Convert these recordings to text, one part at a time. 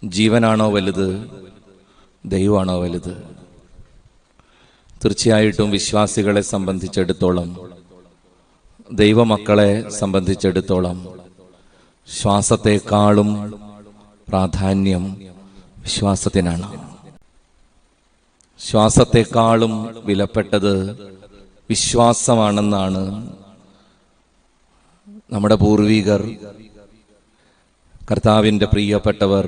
ജീവനാണോ വലുത്, ദൈവമാണോ വലുത്? തീർച്ചയായിട്ടും വിശ്വാസികളെ സംബന്ധിച്ചിടത്തോളം, ദൈവമക്കളെ സംബന്ധിച്ചിടത്തോളം ശ്വാസത്തെക്കാളും പ്രാധാന്യം വിശ്വാസത്തിനാണ്. ശ്വാസത്തെക്കാളും വിലപ്പെട്ടത് വിശ്വാസമാണെന്നാണ് നമ്മുടെ പൂർവികർ, കർത്താവിൻ്റെ പ്രിയപ്പെട്ടവർ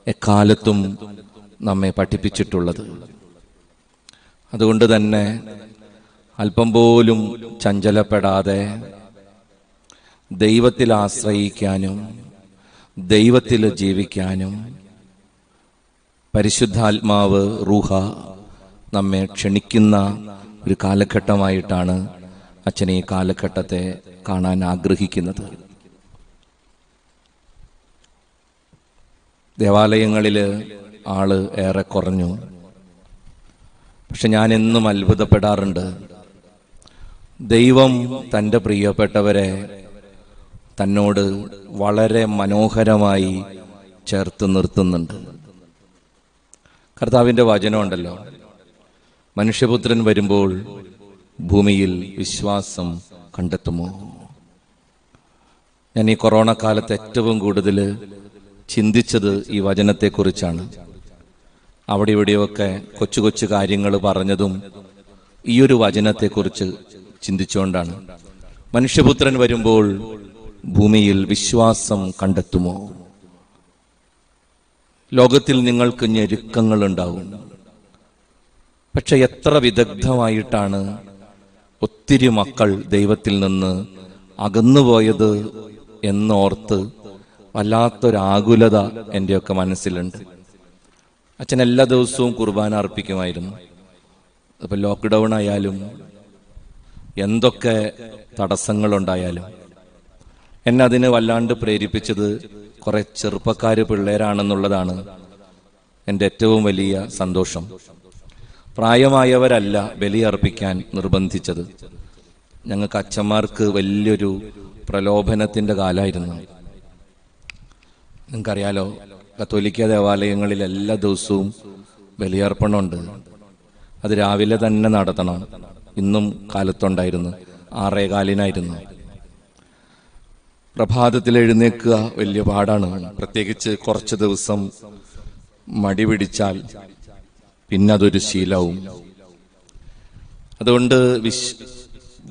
എക്കാലത്തും നമ്മെ പഠിപ്പിച്ചിട്ടുള്ളത്. അതുകൊണ്ട് തന്നെ അല്പം പോലും ചഞ്ചലപ്പെടാതെ ദൈവത്തിൽ ആശ്രയിക്കാനും ദൈവത്തിൽ ജീവിക്കാനും പരിശുദ്ധാത്മാവ് റൂഹ നമ്മെ ക്ഷണിക്കുന്ന ഒരു കാലഘട്ടമായിട്ടാണ് അച്ഛൻ ഈ കാലഘട്ടത്തെ കാണാൻ ആഗ്രഹിക്കുന്നത്. ദേവാലയങ്ങളിൽ ആള് ഏറെ കുറഞ്ഞു. പക്ഷെ ഞാൻ എന്നും അത്ഭുതപ്പെടാറുണ്ട്. ദൈവം തൻ്റെ പ്രിയപ്പെട്ടവരെ തന്നോട് വളരെ മനോഹരമായി ചേർത്ത് നിർത്തുന്നുണ്ട്. കർത്താവിൻ്റെ വചനമുണ്ടല്ലോ, മനുഷ്യപുത്രൻ വരുമ്പോൾ ഭൂമിയിൽ വിശ്വാസം കണ്ടെത്തുമോ? ഞാൻ ഈ കൊറോണ കാലത്ത് ഏറ്റവും കൂടുതൽ ചിന്തിച്ചത് ഈ വചനത്തെക്കുറിച്ചാണ്. അവിടെ ഇവിടെയൊക്കെ കൊച്ചു കൊച്ചു കാര്യങ്ങൾ പറഞ്ഞതും ഈ ഒരു വചനത്തെക്കുറിച്ച് ചിന്തിച്ചുകൊണ്ടാണ്. മനുഷ്യപുത്രൻ വരുമ്പോൾ ഭൂമിയിൽ വിശ്വാസം കണ്ടെത്തുമോ? ലോകത്തിൽ നിങ്ങൾക്ക് ഞെരുക്കങ്ങൾ ഉണ്ടാവും. പക്ഷെ എത്ര വിദഗ്ധമായിട്ടാണ് ഒത്തിരി മക്കൾ ദൈവത്തിൽ നിന്ന് അകന്നുപോയത് എന്നോർത്ത് വല്ലാത്തൊരാകുലത എൻ്റെയൊക്കെ മനസ്സിലുണ്ട്. അച്ഛൻ എല്ലാ ദിവസവും കുർബാന അർപ്പിക്കുമായിരുന്നു. ഇപ്പം ലോക്ക്ഡൗൺ ആയാലും എന്തൊക്കെ തടസ്സങ്ങളുണ്ടായാലും എന്നെ അതിന് വല്ലാണ്ട് പ്രേരിപ്പിച്ചത് കുറെ ചെറുപ്പക്കാര് പിള്ളേരാണെന്നുള്ളതാണ് എൻ്റെ ഏറ്റവും വലിയ സന്തോഷം. പ്രായമായവരല്ല ബലിയർപ്പിക്കാൻ നിർബന്ധിച്ചത്. ഞങ്ങൾക്ക് അച്ഛന്മാർക്ക് വലിയൊരു പ്രലോഭനത്തിൻ്റെ കാലമായിരുന്നു. നിങ്ങൾക്കറിയാലോ, കത്തോലിക്ക ദേവാലയങ്ങളിൽ എല്ലാ ദിവസവും ബലിയർപ്പണമുണ്ട്. അത് രാവിലെ തന്നെ നടത്തണം. ഇന്നും കാലത്തുണ്ടായിരുന്നു, 6:15 പ്രഭാതത്തിൽ എഴുന്നേൽക്കുക വലിയ പാടാണ്. പ്രത്യേകിച്ച് കുറച്ച് ദിവസം മടി പിടിച്ചാൽ പിന്നെ അതൊരു ശീലവും. അതുകൊണ്ട്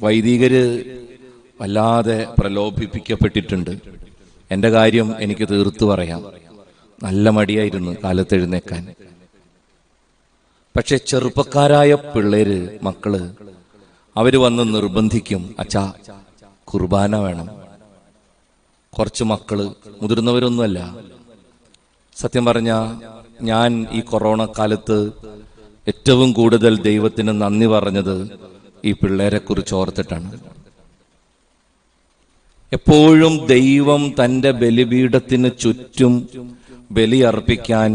വൈദികര് വല്ലാതെ പ്രലോഭിപ്പിക്കപ്പെട്ടിട്ടുണ്ട്. എൻ്റെ കാര്യം എനിക്ക് തീർത്തു പറയാം, നല്ല മടിയായിരുന്നു കാലത്ത് എഴുന്നേക്കാൻ. പക്ഷെ ചെറുപ്പക്കാരായ പിള്ളേര്, മക്കള്, അവര് വന്ന് നിർബന്ധിക്കും, അച്ഛാ കുർബാന വേണം. കുറച്ച് മക്കള്, മുതിർന്നവരൊന്നുമല്ല. സത്യം പറഞ്ഞ ഞാൻ ഈ കൊറോണ കാലത്ത് ഏറ്റവും കൂടുതൽ ദൈവത്തിന് നന്ദി പറഞ്ഞത് ഈ പിള്ളേരെ കുറിച്ച് ഓർത്തിട്ടാണ്. എപ്പോഴും ദൈവം തൻ്റെ ബലിപീഠത്തിന് ചുറ്റും ബലി അർപ്പിക്കാൻ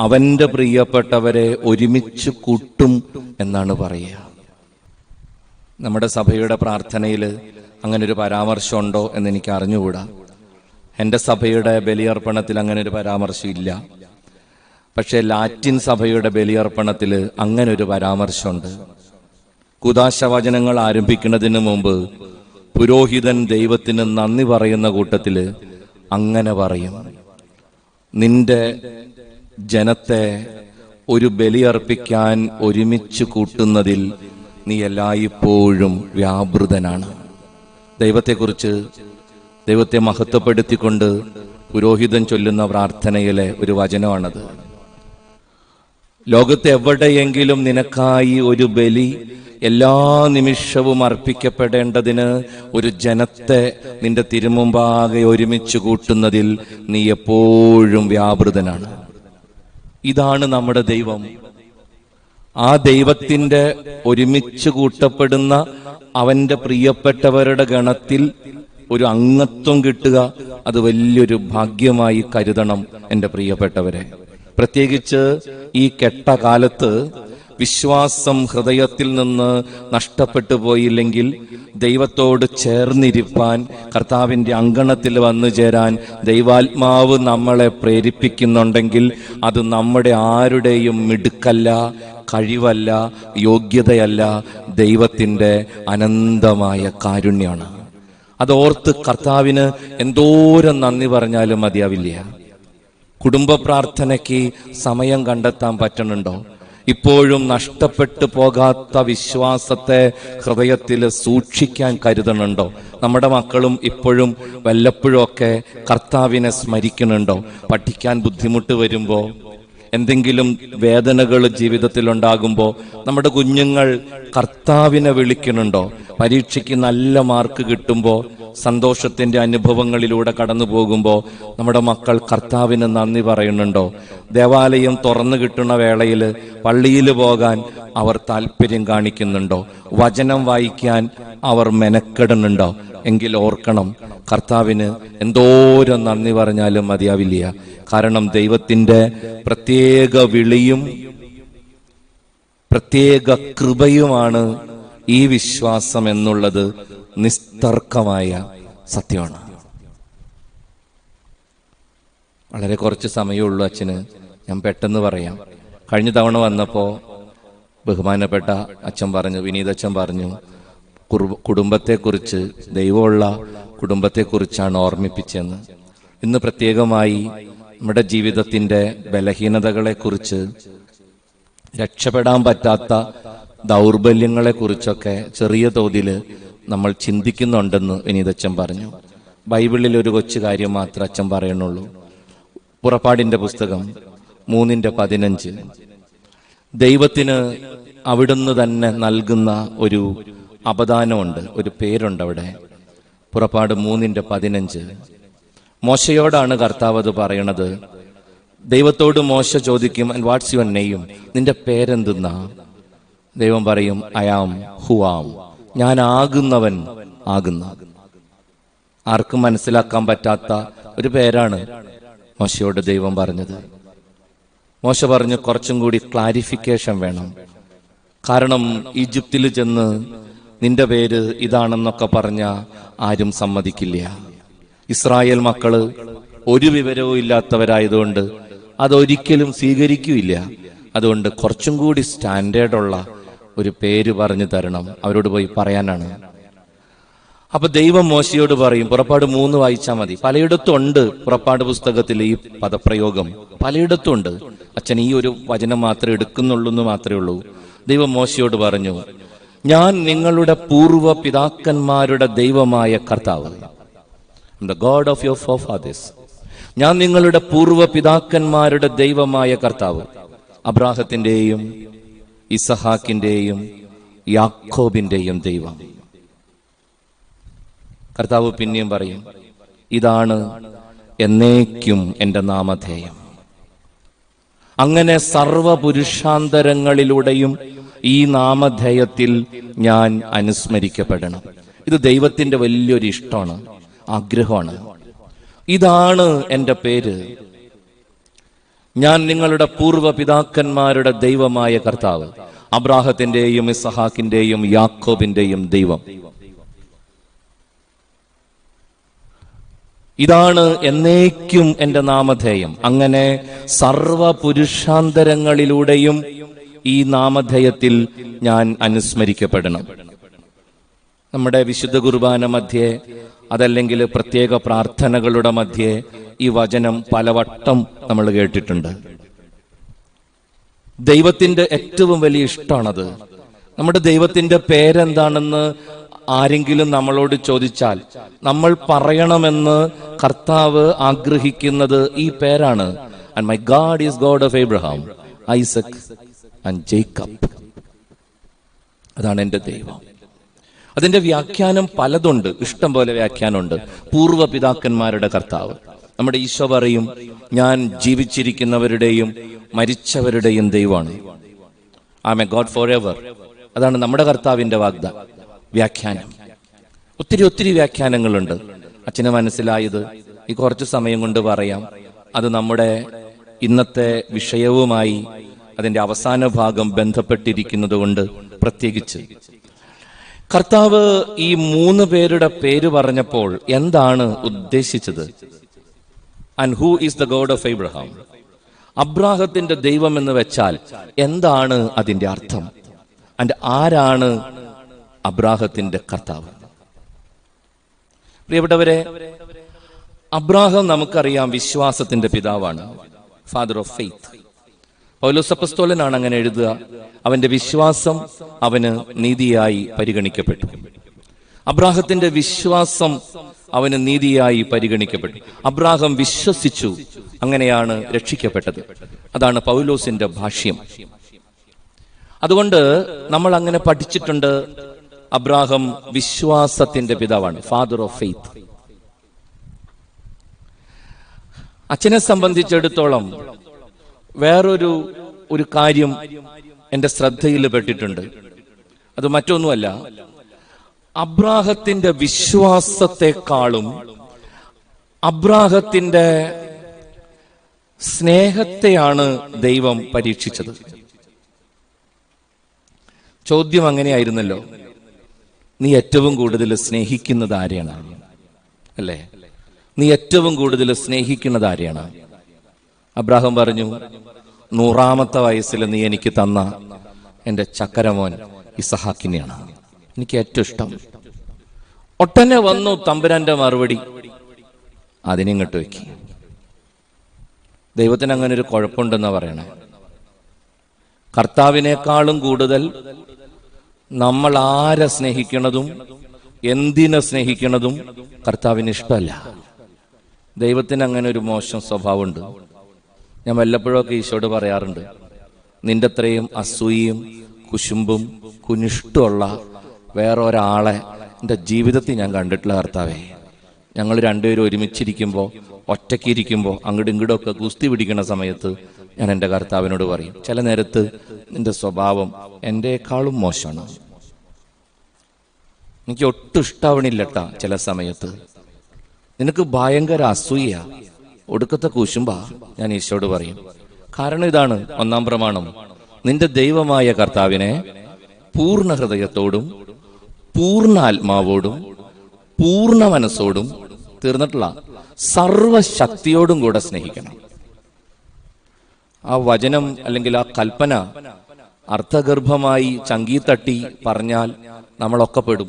അവന്റെ പ്രിയപ്പെട്ടവരെ ഒരുമിച്ച് കൂട്ടും എന്നാണ് പറയുക. നമ്മുടെ സഭയുടെ പ്രാർത്ഥനയിൽ അങ്ങനെ ഒരു പരാമർശമുണ്ടോ എന്ന് എനിക്ക് അറിഞ്ഞുകൂടാ. എൻ്റെ സഭയുടെ ബലിയർപ്പണത്തിൽ അങ്ങനെ ഒരു പരാമർശം ഇല്ല. പക്ഷേ ലാറ്റിൻ സഭയുടെ ബലിയർപ്പണത്തിൽ അങ്ങനെ ഒരു പരാമർശമുണ്ട്. കുദാശവചനങ്ങൾ ആരംഭിക്കുന്നതിന് മുമ്പ് പുരോഹിതൻ ദൈവത്തിന് നന്ദി പറയുന്ന കൂട്ടത്തിൽ അങ്ങനെ പറയും, നിന്റെ ജനത്തെ ഒരു ബലിയർപ്പിക്കാൻ ഒരുമിച്ച് കൂട്ടുന്നതിൽ നീ എല്ലായ്പ്പോഴും വ്യാപൃതനാണ്. ദൈവത്തെക്കുറിച്ച്, ദൈവത്തെ മഹത്വപ്പെടുത്തിക്കൊണ്ട് പുരോഹിതൻ ചൊല്ലുന്ന പ്രാർത്ഥനയിലെ ഒരു വചനമാണത്. ലോകത്തെ എവിടെയെങ്കിലും നിനക്കായി ഒരു ബലി എല്ലാ നിമിഷവും അർപ്പിക്കപ്പെടേണ്ടതിന് ഒരു ജനത്തെ നിന്റെ തിരുമുമ്പാകെ ഒരുമിച്ച് കൂട്ടുന്നതിൽ നീ എപ്പോഴും വ്യാപൃതനാണ്. ഇതാണ് നമ്മുടെ ദൈവം. ആ ദൈവത്തിന്റെ ഒരുമിച്ച് കൂട്ടപ്പെടുന്ന അവന്റെ പ്രിയപ്പെട്ടവരുടെ ഗണത്തിൽ ഒരു അംഗത്വം കിട്ടുക, അത് വലിയൊരു ഭാഗ്യമായി കരുതണം എൻ്റെ പ്രിയപ്പെട്ടവരെ. പ്രത്യേകിച്ച് ഈ കെട്ട കാലത്ത് വിശ്വാസം ഹൃദയത്തിൽ നിന്ന് നഷ്ടപ്പെട്ടു പോയില്ലെങ്കിൽ ദൈവത്തോട് ചേർന്നിരിപ്പാൻ, കർത്താവിൻ്റെ അങ്കണത്തിൽ വന്നു ചേരാൻ ദൈവാത്മാവ് നമ്മളെ പ്രേരിപ്പിക്കുന്നുണ്ടെങ്കിൽ അത് നമ്മുടെ ആരുടെയും മിടുക്കല്ല, കഴിവല്ല, യോഗ്യതയല്ല, ദൈവത്തിൻ്റെ അനന്തമായ കാരുണ്യമാണ്. അതോർത്ത് കർത്താവിന് എന്തോരം നന്ദി പറഞ്ഞാലും മതിയാവില്ല. കുടുംബ പ്രാർത്ഥനയ്ക്ക് സമയം കണ്ടെത്താൻ പറ്റുന്നുണ്ടോ? ഇപ്പോഴും നഷ്ടപ്പെട്ടു പോകാത്ത വിശ്വാസത്തെ ഹൃദയത്തിൽ സൂക്ഷിക്കാൻ കരുതണുണ്ടോ? നമ്മുടെ മക്കളും ഇപ്പോഴും വല്ലപ്പോഴും ഒക്കെ കർത്താവിനെ സ്മരിക്കുന്നുണ്ടോ? പഠിക്കാൻ ബുദ്ധിമുട്ട് വരുമ്പോൾ, എന്തെങ്കിലും വേദനകൾ ജീവിതത്തിൽ ഉണ്ടാകുമ്പോൾ നമ്മുടെ കുഞ്ഞുങ്ങൾ കർത്താവിനെ വിളിക്കുന്നുണ്ടോ? പരീക്ഷയ്ക്ക് നല്ല മാർക്ക് കിട്ടുമ്പോൾ, സന്തോഷത്തിന്റെ അനുഭവങ്ങളിലൂടെ കടന്നു പോകുമ്പോൾ നമ്മുടെ മക്കൾ കർത്താവിന് നന്ദി പറയുന്നുണ്ടോ? ദേവാലയം തുറന്നു കിട്ടുന്ന വേളയിൽ പള്ളിയിൽ പോകാൻ അവർ താല്പര്യം കാണിക്കുന്നുണ്ടോ? വചനം വായിക്കാൻ അവർ മെനക്കെടുന്നുണ്ടോ? എങ്കിൽ ഓർക്കണം, കർത്താവിന് എന്തോരം നന്ദി പറഞ്ഞാലും മതിയാവില്ല. കാരണം ദൈവത്തിൻ്റെ പ്രത്യേക വിളിയും പ്രത്യേക കൃപയുമാണ് ഈ വിശ്വാസം എന്നുള്ളത് നിസ്തർക്കമായ സത്യമാണ്. വളരെ കുറച്ച് സമയമുള്ളൂ അച്ഛന്, ഞാൻ പെട്ടെന്ന് പറയാം. കഴിഞ്ഞ തവണ വന്നപ്പോൾ ബഹുമാനപ്പെട്ട അച്ഛൻ പറഞ്ഞു, വിനീതച്ഛൻ പറഞ്ഞു, കുടുംബത്തെക്കുറിച്ച്, ദൈവമുള്ള കുടുംബത്തെക്കുറിച്ചാണ് ഓർമ്മിപ്പിച്ചെന്ന്. ഇന്ന് പ്രത്യേകമായി നമ്മുടെ ജീവിതത്തിൻ്റെ ബലഹീനതകളെക്കുറിച്ച്, രക്ഷപ്പെടാൻ പറ്റാത്ത ദൗർബല്യങ്ങളെക്കുറിച്ചൊക്കെ ചെറിയ തോതിൽ നമ്മൾ ചിന്തിക്കുന്നുണ്ടെന്ന് വിനീതച്ഛൻ പറഞ്ഞു. ബൈബിളിൽ ഒരു കൊച്ചു കാര്യം മാത്രം അച്ഛൻ പറയണുള്ളൂ. പുറപ്പാടിൻ്റെ പുസ്തകം 3:15 ദൈവത്തിന് അവിടുന്ന് തന്നെ നൽകുന്ന ഒരു അപദാനമുണ്ട്, ഒരു പേരുണ്ട് അവിടെ. പുറപ്പാട് 3:15 മോശയോടാണ് കർത്താവ് അത് പറയണത്. ദൈവത്തോട് മോശ ചോദിക്കും, ആൻഡ് വാട്ട്സ് യുവർ നെയിം, നിന്റെ പേരെന്തെന്നാ? ദൈവം പറയും, ഐ ആം ഹു ആം, ഞാൻ ആകുന്നവൻ ആകുന്ന. ആർക്കും മനസ്സിലാക്കാൻ പറ്റാത്ത ഒരു പേരാണ് മോശയോട് ദൈവം പറഞ്ഞത്. മോശ പറഞ്ഞു, കുറച്ചും കൂടി ക്ലാരിഫിക്കേഷൻ വേണം. കാരണം ഈജിപ്തിൽ ചെന്ന് നിന്റെ പേര് ഇതാണെന്നൊക്കെ പറഞ്ഞ ആരും സമ്മതിക്കില്ല. ഇസ്രായേൽ മക്കള് ഒരു വിവരവും ഇല്ലാത്തവരായതുകൊണ്ട് അതൊരിക്കലും സ്വീകരിക്കില്ല. അതുകൊണ്ട് കുറച്ചും കൂടി സ്റ്റാൻഡേർഡുള്ള ഒരു പേര് പറഞ്ഞു തരണം, അവരോട് പോയി പറയാനാണ്. അപ്പൊ ദൈവം മോശയോട് പറയും, പുറപ്പാട് 3 വായിച്ചാൽ മതി. പലയിടത്തും ഉണ്ട് പുറപ്പാട് പുസ്തകത്തിൽ ഈ പദപ്രയോഗം, പലയിടത്തും ഉണ്ട്. അച്ഛൻ ഈ ഒരു വചനം മാത്രമേ എടുക്കുന്നുള്ളൂ എന്ന് മാത്രമേ ഉള്ളൂ. ദൈവം മോശയോട് പറഞ്ഞു, ഞാൻ നിങ്ങളുടെ പൂർവ്വ പിതാക്കന്മാരുടെ ദൈവമായ കർത്താവ്, the God of your forefathers. ഞാൻ നിങ്ങളുടെ പൂർവ്വ പിതാക്കന്മാരുടെ ദൈവമായ കർത്താവ്, അബ്രാഹത്തിന്റെയും ഇസഹാക്കിന്റെയും യാക്കോബിന്റെയും ദൈവം. കർത്താവ് പിന്നെയും പറയും, ഇതാണ് എന്നേക്കും എൻ്റെ നാമധേയം. അങ്ങനെ സർവപുരുഷാന്തരങ്ങളിലൂടെയും ഈ നാമധേയത്തിൽ ഞാൻ അനുസ്മരിക്കപ്പെടണം. ഇത് ദൈവത്തിന്റെ വലിയൊരു ഇഷ്ടമാണ്, ആഗ്രഹമാണ്. ഇതാണ് എൻ്റെ പേര്, ഞാൻ നിങ്ങളുടെ പൂർവ്വ പിതാക്കന്മാരുടെ ദൈവമായ കർത്താവ്, അബ്രാഹത്തിന്റെയും ഇസഹാക്കിന്റെയും യാക്കോബിന്റെയും ദൈവം. ഇതാണ് എന്നേക്കും എൻ്റെ നാമധേയം. അങ്ങനെ സർവപുരുഷാന്തരങ്ങളിലൂടെയും ഈ നാമധേയത്തിൽ ഞാൻ അനുസ്മരിക്കപ്പെടണം. നമ്മുടെ വിശുദ്ധ കുർബാന മധ്യേ, അതല്ലെങ്കിൽ പ്രത്യേക പ്രാർത്ഥനകളുടെ മധ്യേ ഈ വചനം പലവട്ടം നമ്മൾ കേട്ടിട്ടുണ്ട്. ദൈവത്തിന്റെ ഏറ്റവും വലിയ ഇഷ്ടമാണത്. നമ്മുടെ ദൈവത്തിന്റെ പേരെന്താണെന്ന് ആരെങ്കിലും നമ്മളോട് ചോദിച്ചാൽ നമ്മൾ പറയണമെന്ന് കർത്താവ് ആഗ്രഹിക്കുന്നത് ഈ പേരാണ്. And my God is God of Abraham, Isaac and Jacob. അതാണ് എൻ്റെ ദൈവം. അതിന്റെ വ്യാഖ്യാനം പലതുണ്ട്, ഇഷ്ടം പോലെ വ്യാഖ്യാനമുണ്ട്. പൂർവ്വ പിതാക്കന്മാരുടെ കർത്താവ്, നമ്മുടെ ഈശോ പറയും, ഞാൻ ജീവിച്ചിരിക്കുന്നവരുടെയും മരിച്ചവരുടെയും ദൈവമാണ്. I am a God for ever. അതാണ് നമ്മുടെ കർത്താവിന്റെ വ്യാഖ്യാനം. ഒത്തിരി വ്യാഖ്യാനങ്ങളുണ്ട്. അച്ഛന് മനസ്സിലായത് ഈ കുറച്ച് സമയം കൊണ്ട് പറയാം. അത് നമ്മുടെ ഇന്നത്തെ വിഷയവുമായി അതിൻ്റെ അവസാന ഭാഗം ബന്ധപ്പെട്ടിരിക്കുന്നത് കൊണ്ട് പ്രത്യേകിച്ച് കർത്താവ് ഈ 3 പേരുടെ പേര് പറഞ്ഞപ്പോൾ എന്താണ് ഉദ്ദേശിച്ചത്? And who is the God of Abraham? അബ്രാഹത്തിന്റെ ദൈവം എന്ന് വെച്ചാൽ എന്താണ് അതിന്റെ അർത്ഥം? ആൻഡ് ആരാണ് അബ്രാഹത്തിന്റെ കർത്താവ്? പ്രിയപ്പെട്ടവരെ, അബ്രാഹം നമുക്കറിയാം വിശ്വാസത്തിന്റെ പിതാവാണ്, ഫാദർ ഓഫ് ഫെയ്ത്ത്. പൗലോസ് അപ്പോസ്തലനാണ് അങ്ങനെ എഴുതുക. അവന്റെ വിശ്വാസം അവന് നീതിയായി പരിഗണിക്കപ്പെട്ടു. അബ്രാഹത്തിന്റെ വിശ്വാസം അവന് നീതിയായി പരിഗണിക്കപ്പെട്ടു. അബ്രാഹം വിശ്വസിച്ചു, അങ്ങനെയാണ് രക്ഷിക്കപ്പെട്ടത്. അതാണ് പൗലോസിന്റെ ഭാഷ്യം. അതുകൊണ്ട് നമ്മൾ അങ്ങനെ പഠിച്ചിട്ടുണ്ട്, അബ്രാഹം വിശ്വാസത്തിന്റെ പിതാവാണ്, ഫാദർ ഓഫ് ഫെയ്ത്ത്. അച്ഛനെ സംബന്ധിച്ചിടത്തോളം വേറൊരു കാര്യം എൻ്റെ ശ്രദ്ധയിൽ പെട്ടിട്ടുണ്ട്. അത് മറ്റൊന്നുമല്ല, അബ്രാഹത്തിന്റെ വിശ്വാസത്തെക്കാളും അബ്രാഹത്തിന്റെ സ്നേഹത്തെയാണ് ദൈവം പരീക്ഷിച്ചത്. ചോദ്യം അങ്ങനെയായിരുന്നല്ലോ, നീ ഏറ്റവും കൂടുതൽ സ്നേഹിക്കുന്നത് ആരെയാണ്? അല്ലേ? നീ ഏറ്റവും കൂടുതൽ സ്നേഹിക്കുന്നത് ആരെയാണ്? അബ്രാഹാം പറഞ്ഞു, 100ാമത്തെ വയസ്സിൽ നീ എനിക്ക് തന്ന എൻ്റെ ചക്കരമോൻ ഇസഹാക്കിനെയാണ് എനിക്ക് ഏറ്റവും ഇഷ്ടം. ഒട്ടനെ വന്നു തമ്പുരാന്റെ മറുപടി, അതിനിങ്ങോട്ട് വെക്കി. ദൈവത്തിന് അങ്ങനെ ഒരു കുഴപ്പമുണ്ടെന്നാ പറയണേ. കർത്താവിനേക്കാളും കൂടുതൽ നമ്മൾ ആരെ സ്നേഹിക്കണതും എന്തിനെ സ്നേഹിക്കണതും കർത്താവിന് ഇഷ്ടമല്ല. ദൈവത്തിന് അങ്ങനെ ഒരു മോശം സ്വഭാവമുണ്ട്. ഞാൻ വല്ലപ്പോഴൊക്കെ ഈശോട് പറയാറുണ്ട്, നിന്റെ അത്രയും അസൂയയും കുശുമ്പും കുനിഷ്ടുമുള്ള വേറെ ഒരാളെ എൻ്റെ ജീവിതത്തിൽ ഞാൻ കണ്ടിട്ടില്ല കർത്താവേ. ഞങ്ങൾ രണ്ടുപേരും ഒരുമിച്ചിരിക്കുമ്പോൾ, ഒറ്റയ്ക്കിരിക്കുമ്പോൾ, അങ്ങോട്ടും ഇങ്ങോട്ടും ഒക്കെ കുസ്തി പിടിക്കുന്ന സമയത്ത് ഞാൻ എൻ്റെ കർത്താവിനോട് പറയും, ചില നേരത്ത് നിന്റെ സ്വഭാവം എൻ്റെക്കാളും മോശമാണ്, എനിക്ക് ഒട്ടും ഇഷ്ടാവണില്ലട്ടാ. ചില സമയത്ത് നിനക്ക് ഭയങ്കര അസൂയ, ഒടുക്കത്തെ കുശുമ്പാ. ഞാൻ ഈശോട് പറയും. കാരണം ഇതാണ് 1ാം പ്രമാണം, നിന്റെ ദൈവമായ കർത്താവിനെ പൂർണ്ണ ഹൃദയത്തോടും പൂർണ്ണ ആത്മാവോടും പൂർണ്ണ മനസ്സോടും, തീർന്നിട്ടുള്ള സർവശക്തിയോടും കൂടെ സ്നേഹിക്കണം. ആ വചനം അല്ലെങ്കിൽ ആ കൽപ്പന അർത്ഥഗർഭമായി ചങ്കീത്തട്ടി പറഞ്ഞാൽ നമ്മളൊക്കെ പെടും.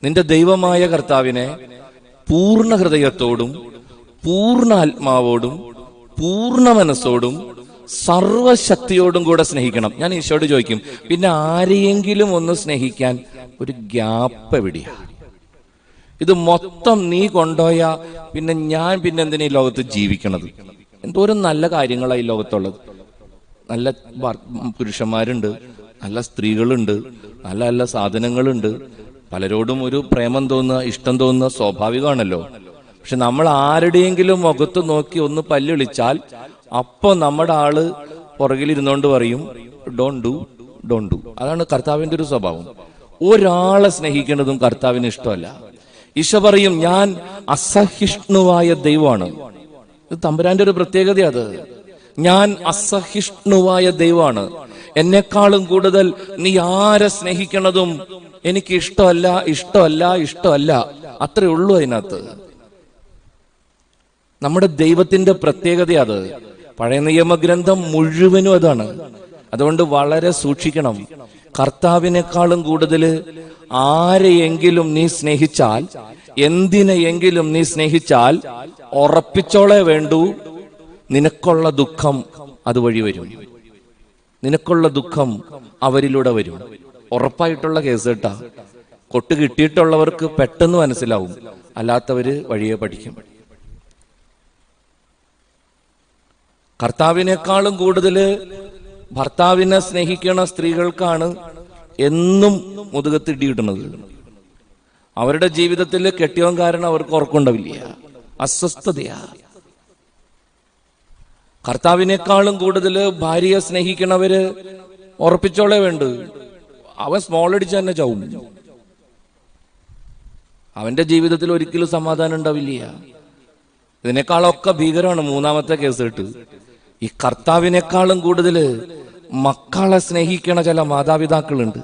നിന്റെ ദൈവമായ കർത്താവിനെ പൂർണ്ണ ഹൃദയത്തോടും പൂർണ്ണ ആത്മാവോടും പൂർണ്ണ മനസ്സോടും സർവശക്തിയോടും കൂടെ സ്നേഹിക്കണം. ഞാൻ ഈശോയോട് ചോദിക്കും, പിന്നെ ആരെയെങ്കിലും ഒന്ന് സ്നേഹിക്കാൻ ഒരു ഗ്യാപ്പ് എവിടെയാ? ഇത് മൊത്തം നീ കൊണ്ടുപോയാ പിന്നെ ഞാൻ പിന്നെ എന്തിനാ ഈ ലോകത്ത് ജീവിക്കണത്? എന്തോരം നല്ല കാര്യങ്ങളാണ് ഈ ലോകത്തുള്ളത്. നല്ല പുരുഷന്മാരുണ്ട്, നല്ല സ്ത്രീകളുണ്ട്, നല്ല നല്ല സാധനങ്ങളുണ്ട്. പലരോടും ഒരു പ്രേമം തോന്നുക, ഇഷ്ടം തോന്നുക സ്വാഭാവികമാണല്ലോ. പക്ഷെ നമ്മൾ ആരുടെയെങ്കിലും മുഖത്ത് നോക്കി ഒന്ന് പല്ലിളിച്ചാൽ അപ്പൊ നമ്മുടെ ആള് പുറകിലിരുന്നോണ്ട് പറയും, ഡോണ്ട് ഡു. അതാണ് കർത്താവിന്റെ ഒരു സ്വഭാവം. ഒരാളെ സ്നേഹിക്കുന്നതും കർത്താവിന് ഇഷ്ടമല്ല. ഈശോ പറയും, ഞാൻ അസഹിഷ്ണുവായ ദൈവമാണ്. ഇത് തമ്പുരാന്റെ ഒരു പ്രത്യേകത. അത് ഞാൻ അസഹിഷ്ണുവായ ദൈവമാണ്, എന്നെക്കാളും കൂടുതൽ നീ ആരെ സ്നേഹിക്കണതും എനിക്ക് ഇഷ്ടമല്ല. അത്രേ ഉള്ളൂ അതിനകത്ത്. നമ്മുടെ ദൈവത്തിന്റെ പ്രത്യേകത അത്. പഴയ നിയമഗ്രന്ഥം മുഴുവനും അതാണ്. അതുകൊണ്ട് വളരെ സൂക്ഷിക്കണം. കർത്താവിനേക്കാളും കൂടുതൽ ആരെയെങ്കിലും നീ സ്നേഹിച്ചാൽ, എന്തിനെയെങ്കിലും നീ സ്നേഹിച്ചാൽ, ഉറപ്പിച്ചോളെ വേണ്ടു, നിനക്കുള്ള ദുഃഖം അതുവഴി വരും. നിനക്കുള്ള ദുഃഖം അവരിലൂടെ വരും. ഉറപ്പായിട്ടുള്ള കേസ് കേട്ടാ. കൊട്ട് കിട്ടിയിട്ടുള്ളവർക്ക് പെട്ടെന്ന് മനസ്സിലാവും, അല്ലാത്തവര് വഴിയെ പഠിക്കും. കർത്താവിനേക്കാളും കൂടുതൽ ഭർത്താവിനെ സ്നേഹിക്കണ സ്ത്രീകൾക്കാണ് എന്നും മുതുകത്ത് ഇടിയിടുന്നത്. അവരുടെ ജീവിതത്തിൽ കെട്ടിയോൻ കാരണം അവർക്ക് ഉറക്കമുണ്ടാവില്ല, അസ്വസ്ഥതയാ. കർത്താവിനേക്കാളും കൂടുതൽ ഭാര്യയെ സ്നേഹിക്കണവര് ഉറപ്പിച്ചോളെ വേണ്ടു, അവൻ സ്മോൾ അടിച്ച് തന്നെ ചാവും. അവന്റെ ജീവിതത്തിൽ ഒരിക്കലും സമാധാനം ഉണ്ടാവില്ല. ഇതിനേക്കാളൊക്കെ ഭീകരമാണ് 3ാമത്തെ കേസ് കേട്ട്. ഈ കർത്താവിനേക്കാളും കൂടുതൽ മക്കളെ സ്നേഹിക്കണ ചില മാതാപിതാക്കളുണ്ട്.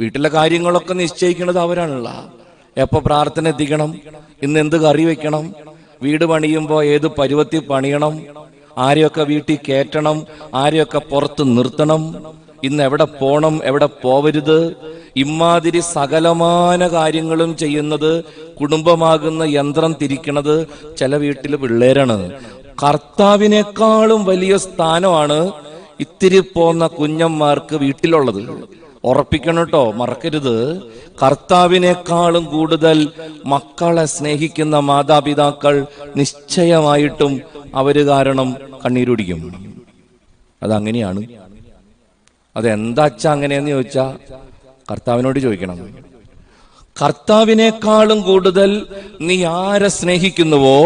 വീട്ടിലെ കാര്യങ്ങളൊക്കെ നിശ്ചയിക്കുന്നത് അവരാണല്ലോ. എപ്പോ പ്രാർത്ഥന എത്തിക്കണം, ഇന്ന് എന്ത് കറി വെക്കണം, വീട് പണിയുമ്പോൾ ഏത് പരുവത്തിൽ പണിയണം, ആരെയൊക്കെ വീട്ടിൽ കയറ്റണം, ആരെയൊക്കെ പുറത്ത് നിർത്തണം, ഇന്ന് എവിടെ പോണം, എവിടെ പോവരുത്, ഇമാതിരി സകലമാന കാര്യങ്ങളും ചെയ്യുന്നത്, കുടുംബമാകുന്ന യന്ത്രം തിരിക്കണത് ചില വീട്ടില് പിള്ളേരാണ്. കർത്താവിനേക്കാളും വലിയ സ്ഥാനമാണ് ഇത്തിരി പോന്ന കുഞ്ഞന്മാർക്ക് വീട്ടിലുള്ളത്. ഉറപ്പിക്കണം കേട്ടോ, മറക്കരുത്. കർത്താവിനേക്കാളും കൂടുതൽ മക്കളെ സ്നേഹിക്കുന്ന മാതാപിതാക്കൾ നിശ്ചയമായിട്ടും അവര് കാരണം കണ്ണീരൊടിക്കും. അതങ്ങനെയാണ്. അതെന്താച്ചാ അങ്ങനെയെന്ന് ചോദിച്ചാ കർത്താവിനോട് ചോദിക്കണം. കർത്താവിനേക്കാളും കൂടുതൽ നീ ആരെ സ്നേഹിക്കുന്നുവോ,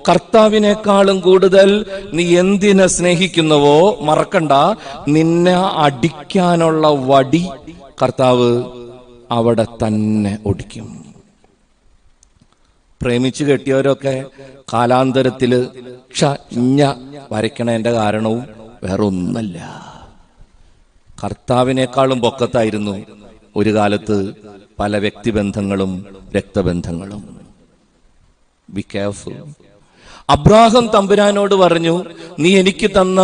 കർത്താവിനേക്കാളും കൂടുതൽ നീ എന്തിനെ സ്നേഹിക്കുന്നുവോ, മറക്കണ്ട, നിന്നെ അടിക്കാനുള്ള വടി കർത്താവ് അവിടെ തന്നെ ഒടിക്കും. പ്രേമിച്ചു കെട്ടിയവരൊക്കെ കാലാന്തരത്തില് വരയ്ക്കണതിന്റെ കാരണവും വേറെ ഒന്നല്ല. കർത്താവിനേക്കാളും പൊക്കത്തായിരുന്നു ഒരു കാലത്ത് പല വ്യക്തിബന്ധങ്ങളും രക്തബന്ധങ്ങളും. Be careful. അബ്രാഹാം തമ്പുരാനോട് പറഞ്ഞു, നീ എനിക്ക് തന്ന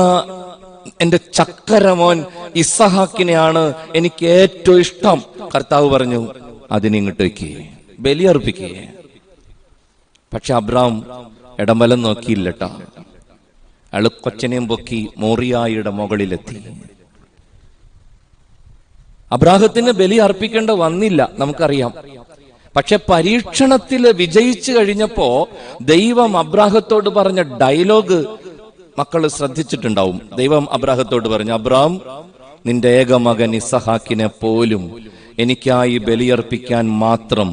എന്റെ ചക്കരമോൻ ഇസഹാക്കിനെയാണ് എനിക്ക് ഏറ്റവും ഇഷ്ടം. കർത്താവ് പറഞ്ഞു, അതിനിങ്ങോട്ട് വയ്ക്കേ, ബലിയർപ്പിക്കേ. പക്ഷെ അബ്രാം ഇടംവലം നോക്കിയില്ലട്ടാ. അയാള് കൊച്ചനെയും പൊക്കി മോറിയായുടെ മുകളിലെത്തി. അബ്രാഹത്തിന് ബലി അർപ്പിക്കേണ്ട വന്നില്ല, നമുക്കറിയാം. പക്ഷെ പരീക്ഷണത്തിൽ വിജയിച്ചു കഴിഞ്ഞപ്പോ ദൈവം അബ്രാഹത്തോട് പറഞ്ഞ ഡയലോഗ് മക്കൾ ശ്രദ്ധിച്ചിട്ടുണ്ടാവും. ദൈവം അബ്രാഹത്തോട് പറഞ്ഞു, അബ്രാം, നിന്റെ ഏകമകൻ ഇസഹാക്കിനെ പോലും എനിക്കായി ബലിയർപ്പിക്കാൻ മാത്രം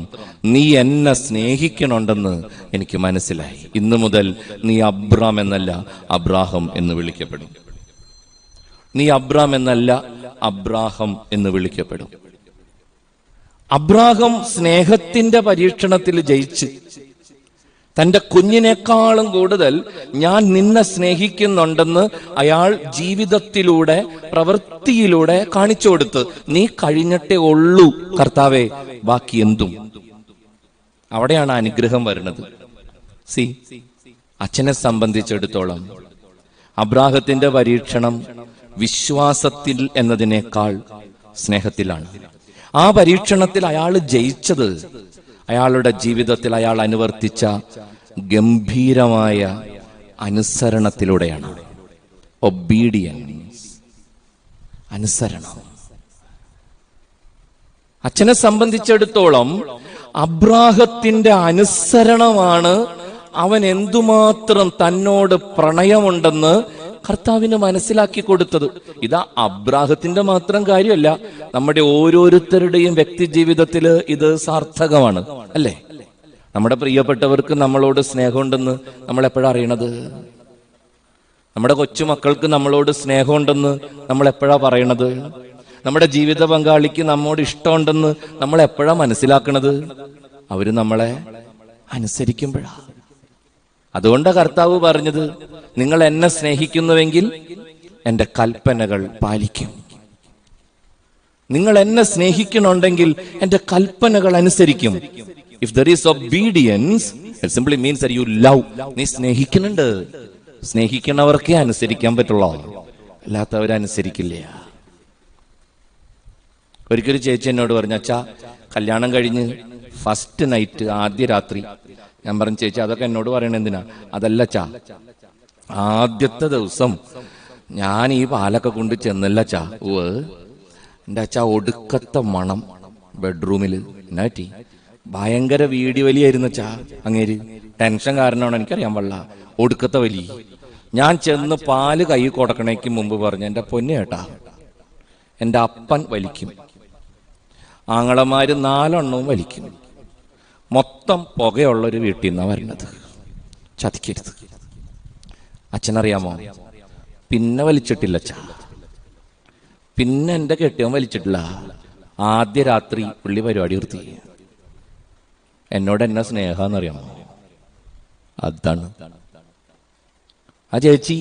നീ എന്നെ സ്നേഹിക്കണുണ്ടെന്ന് എനിക്ക് മനസ്സിലായി. ഇന്നു മുതൽ നീ അബ്രാം എന്നല്ല അബ്രാഹം എന്ന് വിളിക്കപ്പെടും. നീ അബ്രാം എന്നല്ല അബ്രാഹം എന്ന് വിളിക്കപ്പെടും. അബ്രാഹം സ്നേഹത്തിന്റെ പരീക്ഷണത്തിൽ ജയിച്ച് തന്റെ കുഞ്ഞിനേക്കാളും കൂടുതൽ ഞാൻ നിന്നെ സ്നേഹിക്കുന്നുണ്ടെന്ന് അയാൾ ജീവിതത്തിലൂടെ പ്രവൃത്തിയിലൂടെ കാണിച്ചു കൊടുത്ത്, നീ കഴിഞ്ഞിട്ടേ ഉള്ളൂ കർത്താവേ, ബാക്കി എന്തും. അവിടെയാണ് അനുഗ്രഹം വരുന്നത്. അച്ഛനെ സംബന്ധിച്ചിടത്തോളം അബ്രാഹത്തിന്റെ പരീക്ഷണം വിശ്വാസത്തിൽ എന്നതിനേക്കാൾ സ്നേഹത്തിലാണ്. ആ പരീക്ഷണത്തിൽ അയാൾ ജയിച്ചത് അയാളുടെ ജീവിതത്തിൽ അയാൾ അനുവർത്തിച്ച ഗംഭീരമായ അനുസരണത്തിലൂടെയാണ്. ഒബീഡിയൻസ്, അനുസരണം. അച്ഛനെ സംബന്ധിച്ചിടത്തോളം അബ്രാഹത്തിന്റെ അനുസരണമാണ് അവൻ എന്തുമാത്രം തന്നോട് പ്രണയമുണ്ടെന്ന് കർത്താവിന് മനസ്സിലാക്കി കൊടുത്തത്. ഇതാ അബ്രാഹത്തിന്റെ മാത്രം കാര്യമല്ല, നമ്മുടെ ഓരോരുത്തരുടെയും വ്യക്തി ജീവിതത്തിൽ ഇത് സാർത്ഥകമാണ്, അല്ലേ? നമ്മുടെ പ്രിയപ്പെട്ടവർക്ക് നമ്മളോട് സ്നേഹമുണ്ടെന്ന് നമ്മൾ എപ്പോഴാണ് അറിയണത്? നമ്മുടെ കൊച്ചുമക്കൾക്ക് നമ്മളോട് സ്നേഹമുണ്ടെന്ന് നമ്മൾ എപ്പോഴാണ് പറയണത്? നമ്മുടെ ജീവിത പങ്കാളിക്ക് നമ്മോട് ഇഷ്ടമുണ്ടെന്ന് നമ്മൾ എപ്പോഴാണ് മനസ്സിലാക്കണത്? അവര് നമ്മളെ അനുസരിക്കുമ്പോഴാണ്. അതുകൊണ്ടാണ് കർത്താവ് പറഞ്ഞത്, നിങ്ങൾ എന്നെ സ്നേഹിക്കുന്നുവെങ്കിൽ എന്റെ കൽപ്പനകൾ പാലിക്കും. നിങ്ങൾ എന്നെ സ്നേഹിക്കണമെങ്കിൽ എന്റെ കൽപ്പനകൾ അനുസരിക്കും. If there is obedience, it simply means that you love. നീ സ്നേഹിക്കുന്നുണ്ട്. സ്നേഹിക്കുന്നവർക്കേ അനുസരിക്കാൻ പറ്റുള്ളൂ, അല്ലാത്തവരനുസരിക്കില്ല. ഒരിക്കലും ചേച്ചി എന്നോട് പറഞ്ഞു, അച്ഛാ കല്യാണം കഴിഞ്ഞ് ഫസ്റ്റ് നൈറ്റ്, ആദ്യ രാത്രി. ഞാൻ പറഞ്ഞു, ചേച്ചി അതൊക്കെ എന്നോട് പറയണ എന്തിനാ? അതല്ല അച്ഛാ, ആദ്യത്തെ ദിവസം ഞാൻ ഈ പാലൊക്കെ കൊണ്ട് ചെന്നല്ല അച്ഛാ. എൻ്റെ അച്ഛാ ഒടുക്കത്തെ മണം ബെഡ്റൂമില്. എന്നാ പറ്റി? ഭയങ്കര വീഡിയോ വലിയായിരുന്നു അച്ഛാ. അങ്ങേര് ടെൻഷൻ കാരണമാണ്, എനിക്കറിയാൻ പാടില്ല. ഒടുക്കത്തെ വലി. ഞാൻ ചെന്ന് പാല് കൈ കൊടുക്കണേക്ക് മുമ്പ് പറഞ്ഞു, എൻ്റെ പൊന്നു ചേട്ടാ, എൻ്റെ അപ്പൻ വലിക്കും, ആങ്ങളമാര് 4 എണ്ണവും വലിക്കും, മൊത്തം പുകയുള്ളൊരു വീട്ടിൽ നിന്നാണ് വരുന്നത്, ചതിക്കരുത്. അച്ഛനറിയാമോ, പിന്നെ വലിച്ചിട്ടില്ല അച്ഛാ. പിന്നെ എൻ്റെ കെട്ടിയവൻ വലിച്ചിട്ടില്ല. ആദ്യ രാത്രി പുള്ളി പരിപാടി നിർത്തി. എന്നോട് എന്നാ സ്നേഹമെന്നറിയാമോ? അതാണ്. ആ ചേച്ചി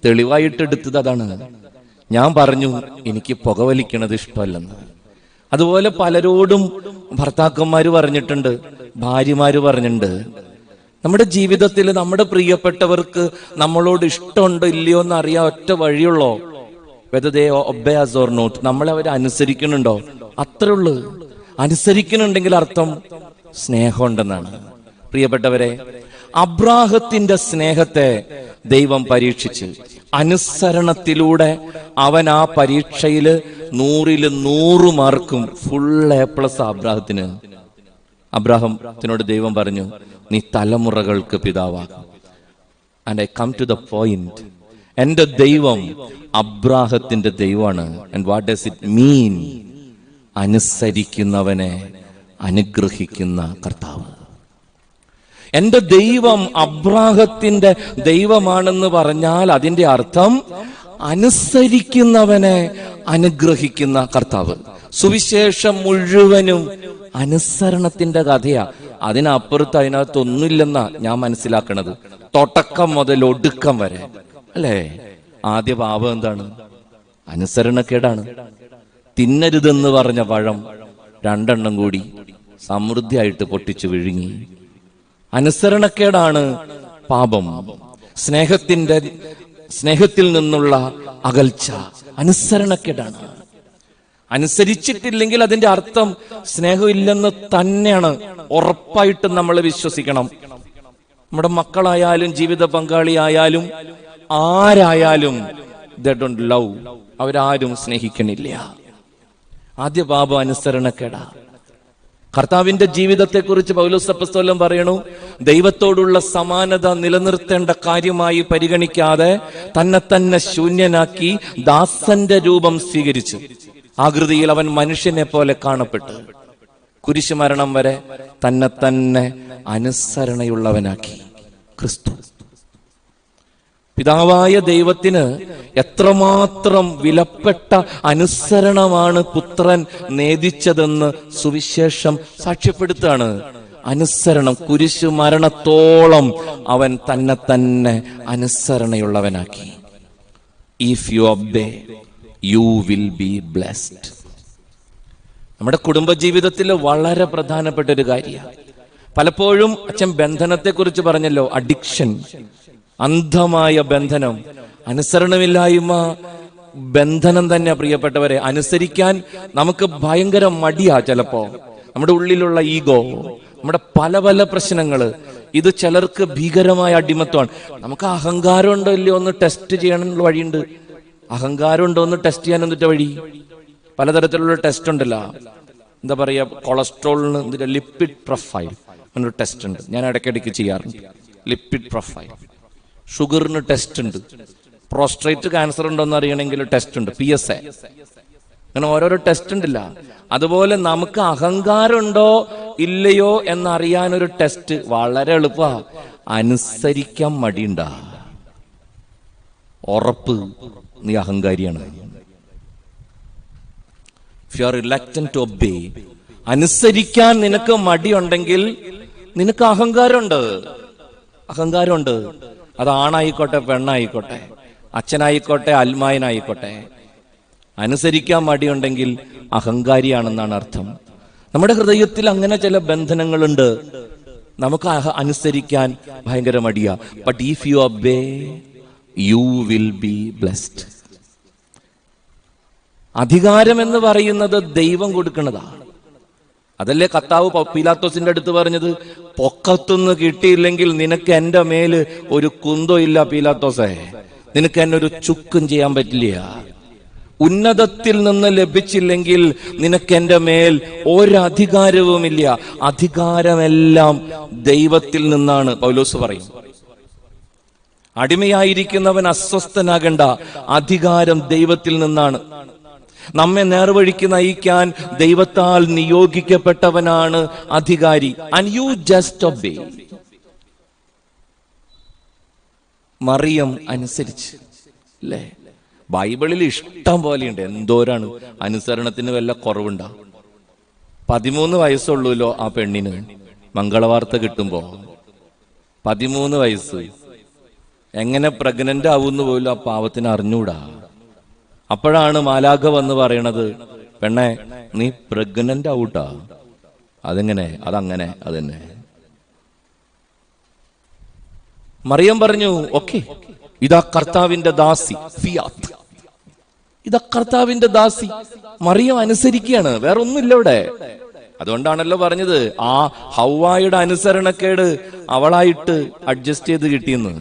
തെളിവായിട്ട് എടുത്തത് അതാണ്. ഞാൻ പറഞ്ഞു എനിക്ക് പുകവലിക്കണത് ഇഷ്ടമല്ലെന്ന്. അതുപോലെ പലരോടും ഭർത്താക്കന്മാര് പറഞ്ഞിട്ടുണ്ട്, ഭാര്യമാര് പറഞ്ഞിട്ടുണ്ട്. നമ്മുടെ ജീവിതത്തിൽ നമ്മുടെ പ്രിയപ്പെട്ടവർക്ക് നമ്മളോട് ഇഷ്ടമുണ്ടോ ഇല്ലയോ എന്ന് അറിയാൻ ഒറ്റ വഴിയുള്ളോ, whether they obey us or not. നമ്മളെ അവർ അനുസരിക്കുന്നുണ്ടോ, അത്രേ ഉള്ളൂ. അനുസരിക്കുന്നുണ്ടെങ്കിൽ അർത്ഥം സ്നേഹമുണ്ടെന്നാണ്. പ്രിയപ്പെട്ടവരെ, അബ്രാഹത്തിന്റെ സ്നേഹത്തെ ദൈവം പരീക്ഷിച്ച് അനുസരണത്തിലൂടെ അവൻ ആ പരീക്ഷയില് 100-ൽ 100 മാർക്കും ഫുൾ A+ അബ്രാഹത്തിനോട് ദൈവം പറഞ്ഞു, നീ തലമുറകൾക്ക് പിതാവാകും. And I come to the point, എന്റെ ദൈവം അബ്രാഹത്തിന്റെ ദൈവമാണ്. And what does it mean? അനുസരിക്കുന്നവനെ അനുഗ്രഹിക്കുന്ന കർത്താവ്. എന്റെ ദൈവം അബ്രാഹത്തിന്റെ ദൈവമാണെന്ന് പറഞ്ഞാൽ അതിന്റെ അർത്ഥം അനുസരിക്കുന്നവനെ അനുഗ്രഹിക്കുന്ന കർത്താവ്. സുവിശേഷം മുഴുവനും അനുസരണത്തിന്റെ കഥയാ. അതിനപ്പുറത്ത് അതിനകത്തൊന്നുമില്ലെന്നാ ഞാൻ മനസ്സിലാക്കണത്, തുടക്കം മുതൽ ഒടുക്കം വരെ. അല്ലേ? ആദ്യ പാപം എന്താണ്? അനുസരണക്കേടാണ്. തിന്നരുതെന്ന് പറഞ്ഞ പഴം 2 കൂടി സമൃദ്ധിയായിട്ട് പൊട്ടിച്ചു വിഴുങ്ങി. അനുസരണക്കേടാണ് പാപം. സ്നേഹത്തിൽ നിന്നുള്ള അകൽച്ച അനുസരണക്കേടാണ്. അനുസരിച്ചിട്ടില്ലെങ്കിൽ അതിന്റെ അർത്ഥം സ്നേഹമില്ലെന്ന് തന്നെയാണ് ഉറപ്പായിട്ടും നമ്മൾ വിശ്വസിക്കണം. നമ്മുടെ മക്കളായാലും ജീവിത പങ്കാളിയായാലും ആരായാലും they don't love, അവരാരും സ്നേഹിക്കണില്ല. ആദ്യ പാപം അനുസരണക്കേടാ. കർത്താവിന്റെ ജീവിതത്തെ കുറിച്ച് പൗലോസ് അപ്പോസ്തലൻ പറയണു, ദൈവത്തോടുള്ള സമാനത നിലനിർത്തേണ്ട കാര്യമായി പരിഗണിക്കാതെ തന്നെ ശൂന്യനാക്കി ദാസന്റെ രൂപം സ്വീകരിച്ചു. ആകൃതിയിൽ അവൻ മനുഷ്യനെ പോലെ കാണപ്പെട്ടു. കുരിശുമരണം വരെ തന്നെ അനുസരണയുള്ളവനാക്കി ക്രിസ്തു. പിതാവായ ദൈവത്തിന് എത്രമാത്രം വിലപ്പെട്ട അനുസരണമാണ് പുത്രൻ നേദിച്ചതെന്ന് സുവിശേഷം സാക്ഷ്യപ്പെടുത്താണ്. അനുസരണം, കുരിശു മരണത്തോളം അവൻ തന്നെ അനുസരണയുള്ളവനാക്കി. If you obey you will be blessed. നമ്മുടെ കുടുംബജീവിതത്തിൽ വളരെ പ്രധാനപ്പെട്ട ഒരു കാര്യമാണ്. പലപ്പോഴും അച്ഛൻ ബന്ധനത്തെ കുറിച്ച് പറഞ്ഞല്ലോ, അഡിക്ഷൻ, അന്ധമായ ബന്ധനം, അനുസരണമില്ലായ്മ ബന്ധനം തന്നെ. പ്രിയപ്പെട്ടവരെ, അനുസരിക്കാൻ നമുക്ക് ഭയങ്കര മടിയാ. ചിലപ്പോ നമ്മുടെ ഉള്ളിലുള്ള ഈഗോ, നമ്മുടെ പല പ്രശ്നങ്ങള്, ഇത് ചിലർക്ക് ഭീകരമായ അടിമത്വമാണ്. നമുക്ക് അഹങ്കാരം ഉണ്ടോ ഇല്ലയോ ഒന്ന് ടെസ്റ്റ് ചെയ്യാനുള്ള വഴിയുണ്ട്. അഹങ്കാരം ഉണ്ടോ എന്ന് ടെസ്റ്റ് ചെയ്യാൻ എന്നിട്ട് വഴി പലതരത്തിലുള്ള ടെസ്റ്റ് ഉണ്ടല്ലോ. എന്താ പറയാ, കൊളസ്ട്രോളിന് ലിപ്പിഡ് പ്രൊഫൈൽ എന്നൊരു ടെസ്റ്റ് ഉണ്ട്, ഞാൻ ഇടയ്ക്കിടയ്ക്ക് ചെയ്യാറുണ്ട്. Lipid profile. ഷുഗറിന് ടെസ്റ്റ് ഉണ്ട്. പ്രോസ്ട്രേറ്റ് ക്യാൻസർ ഉണ്ടോന്ന് അറിയണമെങ്കിൽ ടെസ്റ്റ് ഉണ്ട്, PSA. അങ്ങനെ ഓരോരോ ടെസ്റ്റ് ഉണ്ടല്ല. അതുപോലെ നമുക്ക് അഹങ്കാരം ഉണ്ടോ ഇല്ലയോ എന്നറിയാനൊരു ടെസ്റ്റ് വളരെ എളുപ്പാ. അനുസരിക്കാൻ മടിയുണ്ടാ, ഉറപ്പ് നീ അഹങ്കാരിയാണ്. If you are reluctant to obey, അനുസരിക്കാൻ നിനക്ക് മടിയുണ്ടെങ്കിൽ നിനക്ക് അഹങ്കാരമുണ്ട്. അത് ആണായിക്കോട്ടെ പെണ്ണായിക്കോട്ടെ, അച്ഛനായിക്കോട്ടെ അൽമായനായിക്കോട്ടെ. അനുസരിക്കാൻ മടിയുണ്ടെങ്കിൽ അഹങ്കാരിയാണെന്നാണ് അർത്ഥം. നമ്മുടെ ഹൃദയത്തിൽ അങ്ങനെ ചില ബന്ധനങ്ങളുണ്ട്. നമുക്ക് അനുസരിക്കാൻ ഭയങ്കര മടിയാ. But if you obey you will be blessed. അധികാരം എന്ന് പറയുന്നത് ദൈവം കൊടുക്കുന്നതാ. അതല്ലേ കർത്താവ് പീലാത്തോസിന്റെ അടുത്ത് പറഞ്ഞത്, പൊക്കത്തുനിന്ന് കിട്ടിയില്ലെങ്കിൽ നിനക്ക് എന്റെ മേല് ഒരു കുന്തോ ഇല്ല പീലാത്തോസേ, നിനക്ക് എന്നെ ഒരു ചുക്കും ചെയ്യാൻ പറ്റില്ല. ഉന്നതത്തിൽ നിന്ന് ലഭിച്ചില്ലെങ്കിൽ നിനക്ക് എന്റെ മേൽ ഒരധികാരവുമില്ല. അധികാരമെല്ലാം ദൈവത്തിൽ നിന്നാണ് പൗലോസ് പറയും. അടിമയായിരിക്കുന്നവൻ അസ്വസ്ഥനാകണ്ട, അധികാരം ദൈവത്തിൽ നിന്നാണ്. നമ്മെ നേർവഴിക്ക് നയിക്കാൻ ദൈവത്താൽ നിയോഗിക്കപ്പെട്ടവനാണ് അധികാരി. And you just obey. Mariam അനുസരിച്ച് അല്ലേ? ബൈബിളിൽ ഇഷ്ടം പോലെയുണ്ട്. എന്തോരാണ് അനുസരണത്തിന് വല്ല കുറവുണ്ടാ? 13 വയസ്സുള്ളൂല്ലോ ആ പെണ്ണിന്. മംഗളവാർത്ത കിട്ടുമ്പോ 13 വയസ്സ്. എങ്ങനെ പ്രഗ്നന്റ് ആവുന്നു പോലും ആ പാവത്തിന് അറിഞ്ഞൂടാ. അപ്പോഴാണ് മാലാഖ വന്ന് പറയണത്, പെണ്ണെ നീ പ്രഗ്നന്റ് ആവൂട്ടാ. അതെങ്ങനെ? അതങ്ങനെ അതന്നെ. മറിയം പറഞ്ഞു, ഓക്കെ, ഇതാ കർത്താവിന്റെ ദാസി, ഫിയാത്ത്, ഇതാ കർത്താവിന്റെ ദാസി. മറിയം അനുസരിക്കുകയാണ്, വേറെ ഒന്നുമില്ല ഇവിടെ. അതുകൊണ്ടാണല്ലോ പറഞ്ഞത് ആ ഹവ്വായുടെ അനുസരണക്കേട് അവളായിട്ട് അഡ്ജസ്റ്റ് ചെയ്ത് കിട്ടിയെന്ന്.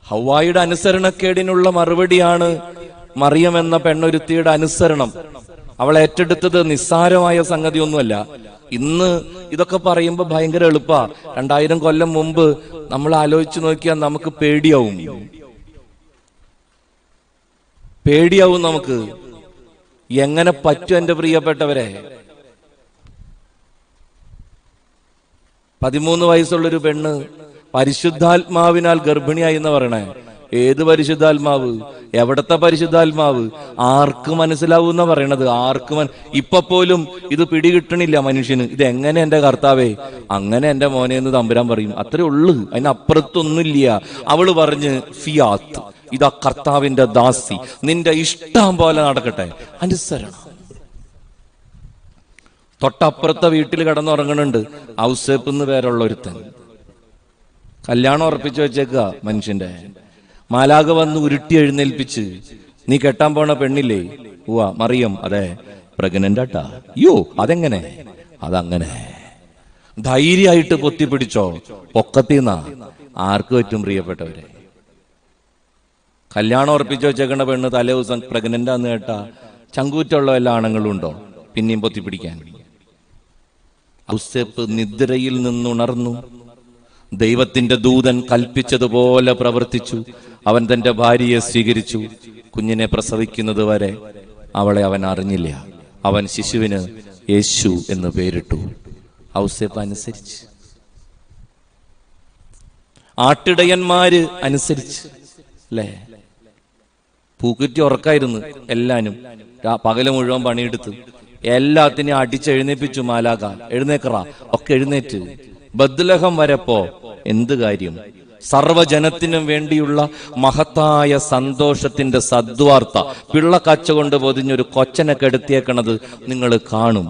ഹവ്വായുടെ അനുസരണക്കേടിനുള്ള മറുപടിയാണ് മറിയം എന്ന പെണ്ണൊരുത്തിയുടെ അനുസരണം. അവൾ ഏറ്റെടുത്തത് നിസ്സാരമായ സംഗതിയൊന്നുമല്ല. ഇന്ന് ഇതൊക്കെ പറയുമ്പോൾ ഭയങ്കര എളുപ്പാ. 2000 കൊല്ലം മുമ്പ് നമ്മൾ ആലോചിച്ച് നോക്കിയാൽ നമുക്ക് പേടിയാവും നമുക്ക്. എങ്ങനെ പറ്റും എന്റെ പ്രിയപ്പെട്ടവരെ? 13 വയസ്സുള്ളൊരു പെണ്ണ് പരിശുദ്ധാത്മാവിനാൽ ഗർഭിണിയായി എന്ന് പറയണേ. ഏത് പരിശുദ്ധാത്മാവ്? എവിടത്തെ പരിശുദ്ധാത്മാവ്? ആർക്ക് മനസ്സിലാവൂന്ന പറയണത്? ഇപ്പൊ പോലും ഇത് പിടികിട്ടണില്ല മനുഷ്യന്. ഇത് എങ്ങനെ എന്റെ കർത്താവേ, അങ്ങനെ എന്റെ മോനെ എന്ന് തമ്പുരാൻ പറയും. അത്രേ ഉള്ളു, അതിനപ്പുറത്തൊന്നുമില്ല. അവള് പറഞ്ഞ്, ഫിയാത്ത്, ഇതാ കർത്താവിന്റെ ദാസി, നിന്റെ ഇഷ്ടം പോലെ നടക്കട്ടെ. അനുസരണം. തൊട്ടപ്പുറത്തെ വീട്ടിൽ കിടന്നുറങ്ങണുണ്ട് ഔസേപ്പ് എന്ന് പേരുള്ള ഒരുത്തൻ. കല്യാണം ഉറപ്പിച്ചു വെച്ചേക്കുക മനുഷ്യന്റെ. മാലാഖ വന്ന് ഉരുട്ടി എഴുന്നേൽപ്പിച്ച്, നീ കെട്ടാൻ പോണ പെണ്ണില്ലേ? ഉവ്വ മറിയം. അതെ, പ്രഗ്നന്റ് ആട്ടാ. യോ, അതെങ്ങനെ? അതങ്ങനെ. ധൈര്യമായിട്ട് പൊത്തിപ്പിടിച്ചോ, പൊക്കത്തിന്നാ. ആർക്ക് പറ്റും പ്രിയപ്പെട്ടവരെ? കല്യാണം ഉറപ്പിച്ചു വെച്ചേക്കണ പെണ്ണ് തലേ ദിവസം പ്രഗ്നന്റ് ആന്ന് കേട്ടാ ചങ്കൂറ്റുള്ള എല്ലാ ആണുങ്ങളും ഉണ്ടോ പിന്നെയും പൊത്തിപ്പിടിക്കാൻ? ഔസേപ്പ് നിദ്രയിൽ നിന്നുണർന്നു. ദൈവത്തിന്റെ ദൂതൻ കൽപ്പിച്ചതുപോലെ പ്രവർത്തിച്ചു. അവൻ തന്റെ ഭാര്യയെ സ്വീകരിച്ചു. കുഞ്ഞിനെ പ്രസവിക്കുന്നത് വരെ അവളെ അവൻ അറിഞ്ഞില്ല. അവൻ ശിശുവിന് യേശു എന്ന് പേരിട്ടു. ഔസേപ്പ് അനുസരിച്ച്. ആട്ടിടയന്മാര് അനുസരിച്ച് അല്ലേ? പൂക്കുറ്റി ഉറക്കായിരുന്നു എല്ലാനും. പകല് മുഴുവൻ പണിയെടുത്ത് എല്ലാത്തിനെയും അടിച്ചെഴുന്നേപ്പിച്ചു മാലാഖ. എഴുന്നേക്കറ, ഒക്കെ എഴുന്നേറ്റ്. ബദ്ലഹം വരപ്പോ എന്ത് കാര്യം? സർവജനത്തിനും വേണ്ടിയുള്ള മഹത്തായ സന്തോഷത്തിന്റെ സദ്വാർത്ത പിള്ളക്കച്ച കൊണ്ട് പൊതിഞ്ഞൊരു കൊച്ചനെ കെടുത്തിയേക്കണത് നിങ്ങൾ കാണും.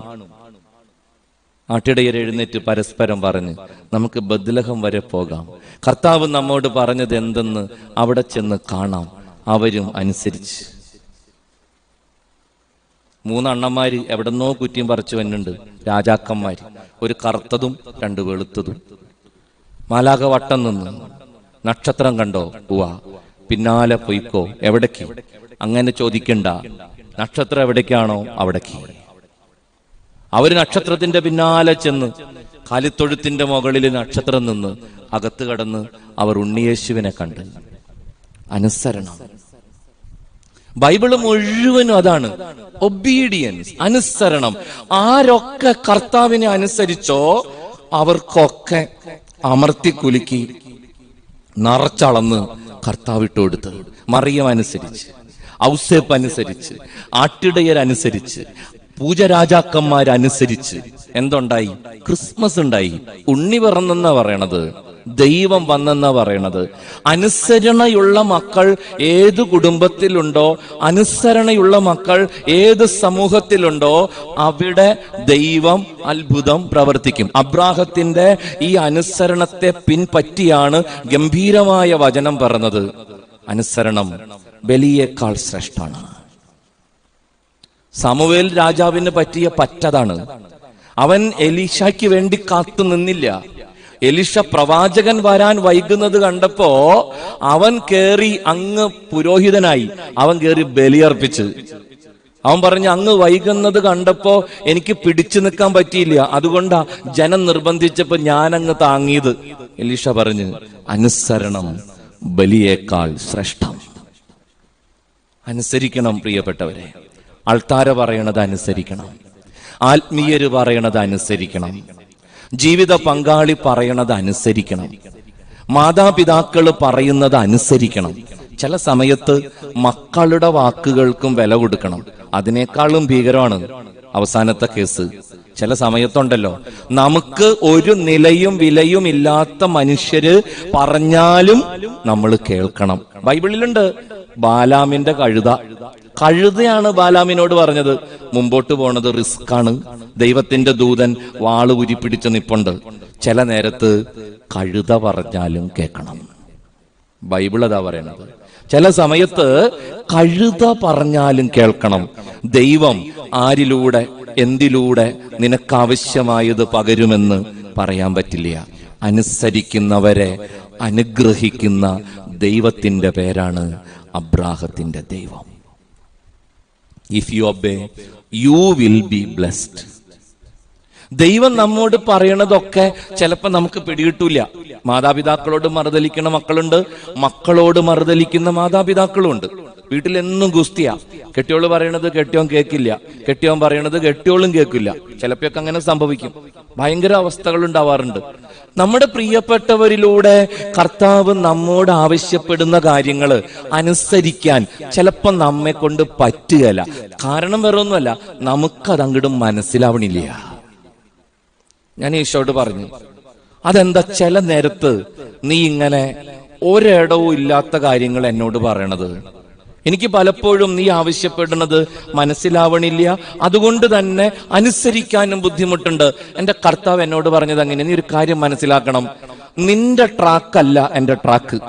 ആട്ടിടയർ എഴുന്നേറ്റ് പരസ്പരം പറഞ്ഞ്, നമുക്ക് ബദ്ലഹം വരെ പോകാം. കർത്താവ് നമ്മോട് പറഞ്ഞത് എന്തെന്ന് അവിടെ ചെന്ന് കാണാം. അവരും അനുസരിച്ച്. 3 അണ്ണന്മാര് എവിടെന്നോ കുറ്റിയും പറിച്ചു വന്നുണ്ട്. രാജാക്കന്മാര്, ഒരു കറുത്തതും 2 വെളുത്തതും. മാലാഖ വട്ടം നിന്ന്, നക്ഷത്രം കണ്ടോ? ഉവ്വ. പിന്നാലെ പൊയ്ക്കോ. എവിടേക്ക്? അങ്ങനെ ചോദിക്കണ്ട. നക്ഷത്രം എവിടേക്കാണോ അവിടേക്ക്. അവര് നക്ഷത്രത്തിന്റെ പിന്നാലെ ചെന്ന് കാലിത്തൊഴുത്തിന്റെ മുകളിൽ നക്ഷത്രം നിന്ന് അകത്ത് കടന്ന് അവർ ഉണ്ണിയേശുവിനെ കണ്ട്. അനുസരണം. ബൈബിള് മുഴുവനും അതാണ്, ഒബീഡിയൻസ്, അനുസരണം. ആരൊക്കെ കർത്താവിനെ അനുസരിച്ചോ അവർക്കൊക്കെ അമർത്തി കുലുക്കി നിറച്ചളന്ന് കർത്താവിട്ട് കൊടുത്ത്. മറിയം അനുസരിച്ച്, ഔസേപ്പ് അനുസരിച്ച്, ആട്ടിടയരനുസരിച്ച്, പൂജരാജാക്കന്മാരനുസരിച്ച് എന്തുണ്ടായി? ക്രിസ്മസ് ഉണ്ടായി. ഉണ്ണി പിറന്നെന്നാ പറയണത്, ദൈവം വന്നെന്നാ പറയണത്. അനുസരണയുള്ള മക്കൾ ഏത് കുടുംബത്തിലുണ്ടോ, അനുസരണയുള്ള മക്കൾ ഏത് സമൂഹത്തിലുണ്ടോ അവിടെ ദൈവം അത്ഭുതം പ്രവർത്തിക്കും. അബ്രാഹത്തിന്റെ ഈ അനുസരണത്തെ പിൻപറ്റിയാണ് ഗംഭീരമായ വചനം പറഞ്ഞത്. അനുസരണം ബലിയേക്കാൾ ശ്രേഷ്ഠമാണ്. സമൂവേൽ രാജാവിന് പറ്റിയ പറ്റതാണ്. അവൻ എലീശയ്ക്ക് വേണ്ടി കാത്തു നിന്നില്ല. എലീശ പ്രവാചകൻ വരാൻ വൈകുന്നത് കണ്ടപ്പോ അവൻ കേറി അങ്ങ് പുരോഹിതനായി. അവൻ കേറി ബലിയർപ്പിച്ച്. അവൻ പറഞ്ഞു, അങ്ങ് വൈകുന്നത് കണ്ടപ്പോ എനിക്ക് പിടിച്ചു നിൽക്കാൻ പറ്റിയില്ല, അതുകൊണ്ടാ ജനം നിർബന്ധിച്ചപ്പോ ഞാൻ അങ്ങ് താങ്ങിയത്. എലീശ പറഞ്ഞു, അനുസരണം ബലിയേക്കാൾ ശ്രേഷ്ഠം. അനുസരിക്കണം പ്രിയപ്പെട്ടവരെ. അൾത്താര പറയണത് അനുസരിക്കണം. ആത്മീയര് പറയണത് അനുസരിക്കണം. ജീവിത പങ്കാളി പറയണത് അനുസരിക്കണം. മാതാപിതാക്കള് പറയുന്നത് അനുസരിക്കണം. ചില സമയത്ത് മക്കളുടെ വാക്കുകൾക്കും വില കൊടുക്കണം. അതിനേക്കാളും ഭീകരമാണ് അവസാനത്തെ കേസ്. ചില സമയത്തുണ്ടല്ലോ, നമുക്ക് ഒരു നിലയും വിലയും ഇല്ലാത്ത മനുഷ്യര് പറഞ്ഞാലും നമ്മൾ കേൾക്കണം. ബൈബിളിലുണ്ട് ബാലാമിന്റെ കഴുതയാണ് ബാലാമിനോട് പറഞ്ഞത്, മുമ്പോട്ട് പോണത് റിസ്ക് ആണ്, ദൈവത്തിന്റെ ദൂതൻ വാള് ഉരിപ്പിടിച്ച് നിപ്പുണ്ട്. ചില നേരത്ത് കഴുത പറഞ്ഞാലും കേൾക്കണം. ബൈബിൾ അതാ പറയണത്. ചില സമയത്ത് കഴുത പറഞ്ഞാലും കേൾക്കണം. ദൈവം ആരിലൂടെ എന്തിലൂടെ നിനക്കാവശ്യമായത് പകരുമെന്ന് പറയാൻ പറ്റില്ല. അനുസരിക്കുന്നവരെ അനുഗ്രഹിക്കുന്ന ദൈവത്തിന്റെ പേരാണ് അബ്രാഹത്തിന്റെ ദൈവം. If you obey you will be blessed. ദൈവം നമ്മോട് പറയണതൊക്കെ ചിലപ്പോ നമുക്ക് പിടികിട്ടൂല. മാതാപിതാക്കളോട് മറുതലിക്കുന്ന മക്കളുണ്ട്, മക്കളോട് മറുതലിക്കുന്ന മാതാപിതാക്കളും ഉണ്ട്. വീട്ടിലെന്നും ഗുസ്തിയാ. കെട്ടിയോള് പറയണത് കെട്ടിയോൻ കേൾക്കില്ല, കെട്ടിയോൻ പറയണത് കെട്ടിയോളും കേൾക്കില്ല. ചിലപ്പോഴൊക്കെ അങ്ങനെ സംഭവിക്കും. ഭയങ്കര അവസ്ഥകൾ ഉണ്ടാവാറുണ്ട്. നമ്മുടെ പ്രിയപ്പെട്ടവരിലൂടെ കർത്താവ് നമ്മോട് ആവശ്യപ്പെടുന്ന കാര്യങ്ങൾ അനുസരിക്കാൻ ചിലപ്പോ നമ്മെ കൊണ്ട് പറ്റുകയില്ല. കാരണം വേറെ ഒന്നുമല്ല, നമുക്കത് അങ്ങോട്ട് മനസ്സിലാവണില്ല. ഞാൻ ഈശോയോട് പറഞ്ഞു, അതെന്താ ചില നേരത്ത് നീ ഇങ്ങനെ ഒരിടവും ഇല്ലാത്ത കാര്യങ്ങൾ എന്നോട് പറയണത്? എനിക്ക് പലപ്പോഴും നീ ആവശ്യപ്പെടുന്നത് മനസ്സിലാവണില്ല, അതുകൊണ്ട് തന്നെ അനുസരിക്കാനും ബുദ്ധിമുട്ടുണ്ട്. എന്റെ കർത്താവ് എന്നോട് പറഞ്ഞത് അങ്ങനെ, നീ ഒരു കാര്യം മനസ്സിലാക്കണം, നിന്റെ ട്രാക്കല്ല എന്റെ ട്രാക്ക്.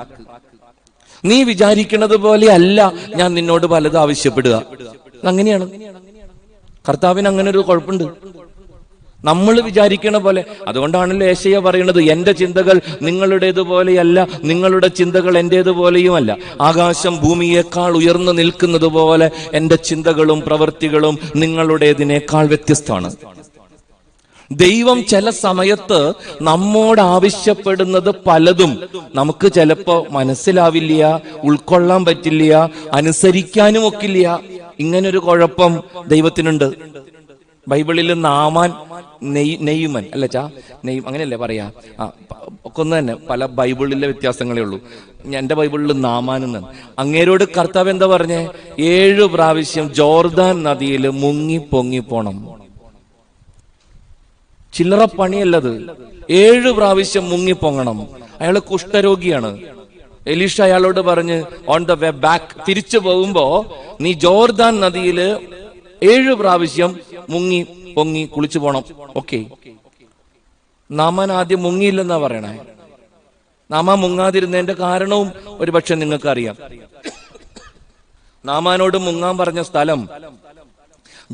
നീ വിചാരിക്കുന്നത് പോലെ അല്ല ഞാൻ നിന്നോട് പലതും ആവശ്യപ്പെടുക. അങ്ങനെയാണ്. കർത്താവിന് അങ്ങനെ ഒരു കുഴപ്പമുണ്ട്. നമ്മൾ വിചാരിക്കണ പോലെ. അതുകൊണ്ടാണല്ലോ യേശയ്യ പറയുന്നത്, എന്റെ ചിന്തകൾ നിങ്ങളുടേതുപോലെയല്ല, നിങ്ങളുടെ ചിന്തകൾ എന്റേതുപോലെയുമല്ല. ആകാശം ഭൂമിയേക്കാൾ ഉയർന്നു നിൽക്കുന്നത് പോലെ എന്റെ ചിന്തകളും പ്രവൃത്തികളും നിങ്ങളുടേതിനേക്കാൾ വ്യത്യസ്തമാണ്. ദൈവം ചില സമയത്ത് നമ്മോട് ആവശ്യപ്പെടുന്നത് പലതും നമുക്ക് ചിലപ്പോ മനസ്സിലാവില്ല, ഉൾക്കൊള്ളാൻ പറ്റില്ല, അനുസരിക്കാനും ഒക്കില്ല. ഇങ്ങനൊരു കുഴപ്പം ദൈവത്തിനുണ്ട്. ബൈബിളിൽ നാമാൻ നെയ്മൻ അങ്ങനെയല്ലേ പറയാ, ഒക്കെ ഒന്ന് തന്നെ. പല ബൈബിളിലെ വ്യത്യാസങ്ങളേ ഉള്ളൂ. എന്റെ ബൈബിളിൽ നാമാൻ എന്നാണ്. അങ്ങേരോട് കർത്താവ് എന്താ പറഞ്ഞേ? 7 പ്രാവശ്യം ജോർദാൻ നദിയിൽ മുങ്ങി പൊങ്ങി പോണം. ചില്ലറ പണിയല്ലത്. 7 പ്രാവശ്യം മുങ്ങി പൊങ്ങണം. അയാള് കുഷ്ഠരോഗിയാണ്. എലീഷ അയാളോട് പറഞ്ഞ്, ഓൺ ദ വേ ബാക്ക്, തിരിച്ചു പോകുമ്പോ നീ ജോർദാൻ നദിയില് 7 പ്രാവശ്യം മുങ്ങി പൊങ്ങി കുളിച്ചു പോണം. ഓക്കെ. നാമാൻ ആദ്യം മുങ്ങിയില്ലെന്നാ പറയണേ. നാമാൻ മുങ്ങാതിരുന്നതിന്റെ കാരണവും ഒരുപക്ഷെ നിങ്ങൾക്ക് അറിയാം. നാമാനോട് മുങ്ങാൻ പറഞ്ഞ സ്ഥലം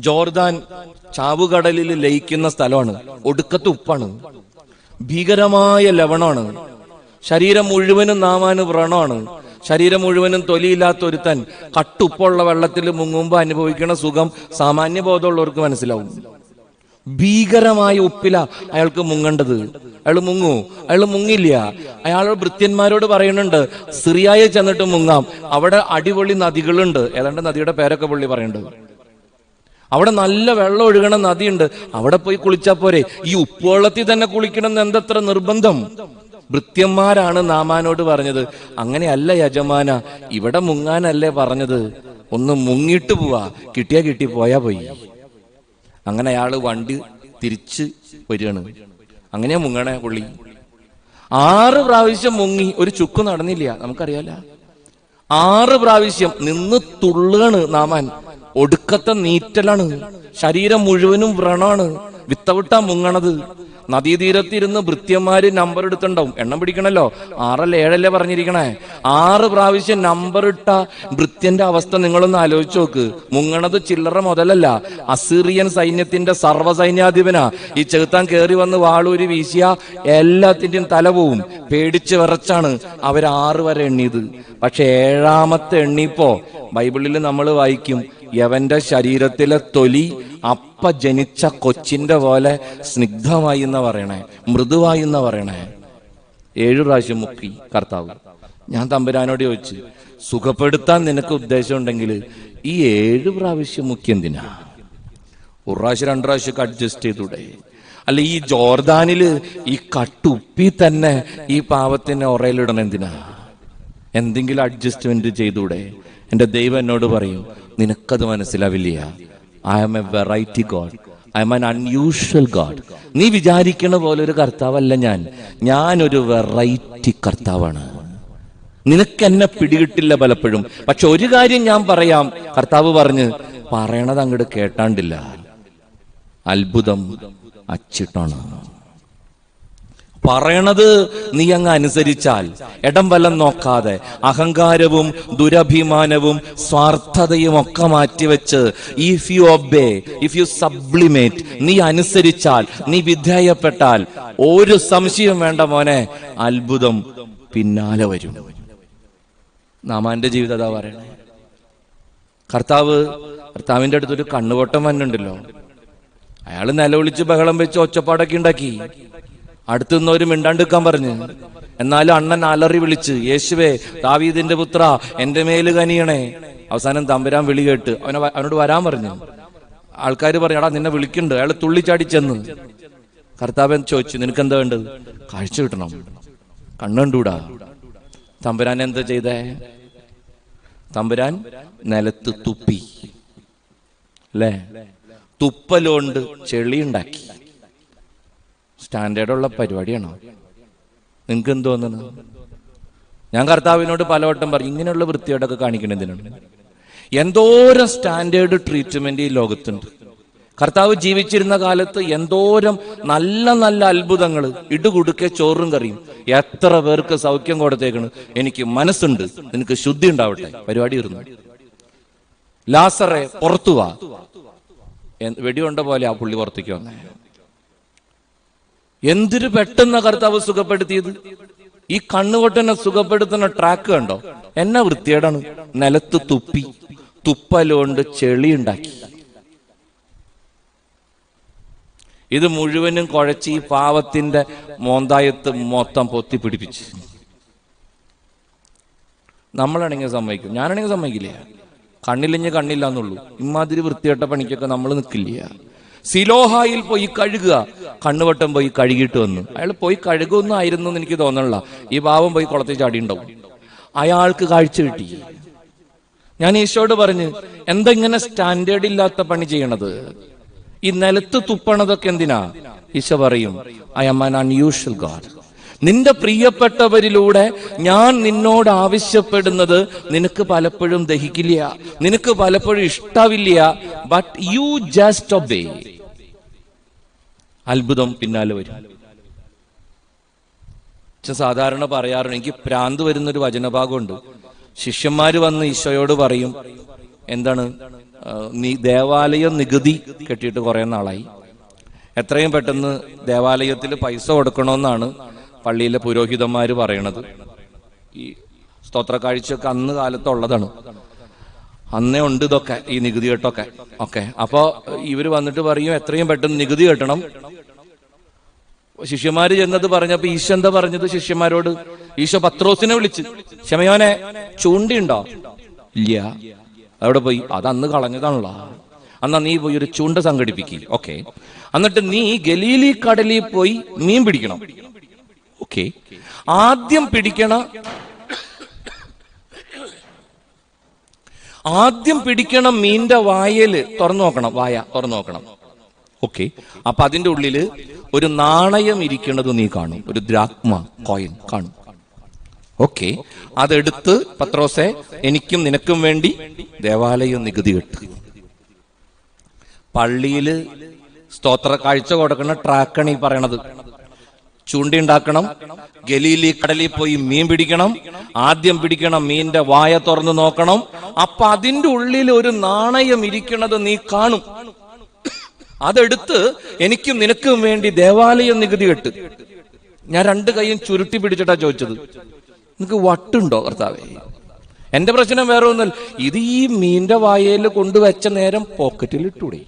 ജോർദാൻ ചാവുകടലിൽ ലയിക്കുന്ന സ്ഥലമാണ്. ഒടുക്കത്ത് ഉപ്പാണ്, ഭീകരമായ ലവണമാണ്. ശരീരം മുഴുവനും നാമാന് വ്രണമാണ്. ശരീരം മുഴുവനും തൊലിയില്ലാത്ത ഒരുത്തൻ കട്ടുപ്പുള്ള വെള്ളത്തിൽ മുങ്ങുമ്പോ അനുഭവിക്കുന്ന സുഖം സാമാന്യ ബോധമുള്ളവർക്ക് മനസ്സിലാവും. ഭീകരമായ ഉപ്പില അയാൾക്ക് മുങ്ങേണ്ടത്. അയാൾ മുങ്ങില്ല. അയാൾ ഭൃത്യന്മാരോട് പറയുന്നുണ്ട്, സിറിയയിൽ ചെന്നിട്ട് മുങ്ങാം, അവിടെ അടിപൊളി നദികളുണ്ട്. ഏതാണ്ട് നദിയുടെ പേരൊക്കെ പുള്ളി പറയുന്നുണ്ട്. അവിടെ നല്ല വെള്ളം ഒഴുകണ നദിയുണ്ട്, അവിടെ പോയി കുളിച്ചാ പോരെ. ഈ ഉപ്പുവെള്ളത്തിൽ തന്നെ കുളിക്കണം എന്ന് എന്തത്ര നിർബന്ധം? ഭൃത്യന്മാരാണ് നാമാനോട് പറഞ്ഞത്, അങ്ങനെയല്ല യജമാന, ഇവിടെ മുങ്ങാനല്ലേ പറഞ്ഞത്, ഒന്ന് മുങ്ങിട്ട് പോവാ, കിട്ടിയാ കിട്ടി, പോയാ പോയി. അങ്ങനെ അയാള് വണ്ടി തിരിച്ച് വരികയാണ്. അങ്ങനെയാ മുങ്ങണേ പുള്ളി. 6 പ്രാവശ്യം മുങ്ങി, ഒരു ചുക്ക് നടന്നില്ല. നമുക്കറിയാല. 6 പ്രാവശ്യം നിന്ന് തുള്ളുകയാണ് നാമാൻ. ഒടുക്കത്തെ നീറ്റലാണ്. ശരീരം മുഴുവനും വ്രണമാണ്. വിത്തവിട്ടാ മുങ്ങണത്. നദീതീരത്തിരുന്ന് ഭൃത്യന്മാര് നമ്പർ എടുത്തുണ്ടാവും. എണ്ണം പിടിക്കണല്ലോ. 6 അല്ല 7 അല്ലേ പറഞ്ഞിരിക്കണേ. 6 പ്രാവശ്യം നമ്പർ ഇട്ട ഭൃത്യന്റെ അവസ്ഥ നിങ്ങളൊന്ന് ആലോചിച്ച് നോക്ക്. മുങ്ങണത് ചില്ലറ മുതലല്ല. അസീറിയൻ സൈന്യത്തിന്റെ സർവ്വസൈന്യാധിപനാ. ഈ ചെകുത്താൻ കയറി വന്ന് വാളൂരി വീശിയ എല്ലാത്തിന്റെയും തല പോവും. പേടിച്ച് വിറച്ചാണ് അവർ 6 വരെ എണ്ണിയത്. പക്ഷെ 7ാമത്തെ എണ്ണിപ്പോ ബൈബിളിൽ നമ്മൾ വായിക്കും, യവന്റെ ശരീരത്തിലെ തൊലി അപ്പ ജനിച്ച കൊച്ചിന്റെ പോലെ സ്നിഗ്ധമായി എന്ന് പറയണേ, മൃദുവായി എന്ന് പറയണേ. 7 പ്രാവശ്യം മുക്കി കർത്താവ്. ഞാൻ തമ്പുരാനോട് ചോദിച്ചു, സുഖപ്പെടുത്താൻ നിനക്ക് ഉദ്ദേശം ഉണ്ടെങ്കിൽ ഈ 7 പ്രാവശ്യം മുക്കി എന്തിനാ? 1 പ്രാവശ്യം 2 പ്രാവശ്യമൊക്കെ അഡ്ജസ്റ്റ് ചെയ്തൂടെ? അല്ല, ഈ ജോർദാനില് ഈ കട്ടുപ്പി തന്നെ ഈ പാവത്തിനെ ഉറയിലിടണം എന്തിനാ? എന്തെങ്കിലും അഡ്ജസ്റ്റ്മെന്റ് ചെയ്തൂടെ? എന്റെ ദൈവം എന്നോട് പറയും, നിനക്കത് മനസ്സിലാവില്ല, I am a variety God, I am an unusual God. നീ വിചാരിക്കണ പോലെ ഒരു കർത്താവല്ല ഞാനൊരു വെറൈറ്റി കർത്താവാണ്. നിനക്ക് എന്നെ പിടികിട്ടില്ല പലപ്പോഴും, പക്ഷെ ഒരു കാര്യം ഞാൻ പറയാം. കർത്താവ് പറഞ്ഞ് പറയണത് അങ്ങോട്ട് കേട്ടാണ്ടില്ല, അത്ഭുതം അച്ചിട്ടാണ്. പറയണത് നീ അങ്ങ് അനുസരിച്ചാൽ, ഇടം വലം നോക്കാതെ അഹങ്കാരവും ദുരഭിമാനവും സ്വാർത്ഥതയും ഒക്കെ മാറ്റിവെച്ച് if you obey, if you sublimate, നീ അനുസരിച്ചാൽ, നീ വിധേയപ്പെട്ടാൽ, ഒരു സംശയം വേണ്ട മോനെ, അത്ഭുതം പിന്നാലെ വരും. നാമാന്റെ ജീവിതം അതാ പറയണേ. കർത്താവിന്റെ അടുത്തൊരു കണ്ണുപൊട്ടം വന്നുണ്ടല്ലോ. അയാൾ നിലവിളിച്ച് ബഹളം വെച്ച് ഒച്ചപ്പാടൊക്കെ ഉണ്ടാക്കി. അടുത്തുനിന്നവര് മിണ്ടാണ്ടിരിക്കാൻ പറഞ്ഞു. എന്നാലും അണ്ണൻ അലറി വിളിച്ച്, യേശുവേ ദാവീദിന്റെ പുത്ര, എന്റെ മേല് കനിയണേ. അവസാനം തമ്പുരാൻ വിളി കേട്ട് അവനോട് വരാൻ പറഞ്ഞു. ആൾക്കാർ പറഞ്ഞു, എടാ നിന്നെ വിളിക്കുന്നുണ്ട്. അയാൾ തുള്ളിച്ചാടി ചെന്ന് കർത്താവൻ ചോദിച്ചു, നിനക്ക് എന്താ വേണ്ടത്? കാഴ്ച കിട്ടണം, കണ്ണുണ്ടൂടാ. തമ്പുരാൻ എന്താ ചെയ്തേ? തമ്പുരാൻ നിലത്ത് തുപ്പി, അല്ലേ? തുപ്പലോണ്ട് ചെളി ഉണ്ടാക്കി. സ്റ്റാൻഡേർഡുള്ള പരിപാടിയാണോ? നിങ്ങൾക്ക് എന്ത് തോന്നുന്നു? ഞാൻ കർത്താവിനോട് പലവട്ടം പറഞ്ഞു, ഇങ്ങനെയുള്ള വൃത്തിയോടൊക്കെ കാണിക്കണതിനാണ്. എന്തോരം സ്റ്റാൻഡേർഡ് ട്രീറ്റ്മെന്റ് ഈ ലോകത്തുണ്ട്. കർത്താവ് ജീവിച്ചിരുന്ന കാലത്ത് എന്തോരം നല്ല നല്ല അത്ഭുതങ്ങൾ, ഇടുകുടുക്കെ ചോറും കറിയും. എത്ര പേർക്ക് സൗഖ്യം കൊടുത്തേക്കണ്. എനിക്ക് മനസ്സുണ്ട്, നിനക്ക് ശുദ്ധി ഉണ്ടാവട്ടെ. പരിപാടി ഇരുന്നു. ലാസറെ പുറത്തു വാ, വെടികൊണ്ട പോലെ ആ പുള്ളി പുറത്തേക്ക് വന്നേ. എന്തൊരു പെട്ടെന്ന് കർത്താവ് സുഖപ്പെടുത്തിയത്. ഈ കണ്ണുകൊട്ടനെ സുഖപ്പെടുത്തുന്ന ട്രാക്ക് കണ്ടോ? എന്നെ വൃത്തിയേടാണ്. നിലത്ത് തുപ്പി, തുപ്പലോണ്ട് ചെളി ഉണ്ടാക്കി. ഇത് മുഴുവനും കുഴച്ച് ഈ പാവത്തിന്റെ മോന്തായത്ത് മൊത്തം പൊത്തിപ്പിടിപ്പിച്ച്. നമ്മളാണെങ്കിൽ സമ്മതിക്കും, ഞാനാണെങ്കിൽ സമ്മതിക്കില്ല. കണ്ണിലിഞ്ഞ് കണ്ണില്ല എന്നുള്ളൂ. ഇമാതിരി വൃത്തികെട്ട പണിക്കൊക്കെ നമ്മൾ നിൽക്കില്ല. സിലോഹായിൽ പോയി കഴുകുക, കണ്ണുവട്ടം പോയി കഴുകിയിട്ട് വന്നു. അയാൾ പോയി കഴുകുമെന്നും ആയിരുന്നു എന്ന് എനിക്ക് തോന്നണില്ല. ഈ പാവം പോയി കുളത്തിൽ ചാടിയുണ്ടാവും. അയാൾക്ക് കാഴ്ച കിട്ടി. ഞാൻ ഈശോയോട് പറഞ്ഞു, എന്താ ഇങ്ങനെ സ്റ്റാൻഡേർഡ് ഇല്ലാത്ത പണി ചെയ്യണത്? ഈ നിലത്ത് തുപ്പണതൊക്കെ എന്തിനാ? ഈശോ പറയും, I am an unusual God. നിന്റെ പ്രിയപ്പെട്ടവരിലൂടെ ഞാൻ നിന്നോട് ആവശ്യപ്പെടുന്നത് നിനക്ക് പലപ്പോഴും ദഹിക്കില്ല, നിനക്ക് പലപ്പോഴും ഇഷ്ടാവില്ല. But you just obey. അത്ഭുതം പിന്നാലെ വരും. സാധാരണ പറയാറുണ്ട്, എനിക്ക് ഭ്രാന്ത് വരുന്നൊരു വചനഭാഗമുണ്ട്. ശിഷ്യന്മാര് വന്ന് ഈശോയോട് പറയും, എന്താണ്, ദേവാലയ നികുതി കെട്ടിയിട്ട് കുറെ നാളായി, എത്രയും പെട്ടെന്ന് ദേവാലയത്തിൽ പൈസ കൊടുക്കണമെന്നാണ് പള്ളിയിലെ പുരോഹിതന്മാര് പറയണത്. ഈ സ്തോത്ര കാഴ്ചയൊക്കെ അന്ന് കാലത്തുള്ളതാണ്, അന്നേ ഉണ്ട് ഇതൊക്കെ, ഈ നികുതി കെട്ടൊക്കെ ഒക്കെ. അപ്പോ ഇവര് വന്നിട്ട് പറയും, എത്രയും പെട്ടെന്ന് നികുതി കെട്ടണം. ശിഷ്യന്മാര് ചെന്നത് പറഞ്ഞപ്പോ ഈശോ എന്താ പറഞ്ഞത് ശിഷ്യന്മാരോട്? ഈശോ പത്രോസിനെ വിളിച്ച്, ശമയോനെ ചൂണ്ടിയുണ്ടോ? ഇല്ല. അവിടെ പോയി, അത് അന്ന് കളഞ്ഞതാണല്ലോ. എന്നാ നീ പോയി ഒരു ചൂണ്ട സംഘടിപ്പിക്കുക. ഓക്കെ. എന്നിട്ട് നീ ഗലീലി കടലിൽ പോയി മീൻ പിടിക്കണം. ഓക്കെ. ആദ്യം പിടിക്കണം മീന്റെ വായല് തുറന്നു നോക്കണം, വായ തുറന്നു നോക്കണം. ഓക്കെ. അപ്പൊ അതിന്റെ ഉള്ളില് ഒരു നാണയം ഇരിക്കണത് നീ കാണും, ഒരു ദ്രാക്മ കോയിൻ കാണും. ഓക്കെ. അതെടുത്ത് പത്രോസെ, എനിക്കും നിനക്കും വേണ്ടി ദേവാലയം നികുതി കെട്ട്. പള്ളിയില് സ്തോത്ര കാഴ്ച കൊടുക്കുന്ന ട്രാക്കാണ് ഈ പറയണത്. ചൂണ്ടി ഉണ്ടാക്കണം, ഗലീലി കടലിൽ പോയി മീൻ പിടിക്കണം, ആദ്യം പിടിക്കണം മീന്റെ വായ തുറന്ന് നോക്കണം. അപ്പൊ അതിന്റെ ഉള്ളിൽ ഒരു നാണയം ഇരിക്കണത് നീ കാണും. അതെടുത്ത് എനിക്കും നിനക്കും വേണ്ടി ദേവാലയം നികുതി കെട്ട്. ഞാൻ രണ്ട് കൈയും ചുരുട്ടി പിടിച്ചിട്ടാ ചോദിച്ചത്, നിനക്ക് വട്ടുണ്ടോ കർത്താവേ? എന്റെ പ്രശ്നം വേറെ ഒന്നല്ല, ഇത് ഈ മീന്റെ വായയിൽ കൊണ്ടുവച്ച നേരം പോക്കറ്റിൽ ഇട്ടൂടെ?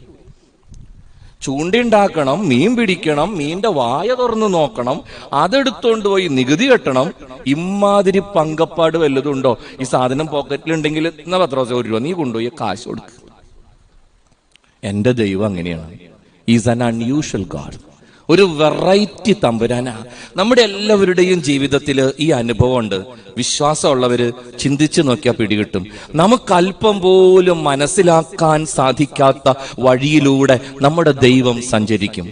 ചൂണ്ടിണ്ടാക്കണം, മീൻ പിടിക്കണം, മീന്റെ വായ തുറന്ന് നോക്കണം, അതെടുത്തോണ്ട് പോയി നികുതി കെട്ടണം. ഇമാതിരി പങ്കപ്പാട് വല്ലതുണ്ടോ? ഈ സാധനം പോക്കറ്റിലുണ്ടെങ്കിൽ എന്നാ പത്രോസേ, 1 രൂപ നീ കൊണ്ടുപോയി കാശ് കൊടുക്ക്. എന്റെ ദൈവം അങ്ങനെയാണ്. Is an unusual God. ഒരു വെറൈറ്റി തമ്പുരാനാ. നമ്മുടെ എല്ലാവരുടെയും ജീവിതത്തിൽ ഈ അനുഭവമുണ്ട്. വിശ്വാസമുള്ളവര് ചിന്തിച്ചു നോക്കിയാൽ പിടികിട്ടും. നമുക്ക് അല്പം പോലും മനസ്സിലാക്കാൻ സാധിക്കാത്ത വഴിയിലൂടെ നമ്മുടെ ദൈവം സഞ്ചരിക്കും.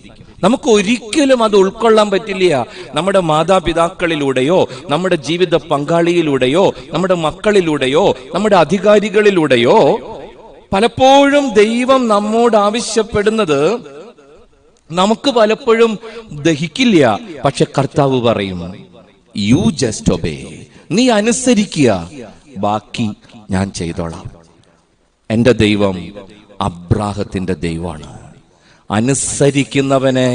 നമുക്ക് ഒരിക്കലും അത് ഉൾക്കൊള്ളാൻ പറ്റില്ല. നമ്മുടെ മാതാപിതാക്കളിലൂടെയോ നമ്മുടെ ജീവിത പങ്കാളിയിലൂടെയോ നമ്മുടെ മക്കളിലൂടെയോ നമ്മുടെ അധികാരികളിലൂടെയോ പലപ്പോഴും ദൈവം നമ്മോട് ആവശ്യപ്പെടുന്നത് നമുക്ക് പലപ്പോഴും ദഹിക്കില്ല. പക്ഷെ കർത്താവ് പറയും, യു ജസ്റ്റ് ഒബേ, നീ അനുസരിക്കുക, ബാക്കി ഞാൻ ചെയ്തോളാം. എന്റെ ദൈവം അബ്രാഹത്തിന്റെ ദൈവമാണ്. അനുസരിക്കുന്നവനെ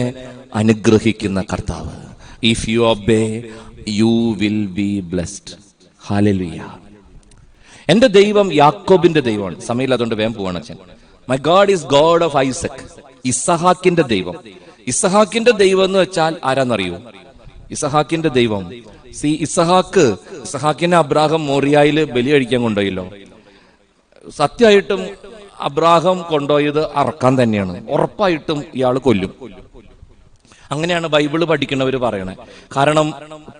അനുഗ്രഹിക്കുന്ന കർത്താവ്. If you obey you will be blessed. Hallelujah. എന്റെ ദൈവം യാക്കോബിന്റെ ദൈവമാണ്. സമയമില്ല, അതുകൊണ്ട് വേഗം പോവാണ് അച്ഛൻ. My God is God of Isaac. ഇസഹാക്കിന്റെ ദൈവം. ഇസഹാക്കിന്റെ ദൈവം എന്ന് വെച്ചാൽ ആരാന്നറിയൂ? ഇസഹാക്കിന്റെ ദൈവം ഇസഹാക്കിനെ അബ്രാഹം മോറിയായിൽ ബലി കഴിക്കാൻ കൊണ്ടുപോയല്ലോ. സത്യമായിട്ടും അബ്രാഹം കൊണ്ടുപോയത് അറക്കാൻ തന്നെയാണ്. ഉറപ്പായിട്ടും ഇയാൾ കൊല്ലും. അങ്ങനെയാണ് ബൈബിള് പഠിക്കുന്നവർ പറയണേ. കാരണം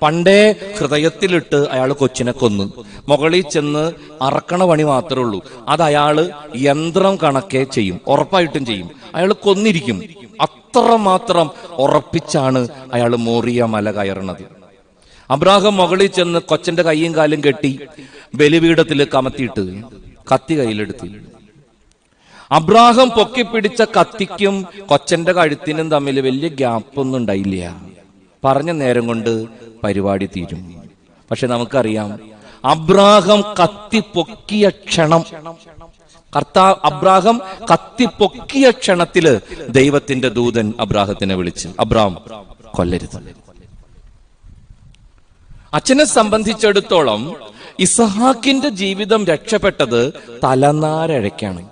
പണ്ടേ ഹൃദയത്തിലിട്ട് അയാൾ കൊച്ചിനെ കൊന്നു. മുകളിൽ ചെന്ന് അറക്കണ പണി മാത്രമേ ഉള്ളൂ. അത് അയാള് യന്ത്രം കണക്കെ ചെയ്യും, ഉറപ്പായിട്ടും ചെയ്യും. അയാൾ കൊന്നിരിക്കും. അത്രമാത്രം ഉറപ്പിച്ചാണ് അയാൾ മോറിയ മല കയറണത്. അബ്രാഹം മുകളിൽ ചെന്ന് കൊച്ചന്റെ കൈയും കാലും കെട്ടി ബലിപീഠത്തിൽ കമത്തിയിട്ട് കത്തി കയ്യിലെടുത്തി. അബ്രാഹം പൊക്കിപ്പിടിച്ച കത്തിക്കും കൊച്ചന്റെ കഴുത്തിനും തമ്മിൽ വലിയ ഗ്യാപ്പൊന്നും ഉണ്ടായില്ല. പറഞ്ഞ നേരം കൊണ്ട് പരിപാടി തീരും. പക്ഷെ നമുക്കറിയാം, അബ്രാഹം കത്തി പൊക്കിയ ക്ഷണം, അബ്രാഹം കത്തി പൊക്കിയ ക്ഷണത്തില് ദൈവത്തിന്റെ ദൂതൻ അബ്രാഹത്തിനെ വിളിച്ച്, അബ്രാം കൊല്ലരുത്. അച്ഛനെ സംബന്ധിച്ചിടത്തോളം ഇസഹാക്കിന്റെ ജീവിതം രക്ഷപ്പെട്ടത് തലനാരഴയ്ക്കാണ്.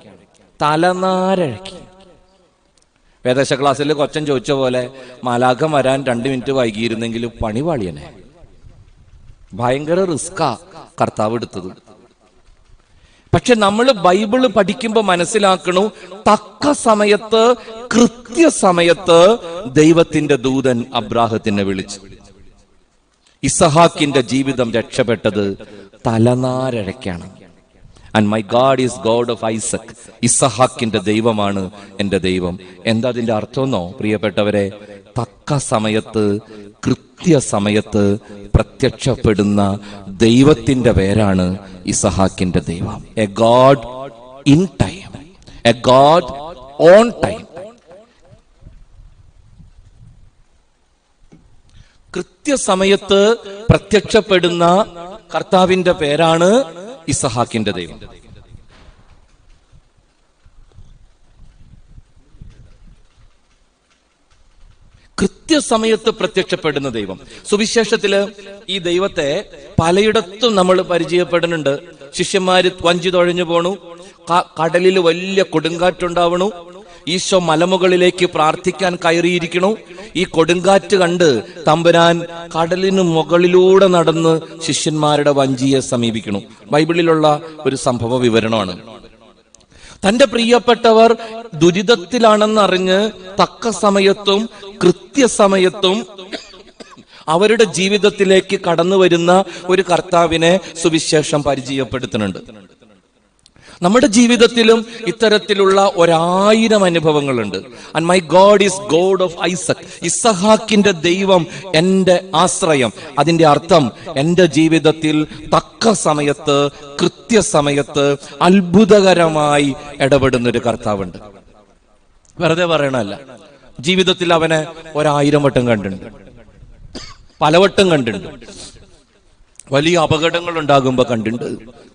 തലനാരഴയ്ക്ക്. വേദശ ക്ലാസ്സിൽ കൊച്ചൻ ചോദിച്ച പോലെ മാലാഖം വരാൻ 2 മിനിറ്റ് വൈകിയിരുന്നെങ്കിൽ പണിപാളിയനെ. ഭയങ്കര റിസ്കാ കർത്താവ് എടുത്തത്. പക്ഷെ നമ്മൾ ബൈബിള് പഠിക്കുമ്പോൾ മനസ്സിലാക്കണു, തക്ക സമയത്ത് കൃത്യസമയത്ത് ദൈവത്തിന്റെ ദൂതൻ അബ്രാഹത്തിനെ വിളിച്ചു. ഇസഹാക്കിന്റെ ജീവിതം രക്ഷപ്പെട്ടത് തലനാരഴയ്ക്കാണ്. And my God is God of Isaac. ഇസഹാക്കിന്റെ ദൈവമാണ് എന്റെ ദൈവം. എന്താ അതിന്റെ അർത്ഥമെന്നോ പ്രിയപ്പെട്ടവരെ? തക്ക സമയത്ത് കൃത്യസമയത്ത് പ്രത്യക്ഷപ്പെടുന്ന ദൈവത്തിന്റെ പേരാണ് ഇസഹാക്കിന്റെ ദൈവം. A God in time, A God on time. കൃത്യസമയത്ത് പ്രത്യക്ഷപ്പെടുന്ന കർത്താവിന്റെ പേരാണ് ഇസഹാക്കിന്റെ ദൈവം. കൃത്യസമയത്ത് പ്രത്യക്ഷപ്പെടുന്ന ദൈവം. സുവിശേഷത്തില് ഈ ദൈവത്തെ പലയിടത്തും നമ്മൾ പരിചയപ്പെടുന്നുണ്ട്. ശിഷ്യന്മാര് വഞ്ചി തുഴഞ്ഞു പോണു, കടലിൽ വലിയ കൊടുങ്കാറ്റുണ്ടാവണു, ഈശോ മലമുകളിലേക്ക് പ്രാർത്ഥിക്കാൻ കയറിയിരിക്കണു. ഈ കൊടുങ്കാറ്റ് കണ്ട് തമ്പുരാൻ കടലിന് മുകളിലൂടെ നടന്ന് ശിഷ്യന്മാരുടെ വഞ്ചിയെ സമീപിക്കണു. ബൈബിളിലുള്ള ഒരു സംഭവ വിവരണമാണ്. തന്റെ പ്രിയപ്പെട്ടവർ ദുരിതത്തിലാണെന്നറിഞ്ഞ് തക്ക സമയത്തും കൃത്യസമയത്തും അവരുടെ ജീവിതത്തിലേക്ക് കടന്നു വരുന്ന ഒരു കർത്താവിനെ സുവിശേഷം പരിചയപ്പെടുത്തുന്നുണ്ട്. നമ്മുടെ ജീവിതത്തിലും ഇത്തരത്തിലുള്ള 1000 അനുഭവങ്ങളുണ്ട്. And my God is God of Isaac. ഇസഹാക്കിന്റെ ദൈവം എന്റെ ആശ്രയം. അതിന്റെ അർത്ഥം, എന്റെ ജീവിതത്തിൽ തക്ക സമയത്ത് കൃത്യസമയത്ത് അത്ഭുതകരമായി ഇടപെടുന്ന ഒരു കർത്താവുണ്ട്. വെറുതെ പറയണല്ല. ജീവിതത്തിൽ അവനെ 1000 വട്ടം കണ്ടിട്ടുണ്ട്, പലവട്ടം കണ്ടിട്ടുണ്ട്. വലിയ അപകടങ്ങൾ ഉണ്ടാകുമ്പോ കണ്ടിട്ടുണ്ട്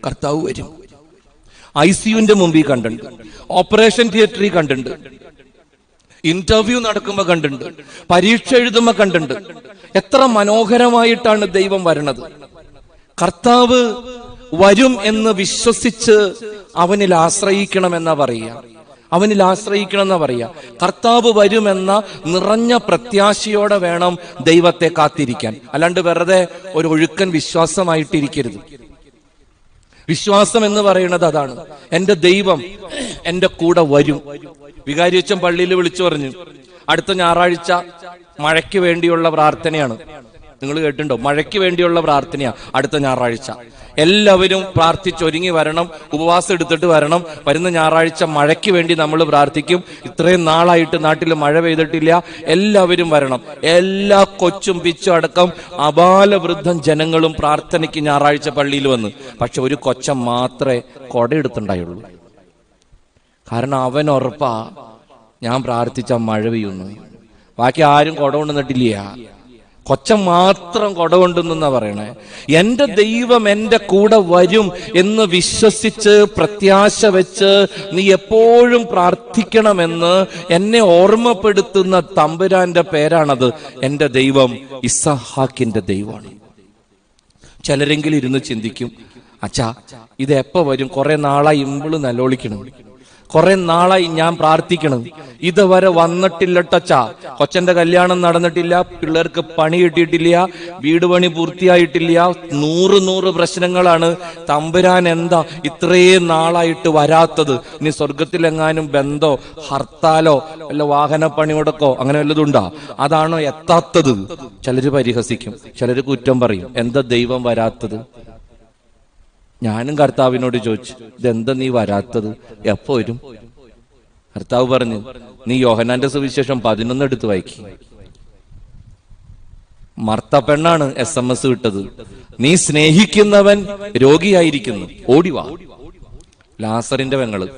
കർത്താവ് വരും. ICUന്റെ മുമ്പിൽ കണ്ടിട്ടുണ്ട്, ഓപ്പറേഷൻ തിയേറ്ററിൽ കണ്ടിട്ടുണ്ട്, ഇന്റർവ്യൂ നടക്കുമ്പോ കണ്ടിട്ടുണ്ട്, പരീക്ഷ എഴുതുമ്പോ കണ്ടിട്ടുണ്ട്. എത്ര മനോഹരമായിട്ടാണ് ദൈവം വരണത്. കർത്താവ് വരും എന്ന് വിശ്വസിച്ച് അവനിൽ ആശ്രയിക്കണമെന്നാ പറയുക. അവനിൽ ആശ്രയിക്കണം എന്നാ പറയുക. കർത്താവ് വരുമെന്ന നിറഞ്ഞ പ്രത്യാശയോടെ വേണം ദൈവത്തെ കാത്തിരിക്കാൻ. അല്ലാണ്ട് വെറുതെ ഒരു ഒഴുക്കൻ വിശ്വാസമായിട്ടിരിക്കരുത്. വിശ്വാസം എന്ന് പറയുന്നത് അതാണ്. എന്റെ ദൈവം എന്റെ കൂടെ വരും. വികാരി അച്ഛൻ പള്ളിയിൽ വിളിച്ചു പറഞ്ഞു, അടുത്ത ഞായറാഴ്ച മഴയ്ക്ക് വേണ്ടിയുള്ള പ്രാർത്ഥനയാണ്. നിങ്ങൾ കേട്ടിട്ടുണ്ടോ? മഴയ്ക്ക് വേണ്ടിയുള്ള പ്രാർത്ഥനയാ അടുത്ത ഞായറാഴ്ച. എല്ലാവരും പ്രാർത്ഥിച്ചൊരുങ്ങി വരണം, ഉപവാസം എടുത്തിട്ട് വരണം. വരുന്ന ഞായറാഴ്ച മഴയ്ക്ക് വേണ്ടി നമ്മൾ പ്രാർത്ഥിക്കും. ഇത്രയും നാളായിട്ട് നാട്ടിൽ മഴ പെയ്തിട്ടില്ല, എല്ലാവരും വരണം. എല്ലാ കൊച്ചും പിച്ചും അടക്കം അപാലവൃദ്ധം ജനങ്ങളും പ്രാർത്ഥനയ്ക്ക് ഞായറാഴ്ച പള്ളിയിൽ വന്ന്. പക്ഷെ ഒരു കൊച്ചൻ മാത്രമേ കൊടയെടുത്തുണ്ടായുള്ളൂ. കാരണം അവൻ ഉറപ്പാ ഞാൻ പ്രാർത്ഥിച്ച മഴ പെയ്യുന്നു. ബാക്കി ആരും കൊട കൊണ്ടുവന്നിട്ടില്ല, കൊച്ചൻ മാത്രം കൊട കൊണ്ടുവന്നെന്നാ പറയണേ. എന്റെ ദൈവം എന്റെ കൂടെ വരും എന്ന് വിശ്വസിച്ച് പ്രത്യാശ വെച്ച് നീ എപ്പോഴും പ്രാർത്ഥിക്കണമെന്ന് എന്നെ ഓർമ്മപ്പെടുത്തുന്ന തമ്പുരാന്റെ പേരാണത്. എന്റെ ദൈവം ഇസഹാക്കിന്റെ ദൈവമാണ്. ചിലരെങ്കിലും ഇരുന്ന് ചിന്തിക്കും, അച്ഛാ ഇത് എപ്പോ വരും? കുറെ നാളായി ഇമ്പിള് നിലവിളിക്കണം, കുറെ നാളായി ഞാൻ പ്രാർത്ഥിക്കണം, ഇതുവരെ വന്നിട്ടില്ലട്ടച്ചാ. കൊച്ചന്റെ കല്യാണം നടന്നിട്ടില്ല, പിള്ളേർക്ക് പണി കിട്ടിയിട്ടില്ല, വീട് പണി പൂർത്തിയായിട്ടില്ല, 100 പ്രശ്നങ്ങളാണ്. തമ്പുരാൻ എന്താ ഇത്രയും നാളായിട്ട് വരാത്തത്? ഇനി സ്വർഗത്തിലെങ്ങാനും ബന്ധോ ഹർത്താലോ വല്ല വാഹന പണിമുടക്കോ അങ്ങനെ വല്ലതുണ്ടോ? അതാണോ എത്താത്തത്? ചിലര് പരിഹസിക്കും, ചിലര് കുറ്റം പറയും. എന്താ ദൈവം വരാത്തത്? ഞാനും കർത്താവിനോട് ചോദിച്ചു, ഇതെന്താ നീ വരാത്തത്? എപ്പോ വരും? കർത്താവ് പറഞ്ഞു, നീ യോഹന്നാന്റെ സുവിശേഷം 11 എടുത്ത് വായിക്കും. മർത്ത പെണ്ണാണ് SMS ഇട്ടത്, നീ സ്നേഹിക്കുന്നവൻ രോഗിയായിരിക്കുന്നു, ഓടിവാ. ലാസറിന്റെ പെങ്ങള്.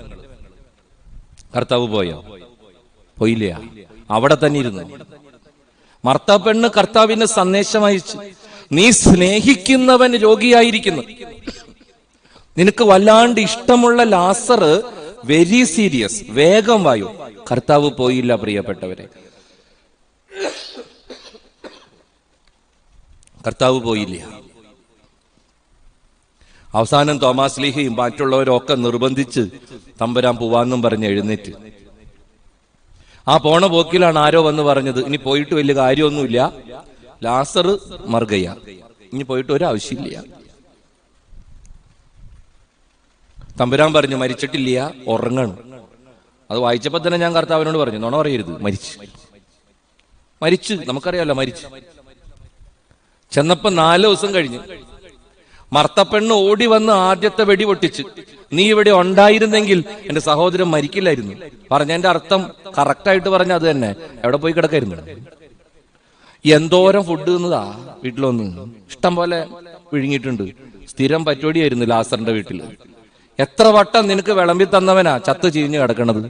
കർത്താവ് പോയോ? പോയില്ല, അവിടെ തന്നെ ഇരുന്നു. മർത്ത പെണ്ണ് കർത്താവിന് സന്ദേശം അയച്ചു, നീ സ്നേഹിക്കുന്നവൻ രോഗിയായിരിക്കുന്നു, നിനക്ക് വല്ലാണ്ട് ഇഷ്ടമുള്ള ലാസർ വെരി സീരിയസ്, വേഗം വായു. കർത്താവ് പോയില്ല പ്രിയപ്പെട്ടവരെ, കർത്താവ് പോയില്ല. അവസാനം തോമാസ് ലീഹയും മറ്റുള്ളവരൊക്കെ നിർബന്ധിച്ച് തമ്പുരാൻ പോവാന്നും പറഞ്ഞ് എഴുന്നേറ്റ്. ആ പോണ പോക്കിലാണ് ആരോ വന്ന് പറഞ്ഞത്, ഇനി പോയിട്ട് വലിയ കാര്യമൊന്നുമില്ല, ലാസർ മർഗയ, ഇനി പോയിട്ട് ഒരാവശ്യമില്ല. തമ്പുരാൻ പറഞ്ഞു, മരിച്ചിട്ടില്ല, ഉറങ്ങണം. അത് വായിച്ചപ്പോ തന്നെ ഞാൻ കർത്താവിനോട് പറഞ്ഞു, നുണ പറയരുത്, മരിച്ചു, നമുക്കറിയാലോ മരിച്ചു. ചെന്നപ്പോ 4 ദിവസം കഴിഞ്ഞു. മർത്തപ്പെണ്ണ് ഓടി വന്ന് ആദ്യത്തെ വെടി പൊട്ടിച്ച്, നീ ഇവിടെ ഉണ്ടായിരുന്നെങ്കിൽ എന്റെ സഹോദരൻ മരിക്കില്ലായിരുന്നു. പറഞ്ഞതിന്റെ അർത്ഥം കറക്റ്റായിട്ട് പറഞ്ഞ അത് തന്നെ. എവിടെ പോയി കിടക്കായിരുന്നു? എന്തോരം ഫുഡ് തിന്നതാ വീട്ടിലൊന്ന്, ഇഷ്ടം പോലെ വിഴുങ്ങിയിട്ടുണ്ട്. സ്ഥിരം പരിപാടിയായിരുന്നു ലാസറിന്റെ വീട്ടില്. എത്ര വട്ടം നിനക്ക് വിളമ്പി തന്നവനാ ചത്ത് ചീഞ്ഞു കിടക്കണത്.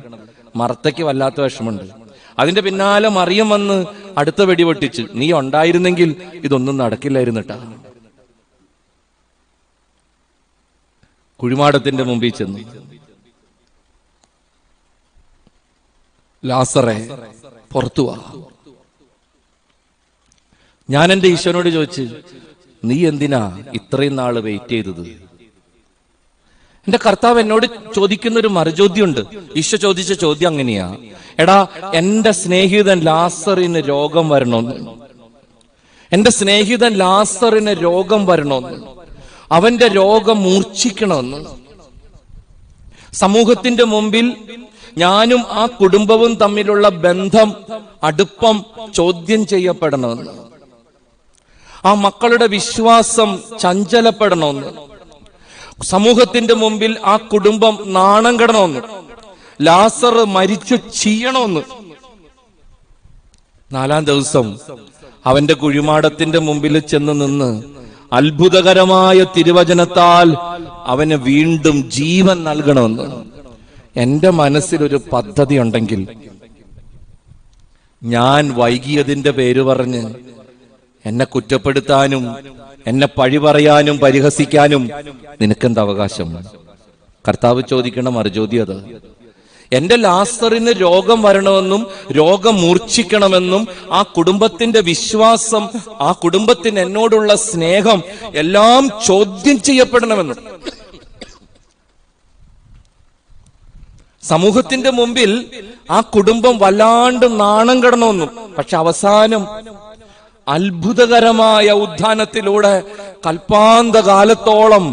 മർത്തയ്ക്ക് വല്ലാത്ത വിഷമുണ്ട്. അതിന്റെ പിന്നാലെ മറിയം വന്ന് അടുത്ത വെടി പൊട്ടിച്ച്, നീ ഉണ്ടായിരുന്നെങ്കിൽ ഇതൊന്നും നടക്കില്ലായിരുന്നിട്ടാ. കുഴിമാടത്തിന്റെ മുമ്പിൽ ചെന്ന്, ലാസറെ പുറത്തു വാ. ഞാൻ എന്റെ ഈശോനോട് ചോദിച്ചു, നീ എന്തിനാ ഇത്രയും നാള് വെയിറ്റ് ചെയ്തത്? എന്റെ കർത്താവ് എന്നോട് ചോദിക്കുന്ന ഒരു മറുചോദ്യമുണ്ട്. ഈശോ ചോദിച്ച ചോദ്യം അങ്ങനെയാ, എടാ എന്റെ സ്നേഹിതൻ ലാസറിന് രോഗം വരണോന്ന്, എന്റെ സ്നേഹിതൻ ലാസറിന് രോഗം വരണോന്ന്, അവന്റെ രോഗം മൂർച്ഛിക്കണമെന്ന്, സമൂഹത്തിന്റെ മുമ്പിൽ ഞാനും ആ കുടുംബവും തമ്മിലുള്ള ബന്ധം, അടുപ്പം ചോദ്യം ചെയ്യപ്പെടണമെന്ന്, ആ മക്കളുടെ വിശ്വാസം ചഞ്ചലപ്പെടണമെന്ന്, സമൂഹത്തിന്റെ മുമ്പിൽ ആ കുടുംബം നാണം കെടണമെന്ന്, ലാസർ മരിച്ചു ചീയണമെന്ന്. 4-ാം ദിവസം അവന്റെ കുഴിമാടത്തിന്റെ മുമ്പിൽ ചെന്ന് നിന്ന് അത്ഭുതകരമായ തിരുവചനത്താൽ അവന് വീണ്ടും ജീവൻ നൽകണമെന്ന്. എന്റെ മനസ്സിലൊരു പദ്ധതി ഉണ്ടെങ്കിൽ, ഞാൻ വൈകിയതിന്റെ പേര് പറഞ്ഞ് എന്നെ കുറ്റപ്പെടുത്താനും എന്നെ പഴി പറയാനും പരിഹസിക്കാനും നിനക്കെന്ത് അവകാശം? കർത്താവ് ചോദിക്കണ മറുചോദ്യം അത്. എന്റെ ലാസറിന് രോഗം വരണമെന്നും രോഗം മൂർച്ഛിക്കണമെന്നും ആ കുടുംബത്തിന്റെ വിശ്വാസം, ആ കുടുംബത്തിന് എന്നോടുള്ള സ്നേഹം എല്ലാം ചോദ്യം ചെയ്യപ്പെടണമെന്നും, സമൂഹത്തിന്റെ മുമ്പിൽ ആ കുടുംബം വല്ലാണ്ട് നാണം കെടണമെന്നും. പക്ഷെ അവസാനം അത്ഭുതകരമായ ഉത്ഥാനത്തിലൂടെ കൽപ്പാന്തകാലത്തോളം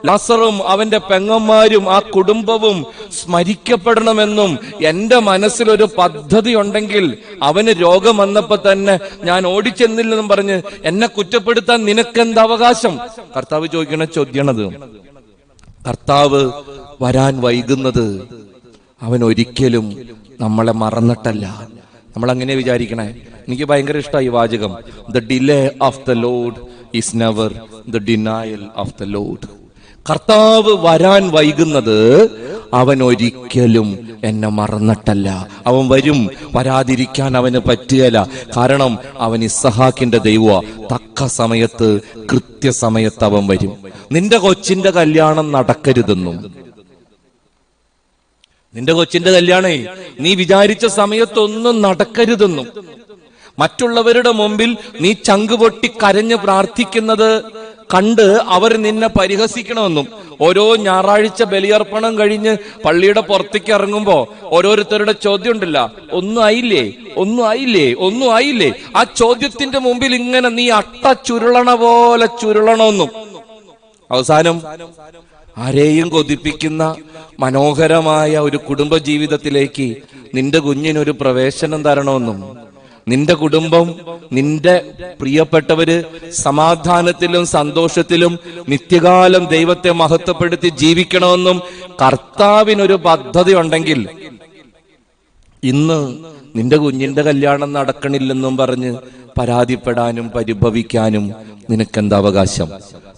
ലാസറും അവന്റെ പെങ്ങന്മാരും ആ കുടുംബവും സ്മരിക്കപ്പെടണമെന്നും എന്റെ മനസ്സിലൊരു പദ്ധതി ഉണ്ടെങ്കിൽ, അവന് രോഗം വന്നപ്പോ തന്നെ ഞാൻ ഓടിച്ചെന്നില്ലെന്നും പറഞ്ഞ് എന്നെ കുറ്റപ്പെടുത്താൻ നിനക്കെന്ത് അവകാശം? കർത്താവ് ചോദിക്കണ ചോദ്യമാണത്. കർത്താവ് വരാൻ വൈകുന്നത് അവൻ ഒരിക്കലും നമ്മളെ മറന്നിട്ടല്ല. നമ്മൾ അങ്ങനെ വിചാരിക്കണേ. എനിക്ക് ഭയങ്കര ഇഷ്ടമായി ഈ വാചകം. The delay of the Lord is never the denial of the Lord. കർത്താവ് വരാൻ വൈകുന്നത് അവൻ ഒരിക്കലും എന്നെ മറന്നിട്ടല്ല. അവൻ വരും, വരാതിരിക്കാൻ അവന് പറ്റുകയില്ല. കാരണം അവൻ ഇസ്ഹാക്കിന്റെ ദൈവമാ. തക്ക സമയത്ത്, കൃത്യസമയത്ത് അവൻ വരും. നിന്റെ കൊച്ചിന്റെ കല്യാണം നടക്കരുതെന്നും, നിന്റെ കൊച്ചിന്റെ കല്യാണേ നീ വിചാരിച്ച സമയത്തൊന്നും നടക്കരുതെന്നും, മറ്റുള്ളവരുടെ മുമ്പിൽ നീ ചങ്കുപൊട്ടി കരഞ്ഞ് പ്രാർത്ഥിക്കുന്നത് കണ്ട് അവർ നിന്നെ പരിഹസിക്കണമെന്നും, ഓരോ ഞായറാഴ്ച ബലിയർപ്പണം കഴിഞ്ഞ് പള്ളിയുടെ പുറത്തേക്ക് ഇറങ്ങുമ്പോ ഓരോരുത്തരുടെ ചോദ്യം ഉണ്ടല്ല, ഒന്നും ആയില്ലേ, ഒന്നും ആയില്ലേ, ഒന്നും ആയില്ലേ. ആ ചോദ്യത്തിന്റെ മുമ്പിൽ ഇങ്ങനെ നീ അട്ട ചുരുളണ പോലെ ചുരുളണമെന്നും, അവസാനം ആരെയും കൊതിപ്പിക്കുന്ന മനോഹരമായ ഒരു കുടുംബ ജീവിതത്തിലേക്ക് നിന്റെ കുഞ്ഞിനൊരു പ്രവേശനം തരണമെന്നും, നിന്റെ കുടുംബം, നിന്റെ പ്രിയപ്പെട്ടവര് സമാധാനത്തിലും സന്തോഷത്തിലും നിത്യകാലം ദൈവത്തെ മഹത്വപ്പെടുത്തി ജീവിക്കണമെന്നും കർത്താവിനൊരു പദ്ധതി ഉണ്ടെങ്കിൽ, ഇന്ന് നിന്റെ കുഞ്ഞിന്റെ കല്യാണം നടക്കണില്ലെന്നും പറഞ്ഞ് പരാതിപ്പെടാനും പരിഭവിക്കാനും നിനക്കെന്താ അവകാശം?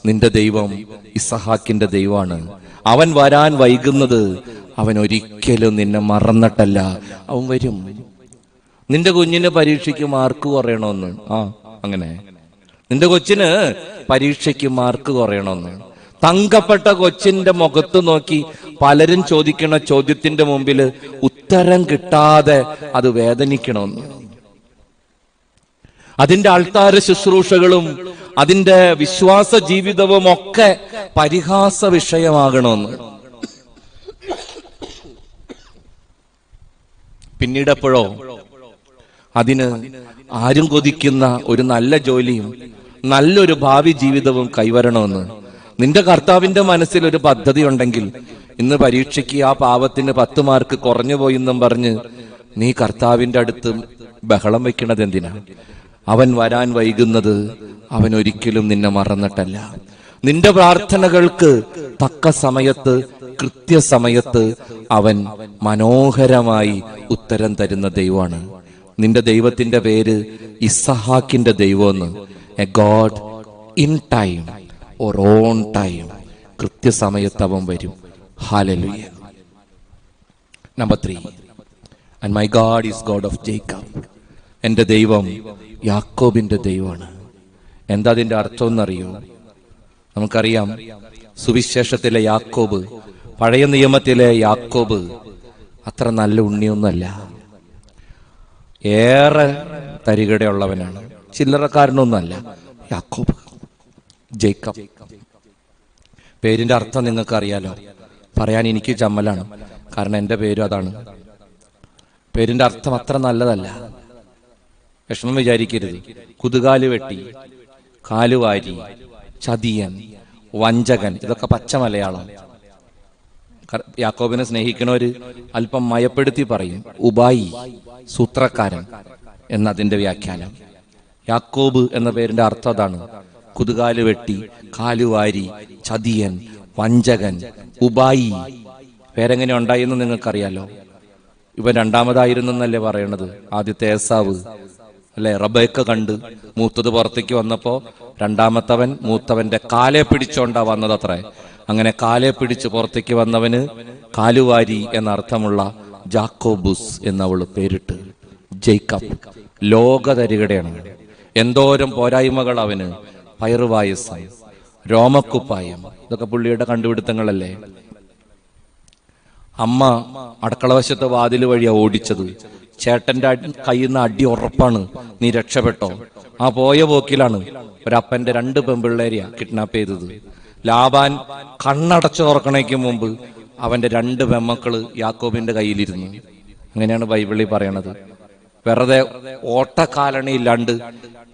നിന്റെ ദൈവം ഇസ്ഹാക്കിന്റെ ദൈവമാണ്. അവൻ വരാൻ വൈകുന്നത് അവൻ ഒരിക്കലും നിന്നെ മറന്നിട്ടല്ല. അവൻ വരും. നിന്റെ കുഞ്ഞിന് പരീക്ഷയ്ക്ക് മാർക്ക് കുറയണമെന്ന്, അങ്ങനെ നിന്റെ കൊച്ചിന് പരീക്ഷയ്ക്ക് മാർക്ക് കുറയണമെന്ന് തങ്കപ്പെട്ട കൊച്ചിന്റെ മുഖത്ത് നോക്കി പലരും ചോദിക്കണ ചോദ്യത്തിന്റെ മുമ്പിൽ ഉത്തരം കിട്ടാതെ അത് വേദനിക്കണമെന്ന്, അതിന്റെ ആൾത്താര ശുശ്രൂഷകളും അതിന്റെ വിശ്വാസ ജീവിതവും ഒക്കെ പരിഹാസ വിഷയമാകണമെന്ന്, പിന്നീടെപ്പോഴോ അതിന് ആരും കൊതിക്കുന്ന ഒരു നല്ല ജോലിയും നല്ലൊരു ഭാവി ജീവിതവും കൈവരണമെന്ന് നിന്റെ കർത്താവിന്റെ മനസ്സിൽ ഒരു പദ്ധതി ഉണ്ടെങ്കിൽ, ഇന്ന് പരീക്ഷയ്ക്ക് ആ പാവത്തിന് 10 മാർക്ക് കുറഞ്ഞു പോയെന്നും പറഞ്ഞ് നീ കർത്താവിന്റെ അടുത്ത് ബഹളം വെക്കണത് എന്തിനാ? അവൻ വരാൻ വൈകുന്നത് അവൻ ഒരിക്കലും നിന്നെ മറന്നിട്ടല്ല. നിന്റെ പ്രാർത്ഥനകൾക്ക് തക്ക സമയത്ത്, കൃത്യസമയത്ത് അവൻ മനോഹരമായി ഉത്തരം തരുന്ന ദൈവമാണ്. നിന്റെ ദൈവത്തിന്റെ പേര് ഇസ്ഹാക്കിന്റെ ദൈവമെന്ന്. A God in time or on time. കൃത്യസമയത്ത് അവൻ വരും. Hallelujah. Number 3, and my God is God of Jacob. എന്റെ ദൈവം യാക്കോബിന്റെ ദൈവമാണ്. എന്താ അതിന്റെ അർത്ഥം എന്നറിയോ? നമുക്കറിയാം, സുവിശേഷത്തിലെ യാക്കോബ്, പഴയ നിയമത്തിലെ യാക്കോബ് അത്ര നല്ല ഉണ്ണിയൊന്നുമല്ല. ഏറെ തരികടയുള്ളവനാണ്, ചില്ലറക്കാരനൊന്നുമല്ല യാക്കോബ്. ജേക്കബ് പേരിന്റെ അർത്ഥം നിങ്ങൾക്ക് അറിയാലോ. പറയാൻ എനിക്ക് ചമ്മലാണ്, കാരണം എന്റെ പേരും അതാണ്. പേരിന്റെ അർത്ഥം അത്ര നല്ലതല്ല. വിഷമം വിചാരിക്കരുത്. കുതുകാല് വെട്ടി, കാലുവാരി, ചതിയൻ, വഞ്ചകൻ, ഇതൊക്കെ പച്ച മലയാളം. യാക്കോബിനെ സ്നേഹിക്കണവര് അല്പം മയപ്പെടുത്തി പറയും ഉബായി, സൂത്രക്കാരൻ എന്നതിന്റെ വ്യാഖ്യാനം. യാക്കോബ് എന്ന പേരിന്റെ അർത്ഥം അതാണ്. കുതുകാല് വെട്ടി, കാലുവാരി, ചതിയൻ, വഞ്ചകൻ, ഉബായി. പേരെങ്ങനെ ഉണ്ടായെന്ന് നിങ്ങൾക്കറിയാലോ. ഇവൻ രണ്ടാമതായിരുന്നല്ലേ പറയണത്. ആദ്യത്തെ ഏസാവ് അല്ലെ, റബേക്ക കണ്ട് മൂത്തത് പുറത്തേക്ക് വന്നപ്പോ രണ്ടാമത്തവൻ മൂത്തവന്റെ കാലെ പിടിച്ചോണ്ടാ വന്നതത്രേ. അങ്ങനെ കാലെ പിടിച്ച് പുറത്തേക്ക് വന്നവന് കാലുവാരി എന്നർത്ഥമുള്ള ജാക്കോബുസ് എന്നവള് പേരിട്ട്. ജേക്കബ് ലോകതരികടയാണ്. എന്തോരം പോരായ്മകൾ അവന്. പയറുവായസ്, രോമക്കുപ്പായം, ഇതൊക്കെ പുള്ളിയുടെ കണ്ടുപിടുത്തങ്ങളല്ലേ. അമ്മ അടുക്കളവശത്തെ വാതില് വഴിയാ ഓടിച്ചത്. ചേട്ടന്റെ കയ്യിൽ നിന്ന് അടി ഉറപ്പാണ്, നീ രക്ഷപ്പെട്ടോ. ആ പോയ പോക്കിലാണ് ഒരപ്പന്റെ 2 പെൺപിള്ളേരെയാ കിഡ്നാപ്പ് ചെയ്തത്. ലാബാൻ കണ്ണടച്ചു തുറക്കണേക്ക് മുമ്പ് അവന്റെ 2 പെമ്മക്കള് യാക്കോബിന്റെ കയ്യിലിരുന്നു. അങ്ങനെയാണ് ബൈബിളിൽ പറയണത്. വെറുതെ ഓട്ടക്കാലണി ഇല്ലാണ്ട്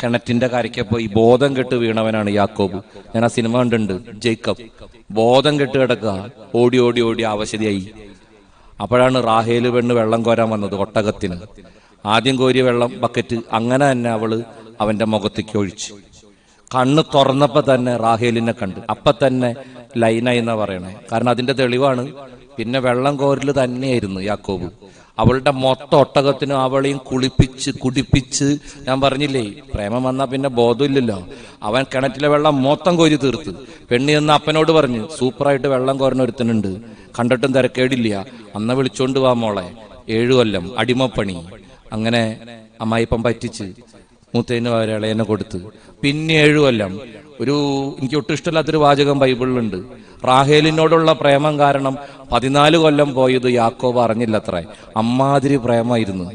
കിണറ്റിന്റെ കരയ്ക്ക് പോയി ബോധം കെട്ട് വീണവനാണ് യാക്കോബ്. ഞാൻ ആ സിനിമ കണ്ടിട്ടുണ്ട്, ജേക്കബ്. ബോധം കെട്ട് കിടക്കുക, ഓടി ഓടി ഓടി അവശതയായി. അപ്പോഴാണ് റാഹേല് പെണ്ണ് വെള്ളം കോരാൻ വന്നത് ഒട്ടകത്തിന്. ആദ്യം കോരിയ വെള്ളം ബക്കറ്റ്, അങ്ങനെ തന്നെ അവള് അവന്റെ മുഖത്തേക്ക് ഒഴിച്ചു. കണ്ണ് തുറന്നപ്പോ തന്നെ റാഹേലിനെ കണ്ട്. അപ്പൊ തന്നെ ലൈനായി എന്നാ പറയണേ. കാരണം അതിന്റെ തെളിവാണ്. പിന്നെ വെള്ളം കോരല് തന്നെയായിരുന്നു യാക്കോബ്. അവളുടെ മൊത്തം ഒട്ടകത്തിനും അവളെയും കുളിപ്പിച്ച് കുടിപ്പിച്ച്, ഞാൻ പറഞ്ഞില്ലേ പ്രേമം വന്നാ പിന്നെ ബോധമില്ലല്ലോ. അവൻ കിണറ്റിലെ വെള്ളം മൊത്തം കോരി തീർത്ത്. പെണ്ണി എന്ന് അപ്പനോട് പറഞ്ഞു, സൂപ്പറായിട്ട് വെള്ളം കോരുന്ന ഒരുത്തനുണ്ട്, കണ്ടിട്ടും തിരക്കേടില്ല, അന്ന് വിളിച്ചോണ്ട് വാ മോളെ. 7 കൊല്ലം അടിമപ്പണി. അങ്ങനെ അമ്മായിപ്പം പറ്റിച്ച് മൂത്തേന് ഇളയനെ കൊടുത്ത്. പിന്നെ 7 കൊല്ലം. എനിക്ക് ഒട്ടും ഇഷ്ടമില്ലാത്തൊരു വാചകം ബൈബിളിലുണ്ട്. റാഹേലിനോടുള്ള പ്രേമം കാരണം 14 കൊല്ലം പോയത് യാക്കോബ് അറിഞ്ഞില്ലത്രേ. അമ്മാതിരി പ്രേമായിരുന്നു.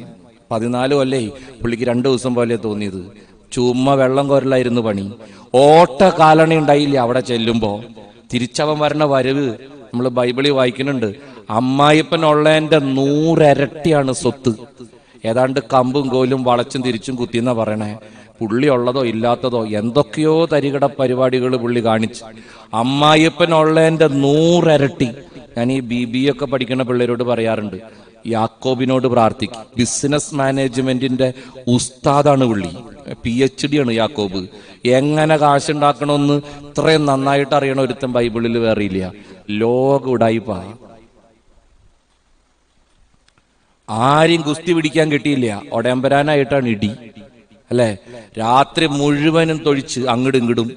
14 കൊല്ലേ പുള്ളിക്ക് 2 ദിവസം പോലെ തോന്നിയത്. ചുമ്മാ വെള്ളം കോരലായിരുന്നു പണി. ഓട്ട കാലണി ഉണ്ടായില്ല അവിടെ ചെല്ലുമ്പോ. തിരിച്ചവൻ വരണ വരവ് നമ്മൾ ബൈബിളിൽ വായിക്കുന്നുണ്ട്. അമ്മായിപ്പനുള്ളതിന്റെ 100 ഇരട്ടിയാണ് സ്വത്ത്. ഏതാണ്ട് കമ്പും കോലും വളച്ചും തിരിച്ചും കുത്തിയെന്നാ പറയണേ. പുള്ളി ഉള്ളതോ ഇല്ലാത്തതോ എന്തൊക്കെയോ തരികട പരിപാടികൾ പുള്ളി കാണിച്ചു. അമ്മായിപ്പനുള്ളതിന്റെ 100 ഇരട്ടി. ഞാൻ ഈ BBA ഒക്കെ പഠിക്കുന്ന പിള്ളേരോട് പറയാറുണ്ട്, യാക്കോബിനോട് പ്രാർത്ഥിക്കും. ബിസിനസ് മാനേജ്മെന്റിന്റെ ഉസ്താദാണ് പുള്ളി, PhD ആണ് യാക്കോബ്. എങ്ങനെ കാശുണ്ടാക്കണമെന്ന് ഇത്രയും നന്നായിട്ട് അറിയണ ഒരുത്തൻ ബൈബിളിൽ വേറെ ഇല്ല. ലോക ഉടായിപ്പാ. ആരെയും കുസ്തി പിടിക്കാൻ കിട്ടിയില്ല. ഒടയമ്പരാനായിട്ടാണ് ഇടി, അല്ലെ? രാത്രി മുഴുവനും തൊഴിച്ച് അങ്ങടും ഇങ്ങടും.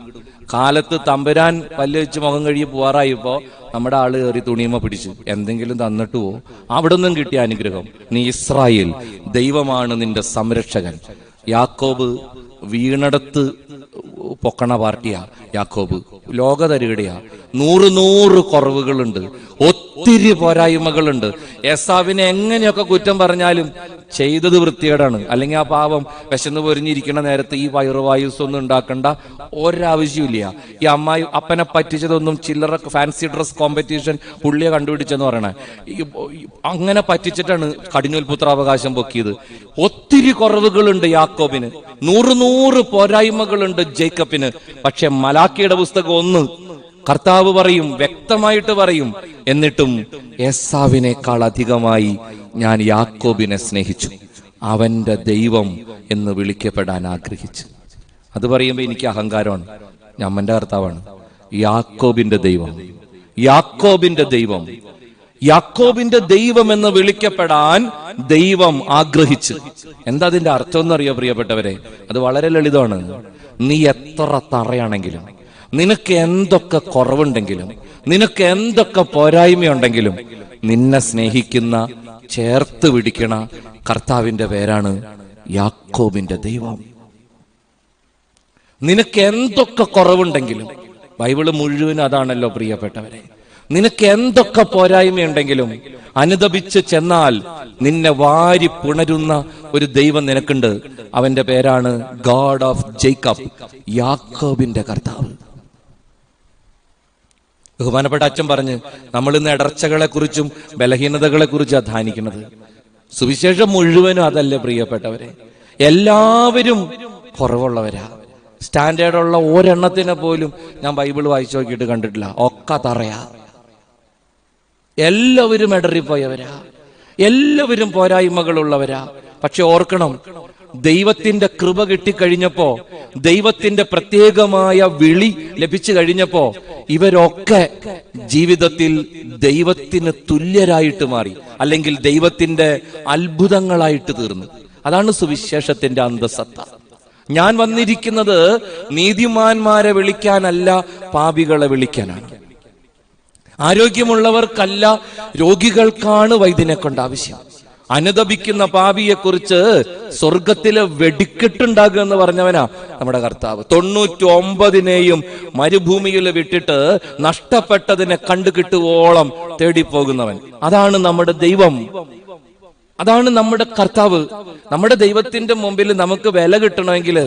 കാലത്ത് തമ്പുരാൻ പല്ല് വെച്ച് മുഖം കഴുകി പോവാറായപ്പോ നമ്മുടെ ആള് കയറി തുണിയമ്മ പിടിച്ചു. എന്തെങ്കിലും തന്നിട്ട് പോ. അവിടെ നിന്നും കിട്ടിയ അനുഗ്രഹം. നീ ഇസ്രായേൽ, ദൈവമാണ് നിന്റെ സംരക്ഷകൻ. യാക്കോബ് വീണടത്ത് പൊക്കണ പാർട്ടിയാ യാക്കോബ്. ലോകതരികടയാ. 100 കുറവുകളുണ്ട്, ഒത്തിരി പോരായ്മകളുണ്ട്. ഏസാവിനെ എങ്ങനെയൊക്കെ കുറ്റം പറഞ്ഞാലും ചെയ്തത് വൃത്തികേടാണ്. അല്ലെങ്കിൽ ആ പാവം വിശന്ന് പൊരിഞ്ഞിരിക്കുന്ന നേരത്ത് ഈ വയറുവായുസ് ഒന്നും ഉണ്ടാക്കേണ്ട ഒരാവശ്യമില്ല. ഈ അമ്മായി അപ്പനെ പറ്റിച്ചതൊന്നും ചില്ലറ ഫാൻസി ഡ്രസ് കോമ്പറ്റീഷൻ പുള്ളിയെ കണ്ടുപിടിച്ചെന്ന് പറയണേ. അങ്ങനെ പറ്റിച്ചിട്ടാണ് കടിഞ്ഞൂൽപുത്രാവകാശം പൊക്കിയത്. ഒത്തിരി കുറവുകളുണ്ട് യാക്കോബിന്, 100 പോരായ്മകളുണ്ട് ജേക്കബിന്. പക്ഷെ മലാക്കിയുടെ പുസ്തകം 1 കർത്താവ് പറയും, വ്യക്തമായിട്ട് പറയും, എന്നിട്ടും ഏസാവിനേക്കാൾ അധികമായി ഞാൻ യാക്കോബിനെ സ്നേഹിച്ചു, അവന്റെ ദൈവം എന്ന് വിളിക്കപ്പെടാൻ ആഗ്രഹിച്ചു. അത് പറയുമ്പോ എനിക്ക് അഹങ്കാരമാണ്. ഞമ്മന്റെ കർത്താവാണ്. യാക്കോബിന്റെ ദൈവം, യാക്കോബിന്റെ ദൈവം, യാക്കോബിന്റെ ദൈവം എന്ന് വിളിക്കപ്പെടാൻ ദൈവം ആഗ്രഹിച്ചു. എന്താ അതിന്റെ അർത്ഥം എന്നറിയോ പ്രിയപ്പെട്ടവരെ? അത് വളരെ ലളിതമാണ്. നീ എത്ര തറയാണെങ്കിലും, നിനക്ക് എന്തൊക്കെ കുറവുണ്ടെങ്കിലും, നിനക്ക് എന്തൊക്കെ പോരായ്മയുണ്ടെങ്കിലും, നിന്നെ സ്നേഹിക്കുന്ന, ചേർത്ത് പിടിക്കണ കർത്താവിന്റെ പേരാണ് യാക്കോബിന്റെ ദൈവം. നിനക്ക് എന്തൊക്കെ കുറവുണ്ടെങ്കിലും, ബൈബിള് മുഴുവൻ അതാണല്ലോ പ്രിയപ്പെട്ടവരെ. നിനക്ക് എന്തൊക്കെ പോരായ്മയുണ്ടെങ്കിലും അനുദപിച്ച് ചെന്നാൽ നിന്നെ വാരി പുണരുന്ന ഒരു ദൈവം നിനക്കുണ്ട്. അവന്റെ പേരാണ് ഗോഡ് ഓഫ് ജേക്കബ്, യാക്കോബിന്റെ കർത്താവ്. ബഹുമാനപ്പെട്ട അച്ഛൻ പറഞ്ഞ് നമ്മൾ ഇന്ന് ഇടർച്ചകളെ കുറിച്ചും ബലഹീനതകളെ കുറിച്ചും ധ്യാനിക്കുന്നത്. സുവിശേഷം മുഴുവനും അതല്ലേ പ്രിയപ്പെട്ടവരെ? എല്ലാവരും കുറവുള്ളവരാ. സ്റ്റാൻഡേർഡുള്ള ഒരെണ്ണത്തിനെ പോലും ഞാൻ ബൈബിൾ വായിച്ചു നോക്കിയിട്ട് കണ്ടിട്ടില്ല. ഒക്കെ തറയാ. എല്ലാവരും ഇടറിപ്പോയവരാ, എല്ലാവരും പോരായ്മകളുള്ളവരാ. പക്ഷെ ഓർക്കണം, ദൈവത്തിന്റെ കൃപ കിട്ടിക്കഴിഞ്ഞപ്പോ, ദൈവത്തിന്റെ പ്രത്യേകമായ വിളി ലഭിച്ചു കഴിഞ്ഞപ്പോ ഇവരൊക്കെ ജീവിതത്തിൽ ദൈവത്തിന് തുല്യരായിട്ട് മാറി, അല്ലെങ്കിൽ ദൈവത്തിന്റെ അത്ഭുതങ്ങളായിട്ട് തീർന്നു. അതാണ് സുവിശേഷത്തിന്റെ അന്തസത്ത. ഞാൻ വന്നിരിക്കുന്നത് നീതിമാന്മാരെ വിളിക്കാനല്ല, പാപികളെ വിളിക്കാനാണ്. ആരോഗ്യമുള്ളവർക്കല്ല, രോഗികൾക്കാണ് വൈദ്യനെ കൊണ്ട് ആവശ്യം. അനുദപിക്കുന്ന പാപിയെ കുറിച്ച് സ്വർഗത്തിലെ വെടിക്കെട്ടുണ്ടാകുക എന്ന് പറഞ്ഞവനാ നമ്മുടെ കർത്താവ്. 99 മരുഭൂമിയിൽ വിട്ടിട്ട് നഷ്ടപ്പെട്ടതിനെ കണ്ടു കിട്ടുവോളം തേടിപ്പോകുന്നവൻ. അതാണ് നമ്മുടെ ദൈവം. അതാണ് നമ്മുടെ കർത്താവ്. നമ്മുടെ ദൈവത്തിന്റെ മുമ്പിൽ നമുക്ക് വില കിട്ടണമെങ്കിൽ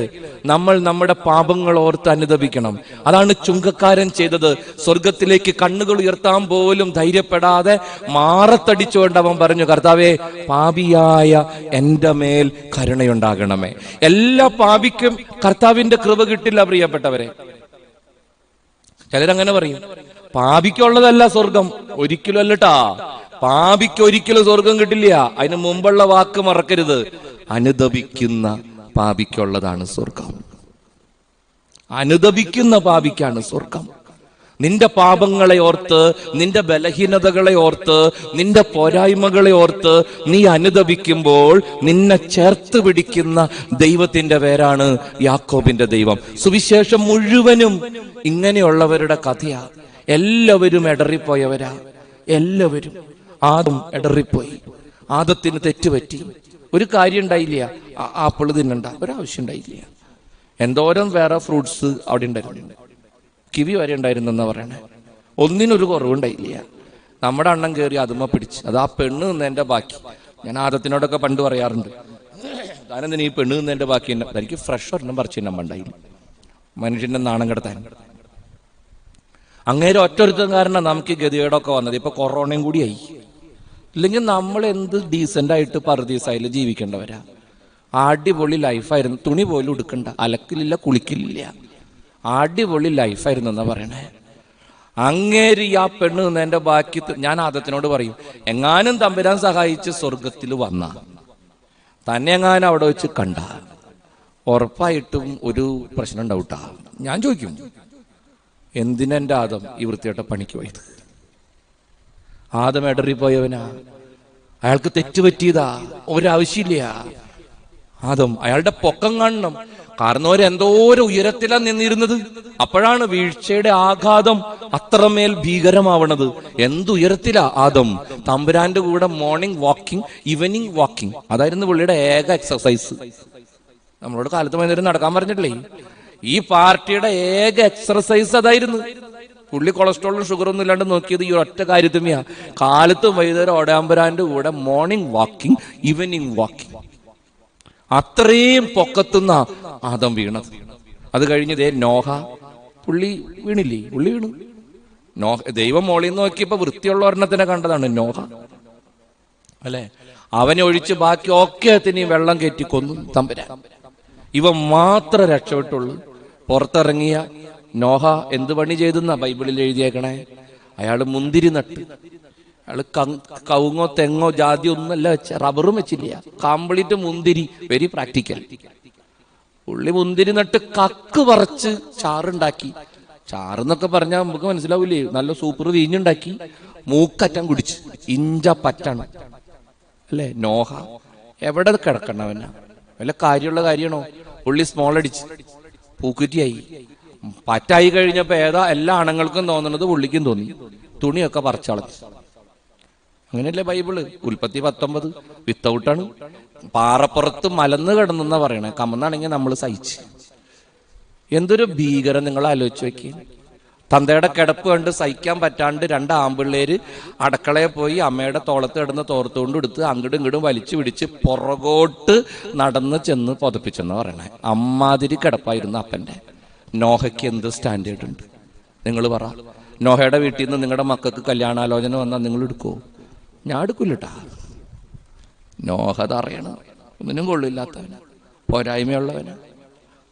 നമ്മൾ നമ്മുടെ പാപങ്ങൾ ഓർത്ത് അനുതപിക്കണം. അതാണ് ചുങ്കക്കാരൻ ചെയ്തത്. സ്വർഗത്തിലേക്ക് കണ്ണുകൾ ഉയർത്താൻ പോലും ധൈര്യപ്പെടാതെ മാറത്തടിച്ചുകൊണ്ട് അവൻ പറഞ്ഞു, കർത്താവേ, പാപിയായ എന്റെ മേൽ കരുണയുണ്ടാകണമേ. എല്ലാ പാപിക്കും കർത്താവിന്റെ കൃപ കിട്ടില്ല പ്രിയപ്പെട്ടവരെ. ചിലരങ്ങനെ പറയും, പാപിക്കുള്ളതല്ല സ്വർഗം. ഒരിക്കലും അല്ലട്ടാ, പാപിക്ക് ഒരിക്കലും സ്വർഗം കിട്ടില്ല. അതിന് മുമ്പുള്ള വാക്ക് മറക്കരുത്. അനുതപിക്കുന്ന പാപിക്കുള്ളതാണ് സ്വർഗം. അനുതപിക്കുന്ന പാപിക്കാണ് സ്വർഗം. നിന്റെ പാപങ്ങളെ ഓർത്ത്, നിന്റെ ബലഹീനതകളെ ഓർത്ത്, നിന്റെ പോരായ്മകളെ ഓർത്ത് നീ അനുതപിക്കുമ്പോൾ നിന്നെ ചേർത്ത് പിടിക്കുന്ന ദൈവത്തിന്റെ പേരാണ് യാക്കോബിന്റെ ദൈവം. സുവിശേഷം മുഴുവനും ഇങ്ങനെയുള്ളവരുടെ കഥയാ. എല്ലാവരും ഇടറിപ്പോയവരാ. എല്ലാവരും. ആദം ഇടറിപ്പോയി. ആദത്തിന് തെറ്റുപറ്റി. ഒരു കാര്യം ഉണ്ടായില്ല. ആപ്പിള് തിന്നണ്ട, ഒരാവശ്യം ഉണ്ടായില്ല. എന്തോരം വേറെ ഫ്രൂട്ട്സ് അവിടെ ഉണ്ടായിരുന്നു. കിവി വരെ ഉണ്ടായിരുന്നെന്നാ പറയണേ. ഒന്നിനൊരു കുറവുണ്ടായില്ല. നമ്മുടെ അണ്ണം കയറി അതുമ്മ പിടിച്ച്. അത് ആ പെണ്ണ് നിന്നതിന്റെ ബാക്കി. ഞാൻ ആദത്തിനോടൊക്കെ പണ്ട് പറയാറുണ്ട്, താനെന്തിനാ ഈ പെണ്ണ് നിന്നതിന്റെ ബാക്കി തന്നെ. എനിക്ക് ഫ്രഷ് ഒരെണ്ണം പറിച്ചു തന്നെ ഉണ്ടായില്ല. മനുഷ്യന്റെ നാണം കിടത്താൻ. അങ്ങേരെ ഒറ്റൊരുത്തം കാരണം നമുക്ക് ഗതികേടൊക്കെ വന്നത്. ഇപ്പൊ കൊറോണയും കൂടിയായി. ഇല്ലെങ്കിൽ നമ്മൾ എന്ത് ഡീസന്റ് ആയിട്ട് പറുദീസായാലും ജീവിക്കേണ്ടവരാ. അടിപൊളി ലൈഫായിരുന്നു. തുണി പോലും ഉടുക്കണ്ട, അലക്കിലില്ല, കുളിക്കില്ല. അടിപൊളി ലൈഫായിരുന്നു എന്നാ പറയണേ. അങ്ങേര് ആ പെണ്ണ് നിന്നതിന്റെ ബാക്കി. ഞാൻ ആദത്തിനോട് പറയും, എങ്ങാനും തമ്പുരാൻ സഹായിച്ച് സ്വർഗത്തിൽ വന്ന തന്നെ എങ്ങാനും അവിടെ വെച്ച് കണ്ട ഉറപ്പായിട്ടും ഒരു പ്രശ്നം ഉണ്ടാവട്ടാ. ഞാൻ ചോദിക്കും, എന്തിനെന്റെ ആദം ഈ വൃത്തിയായിട്ട പണിക്ക് പോയത്? ആദം ഇടറിപ്പോയവനാ. അയാൾക്ക് തെറ്റുപറ്റിയതാ. ഒരാവശ്യമില്ല. ആദം അയാളുടെ പൊക്കം കാണണം. കാരണം എന്തോരം ഉയരത്തിലാണ് നിന്നിരുന്നത്. അപ്പോഴാണ് വീഴ്ചയുടെ ആഘാതം അത്രമേൽ ഭീകരമാവണത്. എന്തുയരത്തിലാ ആദം. തമ്പുരാന്റെ കൂടെ മോർണിംഗ് വാക്കിംഗ്, ഈവനിങ് വാക്കിംഗ്, അതായിരുന്നു പുള്ളിയുടെ ഏക എക്സസൈസ്. നമ്മളോട് കാലത്ത് വൈകുന്നേരം നടക്കാൻ പറഞ്ഞിട്ടില്ലേ? ഈ പാർട്ടിയുടെ ഏക എക്സർസൈസ് അതായിരുന്നു. പുള്ളി കൊളസ്ട്രോളും ഷുഗറൊന്നും ഇല്ലാണ്ട് നോക്കിയത് ഈ ഒറ്റ കാര്യത്തുമ്മയാ. കാലത്തും വൈകുന്നേരം ഓടാമ്പരാന്റെ കൂടെ മോർണിംഗ് വാക്കിംഗ്, ഈവനിങ് വാക്കിംഗ്. അത്രയും പൊക്കത്തുന്ന ആദം വീണത്. അത് കഴിഞ്ഞതേ നോഹ. പുള്ളി വീണില്ലേ? പുള്ളി വീണു. നോഹ ദൈവം മോളിൽ നിന്ന് നോക്കിയപ്പോ വൃത്തിയുള്ള ഒരെണ്ണത്തിനെ കണ്ടതാണ് നോഹ, അല്ലെ? അവനെ ഒഴിച്ച് ബാക്കി ഒക്കെ തന്നെ വെള്ളം കയറ്റി കൊന്നു തമ്പുരാൻ. ഇവ മാത്രം രക്ഷപ്പെട്ടുള്ളൂ. പുറത്തിറങ്ങിയ നോഹ എന്ത് പണി ചെയ്തെന്നാ ബൈബിളിൽ എഴുതിയേക്കണേ? അയാള് മുന്തിരി നട്ട്. അയാള് കവുങ്ങോ തെങ്ങോ ജാതി ഒന്നല്ല വെച്ച, റബ്ബറും വെച്ചില്ല, കംപ്ലീറ്റ് മുന്തിരി. Very practical. പുള്ളി മുന്തിരി നട്ട് കക്ക് പറിച്ച് ചാറുണ്ടാക്കി. ചാറെന്നൊക്കെ പറഞ്ഞാൽ നമുക്ക് മനസ്സിലാവൂലേ? നല്ല സൂപ്പർ വീഞ്ഞുണ്ടാക്കി മൂക്കറ്റം കുടിച്ച്. ഇഞ്ച പറ്റാണ്, അല്ലേ? നോഹ എവിടെ കിടക്കണവനാ? വല്ല കാര്യമുള്ള കാര്യമാണോ? പുള്ളി സ്മോൾ അടിച്ച് പൂക്കുറ്റിയായി. പറ്റായി കഴിഞ്ഞപ്പോ എല്ലാ ആണുങ്ങൾക്കും തോന്നുന്നത് പുള്ളിക്കും തോന്നി. തുണിയൊക്കെ പറിച്ചളച്ച്. അങ്ങനെയല്ലേ ബൈബിള്? ഉൽപ്പത്തി 19 വിത്തൗട്ടാണ്. പാറപ്പുറത്ത് മലന്ന് കിടന്നെന്നാ പറയണേ. കമന്നാണെങ്കിൽ നമ്മൾ സഹിച്ച്. എന്തൊരു ഭീകരം നിങ്ങൾ ആലോചിച്ച് വെക്കി. തന്തയുടെ കിടപ്പ് കണ്ട് സഹിക്കാൻ പറ്റാണ്ട് 2 ആമ്പിള്ളേര് അടക്കളയിൽ പോയി അമ്മയുടെ തോളത്ത് കിടന്ന് തോർത്തുകൊണ്ട് എടുത്ത് അങ്ങോട്ടും ഇങ്ങോട്ടും വലിച്ചു പിടിച്ച് പുറകോട്ട് നടന്ന് ചെന്ന് പൊതപ്പിച്ചെന്ന് പറയണേ. അമ്മാതിരി കിടപ്പായിരുന്നു അപ്പന്റെ. നോഹയ്ക്ക് എന്ത് സ്റ്റാൻഡേർഡ് ഉണ്ട് നിങ്ങൾ പറ? നോഹയുടെ വീട്ടിൽ നിന്ന് നിങ്ങളുടെ മക്കൾക്ക് കല്യാണാലോചന വന്നാൽ നിങ്ങൾ എടുക്കുവോ? ഞാൻ എടുക്കൂലട്ടാ. നോഹ അറിയണം, ഒന്നിനും കൊള്ളില്ലാത്തവനാ, പോരായ്മയുള്ളവനാ.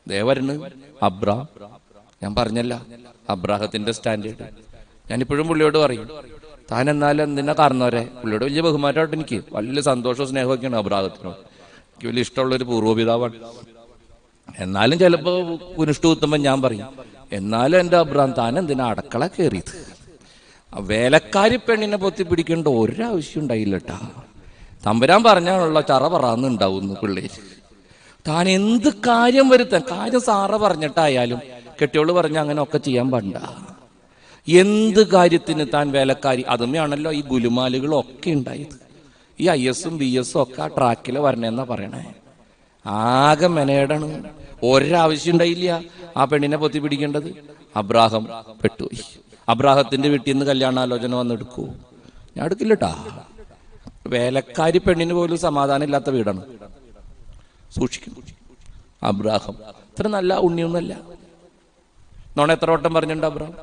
ദേവരന് അബ്രാം. ഞാൻ പറഞ്ഞല്ല അബ്രാഹത്തിന്റെ സ്റ്റാൻഡേർഡ്. ഞാനിപ്പോഴും പുള്ളിയോട് പറയും, താൻ എന്നാലും എന്തിനാ കാരണവരെ? പുള്ളിയോട് വലിയ ബഹുമാനമായിട്ട് എനിക്ക് വലിയ സന്തോഷവും സ്നേഹമൊക്കെയാണ് അബ്രാഹത്തിനോട്. എനിക്ക് വലിയ ഇഷ്ടമുള്ളൊരു പൂർവ്വപിതാവാണ്. എന്നാലും ചിലപ്പോ കുനിഷ്ടു കുത്തുമ്പോ ഞാൻ പറയും, എന്നാലും എന്റെ അബ്രാം താൻ എന്തിനാ അടക്കള കയറിയത്? വേലക്കാരി പെണ്ണിനെ പൊത്തി പിടിക്കേണ്ട ഒരാവശ്യം ഉണ്ടായില്ലട്ടാ. തമ്പുരാൻ പറഞ്ഞാണുള്ള ചറ പറന്ന് ഉണ്ടാവുന്നു പിള്ളേര്. താൻ എന്ത് കാര്യം വരുത്താൻ, കാര്യം സാറ പറഞ്ഞിട്ടായാലും കെട്ടിയോള് പറഞ്ഞ അങ്ങനെ ഒക്കെ ചെയ്യാൻ പാടില്ല. എന്ത് കാര്യത്തിന് താൻ വേലക്കാരി? അതുമ്മയാണല്ലോ ഈ ഗുലുമാലുകളൊക്കെ ഉണ്ടായത്. ഈ IS ഉം BS ഒക്കെ ആ ട്രാക്കിൽ വരണേന്നാ പറയണേ. ആകെ മെനേടാണ്. ഒരാവശ്യം ഉണ്ടായില്ല ആ പെണ്ണിനെ പൊത്തി പിടിക്കേണ്ടത്. അബ്രാഹം പെട്ടുപോയി. അബ്രാഹത്തിന്റെ വീട്ടിൽ നിന്ന് കല്യാണാലോചന വന്നെടുക്കൂ? ഞാൻ എടുക്കില്ലട്ടാ. വേലക്കാരി പെണ്ണിന് പോലും സമാധാനം ഇല്ലാത്ത വീടാണ്. സൂക്ഷിക്കും. അബ്രാഹാം ഇത്ര നല്ല ഉണ്ണിയൊന്നല്ല. നോണ എത്ര വട്ടം പറഞ്ഞിട്ടുണ്ട് അബ്രാഹാം?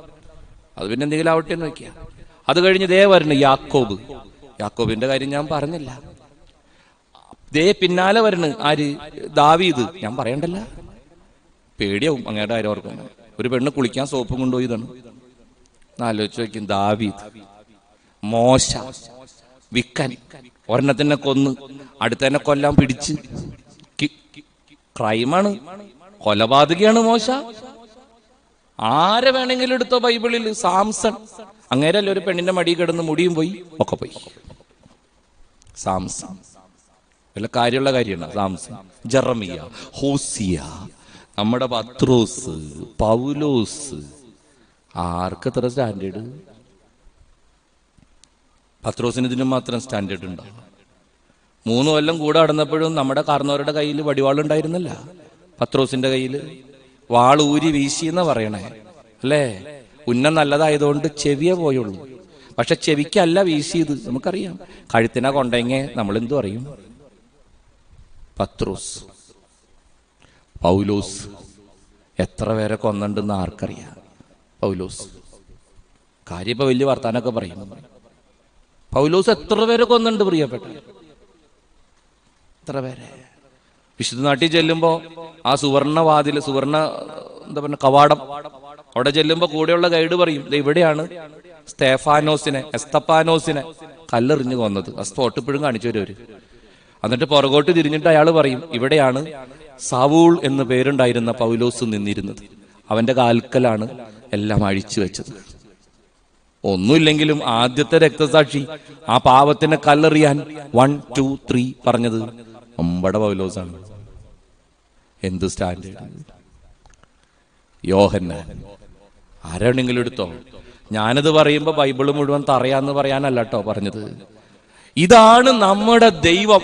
അത് പിന്നെ എന്തെങ്കിലും ആവട്ടെ എന്ന് നോക്കിയാ. അത് കഴിഞ്ഞ് ദേ വരണം യാക്കോബ്. യാക്കോബിന്റെ കാര്യം ഞാൻ പറഞ്ഞില്ല. ദേ പിന്നാലെ വരണം ആര്? ദാവീദ്. ഞാൻ പറയണ്ടല്ല, പേടിയാവും അങ്ങയുടെ കാര്യം ഓർക്കും. ഒരു പെണ്ണ് കുളിക്കാൻ സോപ്പും കൊണ്ടുപോയി ഇതാണ്. ആലോചിച്ച് നോക്കും. ദാവീദ്, മോശ, വിക്കൻ, ഒരെണ്ണത്തിനെ കൊന്ന് അടുത്തന്നെ കൊല്ലാൻ പിടിച്ച്. ക്രൈമാണ്, കൊലപാതകയാണ് മോശ. ആരെ വേണമെങ്കിലും എടുത്തോ ബൈബിളിൽ. സാംസൺ, അങ്ങേരല്ലേ ഒരു പെണ്ണിന്റെ മടി കിടന്ന് മുടിയും പോയി ഒക്കെ പോയി. സാംസൺ വല്ല കാര്യമുള്ള കാര്യമാണ്. സാംസൺ, ജെറമിയ, ഹോസിയ, നമ്മുടെ പത്രോസ്, പൗലോസ്. ആർക്കെത്ര സ്റ്റാൻഡേർഡ്? പത്രോസിന് ഇതിനും മാത്രം സ്റ്റാൻഡേർഡ് ഉണ്ടാവും. 3 കൊല്ലം കൂടെ നടന്നപ്പോഴും നമ്മുടെ കാർന്നവരുടെ കയ്യിൽ വടിവാളുണ്ടായിരുന്നില്ല. പത്രോസിന്റെ കയ്യിൽ വാൾ ഊരി വീശിയെന്ന് പറയണേ അല്ലേ? ഉന്നം നല്ലതായതുകൊണ്ട് ചെവിയെ പോയുള്ളൂ. പക്ഷെ ചെവിക്കല്ല വീശിയത്, നമുക്കറിയാം. കഴുത്തിനെ കൊണ്ടെങ്കിൽ നമ്മളെന്തു അറിയും? പത്രോസ്, പൗലോസ് എത്ര പേരെ കൊന്നുണ്ടെന്ന് ആർക്കറിയാം? പൗലോസ് കാര്യം ഇപ്പൊ വലിയ വർത്താനൊക്കെ പറയും. പൗലോസ് എത്ര പേരെ കൊന്നുണ്ട് പ്രിയപ്പെട്ട? എത്ര പേരെ? വിശുദ്ധ നാട്ടിൽ ചെല്ലുമ്പോ ആ സുവർണവാതില്, എന്താ പറഞ്ഞ കവാടം, അവിടെ ചെല്ലുമ്പോ കൂടെയുള്ള ഗൈഡ് പറയും, ഇവിടെയാണ് എസ്തപ്പാനോസിനെ കല്ലെറിഞ്ഞു കൊന്നത്. ആ സ്പോട്ട് ഇപ്പോഴും കാണിച്ചു വരും അവര്. എന്നിട്ട് പുറകോട്ട് തിരിഞ്ഞിട്ട് അയാൾ പറയും, ഇവിടെയാണ് സാവൂൾ എന്ന് പേരുണ്ടായിരുന്ന പൗലോസ് നിന്നിരുന്നത്. അവന്റെ കാൽക്കലാണ് എല്ലാം അഴിച്ചു വെച്ചത്. ഒന്നുമില്ലെങ്കിലും ആദ്യത്തെ രക്തസാക്ഷി ആ പാവത്തിനെ കല്ലെറിയാൻ 1, 2, 3 പറഞ്ഞത് നമ്മുടെ പൗലോസാണ്. എന്ത് സ്റ്റാൻഡേർഡ്! യോഹന്നാൻ, ആരാണെങ്കിലും എടുത്തോ. ഞാനത് പറയുമ്പോ ബൈബിള് മുഴുവൻ തറയാന്ന് പറയാനല്ല കേട്ടോ പറഞ്ഞത്. ഇതാണ് നമ്മുടെ ദൈവം,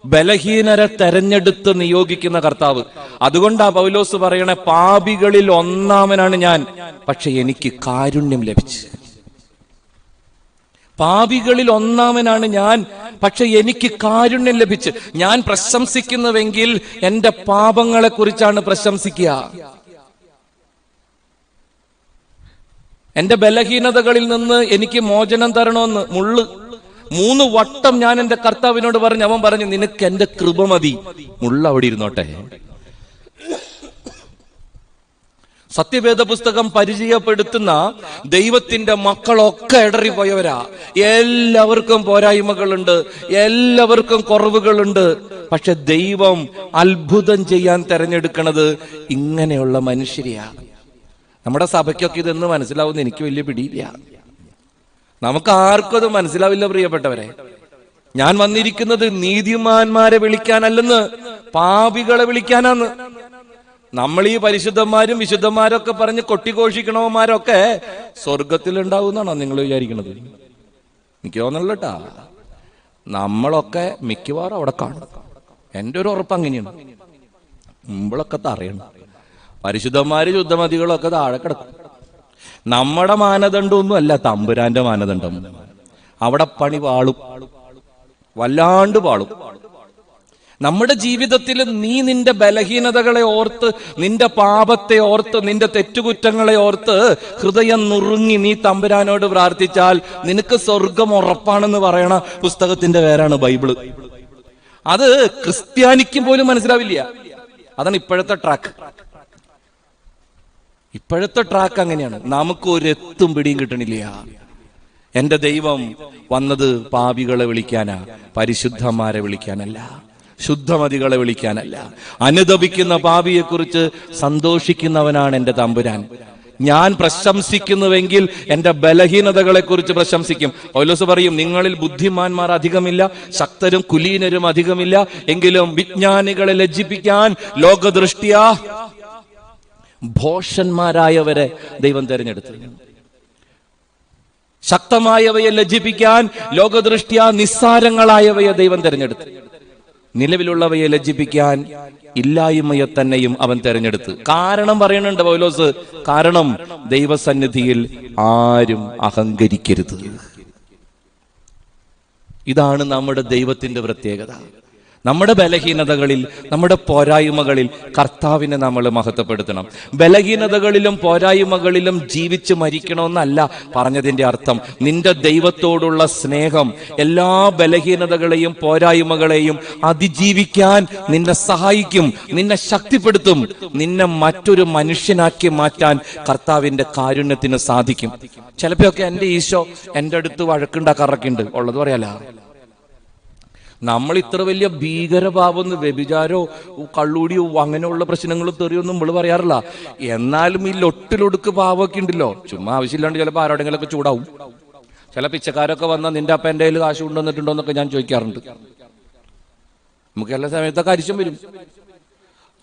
ബലഹീനരെ തെരഞ്ഞെടുത്ത് നിയോഗിക്കുന്ന കർത്താവ്. അതുകൊണ്ടാ പൗലോസ് പറയണേ, പാപികളിൽ ഒന്നാമനാണ് ഞാൻ, പക്ഷെ എനിക്ക് കാരുണ്യം ലഭിച്ചു. പാപികളിൽ ഒന്നാമനാണ് ഞാൻ, പക്ഷെ എനിക്ക് കാരുണ്യം ലഭിച്ച്. ഞാൻ പ്രശംസിക്കുന്നുവെങ്കിൽ എന്റെ പാപങ്ങളെ കുറിച്ചാണ് പ്രശംസിക്കുക. എന്റെ ബലഹീനതകളിൽ നിന്ന് എനിക്ക് മോചനം തരണമെന്ന് 3 വട്ടം ഞാൻ എന്റെ കർത്താവിനോട് പറഞ്ഞു. അവൻ പറഞ്ഞു, നിനക്ക് എന്റെ കൃപ മതി. അവിടെ ഇരുന്നോട്ടെ. സത്യവേദ പുസ്തകം പരിചയപ്പെടുത്തുന്ന ദൈവത്തിന്റെ മക്കളൊക്കെ ഇടറിപ്പോയവരാ. എല്ലാവർക്കും പോരായ്മകളുണ്ട്, എല്ലാവർക്കും കുറവുകളുണ്ട്. പക്ഷെ ദൈവം അത്ഭുതം ചെയ്യാൻ തെരഞ്ഞെടുക്കണത് ഇങ്ങനെയുള്ള മനുഷ്യരെയാ. നമ്മുടെ സഭയ്ക്കൊക്കെ ഇതെന്ന് മനസ്സിലാവുന്ന എനിക്ക് വലിയ പിടിയില്ല. നമുക്ക് ആർക്കും അത് മനസ്സിലാവില്ല പ്രിയപ്പെട്ടവരെ. ഞാൻ വന്നിരിക്കുന്നത് നീതിമാന്മാരെ വിളിക്കാനല്ലെന്ന്, പാപികളെ വിളിക്കാനാന്ന്. നമ്മൾ ഈ പരിശുദ്ധന്മാരും വിശുദ്ധന്മാരൊക്കെ പറഞ്ഞ് കൊട്ടിഘോഷിക്കണവന്മാരൊക്കെ സ്വർഗത്തിലുണ്ടാവുന്നാണോ നിങ്ങൾ വിചാരിക്കണത്? എനിക്ക് തോന്നണല്ലോട്ടാ, നമ്മളൊക്കെ മിക്കവാറും അവിടെ കാണും. എൻ്റെ ഒരു ഉറപ്പ് അങ്ങനെയാണ്. മുമ്പിലൊക്കെ തറയണം. പരിശുദ്ധന്മാര് ശുദ്ധമതികളൊക്കെ താഴെ കിടക്കും. നമ്മുടെ മാനദണ്ഡമൊന്നും അല്ല തമ്പുരാന്റെ മാനദണ്ഡം. അവിടെ പണി പാളും, വല്ലാണ്ട് പാളും. നമ്മുടെ ജീവിതത്തിൽ നീ നിന്റെ ബലഹീനതകളെ ഓർത്ത്, നിന്റെ പാപത്തെ ഓർത്ത്, നിന്റെ തെറ്റുകുറ്റങ്ങളെ ഓർത്ത് ഹൃദയം നുറുങ്ങി നീ തമ്പുരാനോട് പ്രാർത്ഥിച്ചാൽ നിനക്ക് സ്വർഗം ഉറപ്പാണെന്ന് പറയണ പുസ്തകത്തിന്റെ പേരാണ് ബൈബിള്. അത് ക്രിസ്ത്യാനിക്കും പോലും മനസ്സിലാവില്ല. അതാണ് ഇപ്പോഴത്തെ ട്രാക്ക്. ഇപ്പോഴത്തെ ട്രാക്ക് അങ്ങനെയാണ്. നമുക്ക് ഒരെത്തും പിടിയും കിട്ടണില്ല. എന്റെ ദൈവം വന്നത് പാപികളെ വിളിക്കാനാ, പരിശുദ്ധന്മാരെ വിളിക്കാനല്ല, ശുദ്ധമതികളെ വിളിക്കാനല്ല. അനുതപിക്കുന്ന പാപിയെ കുറിച്ച് സന്തോഷിക്കുന്നവനാണ് എന്റെ തമ്പുരാൻ. ഞാൻ പ്രശംസിക്കുന്നുവെങ്കിൽ എന്റെ ബലഹീനതകളെ കുറിച്ച് പ്രശംസിക്കും. പൗലോസ് പറയും, നിങ്ങളിൽ ബുദ്ധിമാന്മാർ അധികമില്ല, ശക്തരും കുലീനരും അധികമില്ല, എങ്കിലും വിജ്ഞാനികളെ ലജ്ജിപ്പിക്കാൻ ലോകദൃഷ്ട്യാ ഭോഷന്മാരായവരെ ദൈവം തെരഞ്ഞെടുത്തു. ശക്തമായവയെ ലജ്ജിപ്പിക്കാൻ ലോകദൃഷ്ട്യാ നിസ്സാരങ്ങളായവയെ ദൈവം തെരഞ്ഞെടുത്തു. നിലവിലുള്ളവയെ ലജ്ജിപ്പിക്കാൻ ഇല്ലായ്മയെ തന്നെയും അവൻ തെരഞ്ഞെടുത്തു. കാരണം പറയുന്നുണ്ട് പൗലോസ്, കാരണം ദൈവസന്നിധിയിൽ ആരും അഹങ്കരിക്കരുത്. ഇതാണ് നമ്മുടെ ദൈവത്തിന്റെ പ്രത്യേകത. നമ്മുടെ ബലഹീനതകളിൽ, നമ്മുടെ പോരായ്മകളിൽ കർത്താവിനെ നമ്മൾ മഹത്വപ്പെടുത്തണം. ബലഹീനതകളിലും പോരായ്മകളിലും ജീവിച്ച് മരിക്കണമെന്നല്ല പറഞ്ഞതിന്റെ അർത്ഥം. നിന്റെ ദൈവത്തോടുള്ള സ്നേഹം എല്ലാ ബലഹീനതകളെയും പോരായ്മകളെയും അതിജീവിക്കാൻ നിന്നെ സഹായിക്കും, നിന്നെ ശക്തിപ്പെടുത്തും. നിന്നെ മറ്റൊരു മനുഷ്യനാക്കി മാറ്റാൻ കർത്താവിന്റെ കാരുണ്യത്തിന് സാധിക്കും. ചിലപ്പോഴൊക്കെ എൻ്റെ ഈശോ എൻ്റെ അടുത്ത് വഴക്കുണ്ടാക്കാറൊക്കെ ഉണ്ട്, ഉള്ളത് പറയാല. നമ്മൾ ഇത്ര വലിയ ഭീകരഭാവം, വ്യഭിചാരോ കള്ളൂടിയോ അങ്ങനെയുള്ള പ്രശ്നങ്ങളും തെറിയൊന്നും നമ്മൾ പറയാറില്ല. എന്നാലും ഈ ലൊട്ടിലൊടുക്ക് ഭാവമൊക്കെ ഉണ്ടല്ലോ. ചുമ്മാ ആവശ്യമില്ലാണ്ട് ചിലപ്പോൾ ആരോടെങ്കിലൊക്കെ ചൂടാവും. ചില പിച്ചക്കാരൊക്കെ വന്നാൽ നിന്റെ അപ്പ എൻ്റെ കയ്യിൽ കാശ് കൊണ്ടുവന്നിട്ടുണ്ടോ എന്നൊക്കെ ഞാൻ ചോദിക്കാറുണ്ട്. നമുക്ക് എല്ലാ സമയത്തൊക്കെ അരിശം വരും.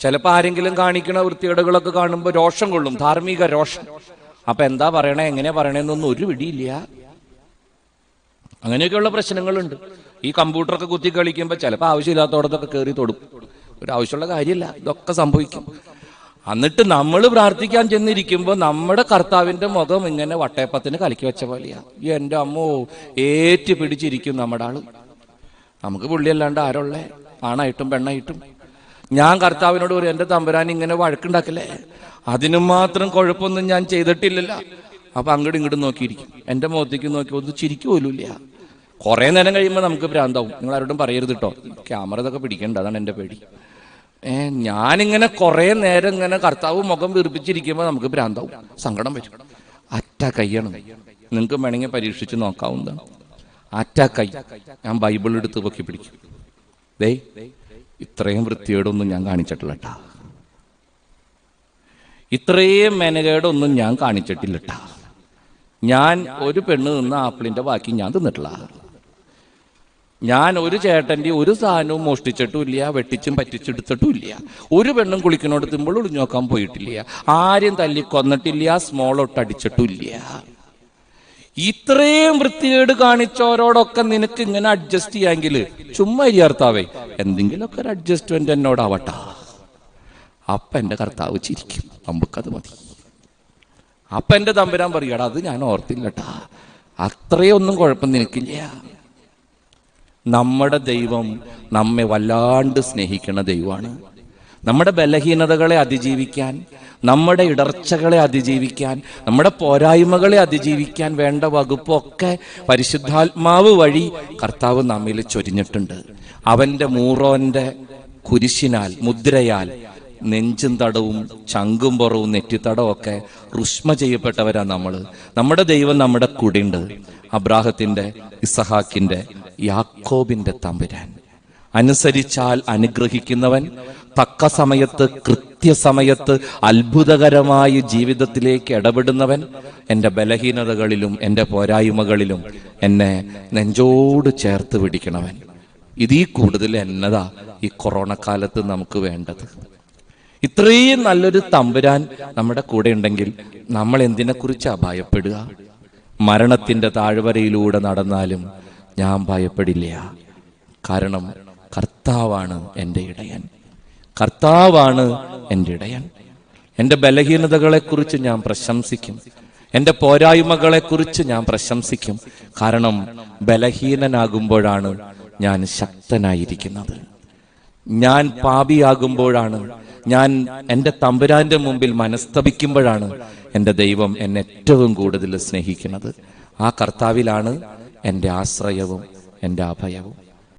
ചിലപ്പോൾ ആരെങ്കിലും കാണിക്കണ വൃത്തികേടുകളൊക്കെ കാണുമ്പോൾ രോഷം കൊള്ളും, ധാർമ്മിക രോഷം. അപ്പൊ എന്താ പറയണേ, എങ്ങനെയാ പറയണേന്നൊന്നും ഒരു പിടിയില്ല. അങ്ങനെയൊക്കെയുള്ള പ്രശ്നങ്ങളുണ്ട്. ഈ കമ്പ്യൂട്ടറൊക്കെ കുത്തി കളിക്കുമ്പോൾ ചിലപ്പോൾ ആവശ്യമില്ലാത്തടത്തൊക്കെ കയറി തൊടും. ഒരു ആവശ്യമുള്ള കാര്യമില്ല, ഇതൊക്കെ സംഭവിക്കും. എന്നിട്ട് നമ്മൾ പ്രാർത്ഥിക്കാൻ ചെന്നിരിക്കുമ്പോൾ നമ്മുടെ കർത്താവിന്റെ മുഖം ഇങ്ങനെ വട്ടയപ്പത്തിന് കലക്കി വെച്ച പോലെയാ. എൻ്റെ അമ്മോ, ഏറ്റ് പിടിച്ചിരിക്കും നമ്മുടെ ആള്. നമുക്ക് പുള്ളിയല്ലാണ്ട് ആരുള്ളേ, ആണായിട്ടും പെണ്ണായിട്ടും. ഞാൻ കർത്താവിനോട് ഒരു എൻ്റെ തമ്പുരാൻ ഇങ്ങനെ വഴക്കുണ്ടാക്കല്ലേ, അതിനും മാത്രം കുഴപ്പമൊന്നും ഞാൻ ചെയ്തിട്ടില്ലല്ലോ. അപ്പൊ അങ്ങോട്ടും ഇങ്ങോട്ടും നോക്കിയിരിക്കും, എൻ്റെ മുഖത്തേക്ക് നോക്കി ഒന്ന് ചിരിക്കു പോലുമില്ല. കുറെ നേരം കഴിയുമ്പോൾ നമുക്ക് ഭ്രാന്താവും. നിങ്ങൾ ആരോടും പറയരുത് കേട്ടോ, ക്യാമറ ഇതൊക്കെ പിടിക്കണ്ട, അതാണ് എൻ്റെ പേടി. ഞാനിങ്ങനെ കുറെ നേരം ഇങ്ങനെ കർത്താവ് മുഖം വീർപ്പിച്ചിരിക്കുമ്പോൾ നമുക്ക് ഭ്രാന്താവും, സങ്കടം വരും. അറ്റ കൈയാണ്, നിങ്ങൾക്ക് വേണമെങ്കിൽ പരീക്ഷിച്ച് നോക്കാവുന്നതാണ്. അറ്റ കൈ ഞാൻ ബൈബിൾ എടുത്ത് പൊക്കി പിടിക്കും. ദേ, ഇത്രയും വൃത്തികേടൊന്നും ഞാൻ കാണിച്ചിട്ടില്ല ട്ടാ, ഇത്രയും മെനകേടൊന്നും ഞാൻ കാണിച്ചിട്ടില്ല ട്ടാ. ഞാൻ ഒരു പെണ്ണ് നിന്ന് ആപ്പിളിന്റെ ബാക്കി ഞാൻ തിന്നിട്ടില്ല. ഞാൻ ഒരു ചേട്ടൻ്റെ ഒരു സാധനവും മോഷ്ടിച്ചിട്ടും ഇല്ല, വെട്ടിച്ചും പറ്റിച്ചെടുത്തിട്ടും ഇല്ല. ഒരു പെണ്ണും കുളിക്കണോടത്തുമ്പോൾ ഒളിഞ്ഞു നോക്കാൻ പോയിട്ടില്ല. ആരും തല്ലി കൊന്നിട്ടില്ല, സ്മോളൊട്ട് അടിച്ചിട്ടും ഇല്ല. ഇത്രയും വൃത്തികേട് കാണിച്ചവരോടൊക്കെ നിനക്ക് ഇങ്ങനെ അഡ്ജസ്റ്റ് ചെയ്യാമെങ്കിൽ ചുമ്മാ ഇരിയാർത്താവേ, എന്തെങ്കിലുമൊക്കെ ഒരു അഡ്ജസ്റ്റ്മെന്റ് എന്നോടാവട്ടാ. അപ്പ എൻ്റെ കർത്താവ് ചിരിക്കും, നമുക്കത് മതി. അപ്പ എൻ്റെ തമ്പുരാൻ പറയടാ, അത് ഞാൻ ഓർത്തില്ലട്ടാ, അത്രയൊന്നും കുഴപ്പം നിനക്കില്ല. നമ്മുടെ ദൈവം നമ്മെ വല്ലാണ്ട് സ്നേഹിക്കുന്ന ദൈവമാണ്. നമ്മുടെ ബലഹീനതകളെ അതിജീവിക്കാൻ, നമ്മുടെ ഇടർച്ചകളെ അതിജീവിക്കാൻ, നമ്മുടെ പോരായ്മകളെ അതിജീവിക്കാൻ വേണ്ട വകുപ്പൊക്കെ പരിശുദ്ധാത്മാവ് വഴി കർത്താവ് നമ്മിൽ ചൊരിഞ്ഞിട്ടുണ്ട്. അവന്റെ മൂറോന്റെ കുരിശിനാൽ, മുദ്രയാൽ നെഞ്ചും തടവും ചങ്കും പുറവും നെറ്റിത്തടവും ഒക്കെ റുഷ്മ ചെയ്യപ്പെട്ടവരാ നമ്മള്. നമ്മുടെ ദൈവം നമ്മുടെ കൂടെയുണ്ട്. അബ്രാഹത്തിന്റെ, ഇസഹാക്കിന്റെ, യാക്കോബിന്റെ തമ്പുരാൻ. അനുസരിച്ചാൽ അനുഗ്രഹിക്കുന്നവൻ, തക്ക സമയത്ത് കൃത്യസമയത്ത് അത്ഭുതകരമായ ജീവിതത്തിലേക്ക് ഇടപെടുന്നവൻ, എൻ്റെ ബലഹീനതകളിലും എൻ്റെ പോരായ്മകളിലും എന്നെ നെഞ്ചോട് ചേർത്ത് പിടിക്കണവൻ. ഇതീ കൂടുതൽ എന്നതാ ഈ കൊറോണ കാലത്ത് നമുക്ക് വേണ്ടത്. ഇത്രയും നല്ലൊരു തമ്പുരാൻ നമ്മുടെ കൂടെ ഉണ്ടെങ്കിൽ നമ്മൾ എന്തിനെക്കുറിച്ചാ ഭയപ്പെടുക? മരണത്തിന്റെ താഴ്വരയിലൂടെ നടന്നാലും ഞാൻ ഭയപ്പെടില്ല. കാരണം കർത്താവാണ് എൻ്റെ ഇടയൻ, കർത്താവാണ് എൻ്റെ ഇടയൻ. എൻ്റെ ബലഹീനതകളെക്കുറിച്ച് ഞാൻ പ്രശംസിക്കും, എൻ്റെ പോരായ്മകളെക്കുറിച്ച് ഞാൻ പ്രശംസിക്കും. കാരണം ബലഹീനനാകുമ്പോഴാണ് ഞാൻ ശക്തനായിരിക്കുന്നത്. ഞാൻ പാപിയാകുമ്പോഴാണ്, ഞാൻ എൻ്റെ തമ്പുരാന്റെ മുമ്പിൽ മനസ്തപിക്കുമ്പോഴാണ് എൻ്റെ ദൈവം എന്നെ ഏറ്റവും കൂടുതൽ സ്നേഹിക്കുന്നത്. ആ കർത്താവിലാണ് എൻ്റെ ആശ്രയവും എൻ്റെ അഭയവും.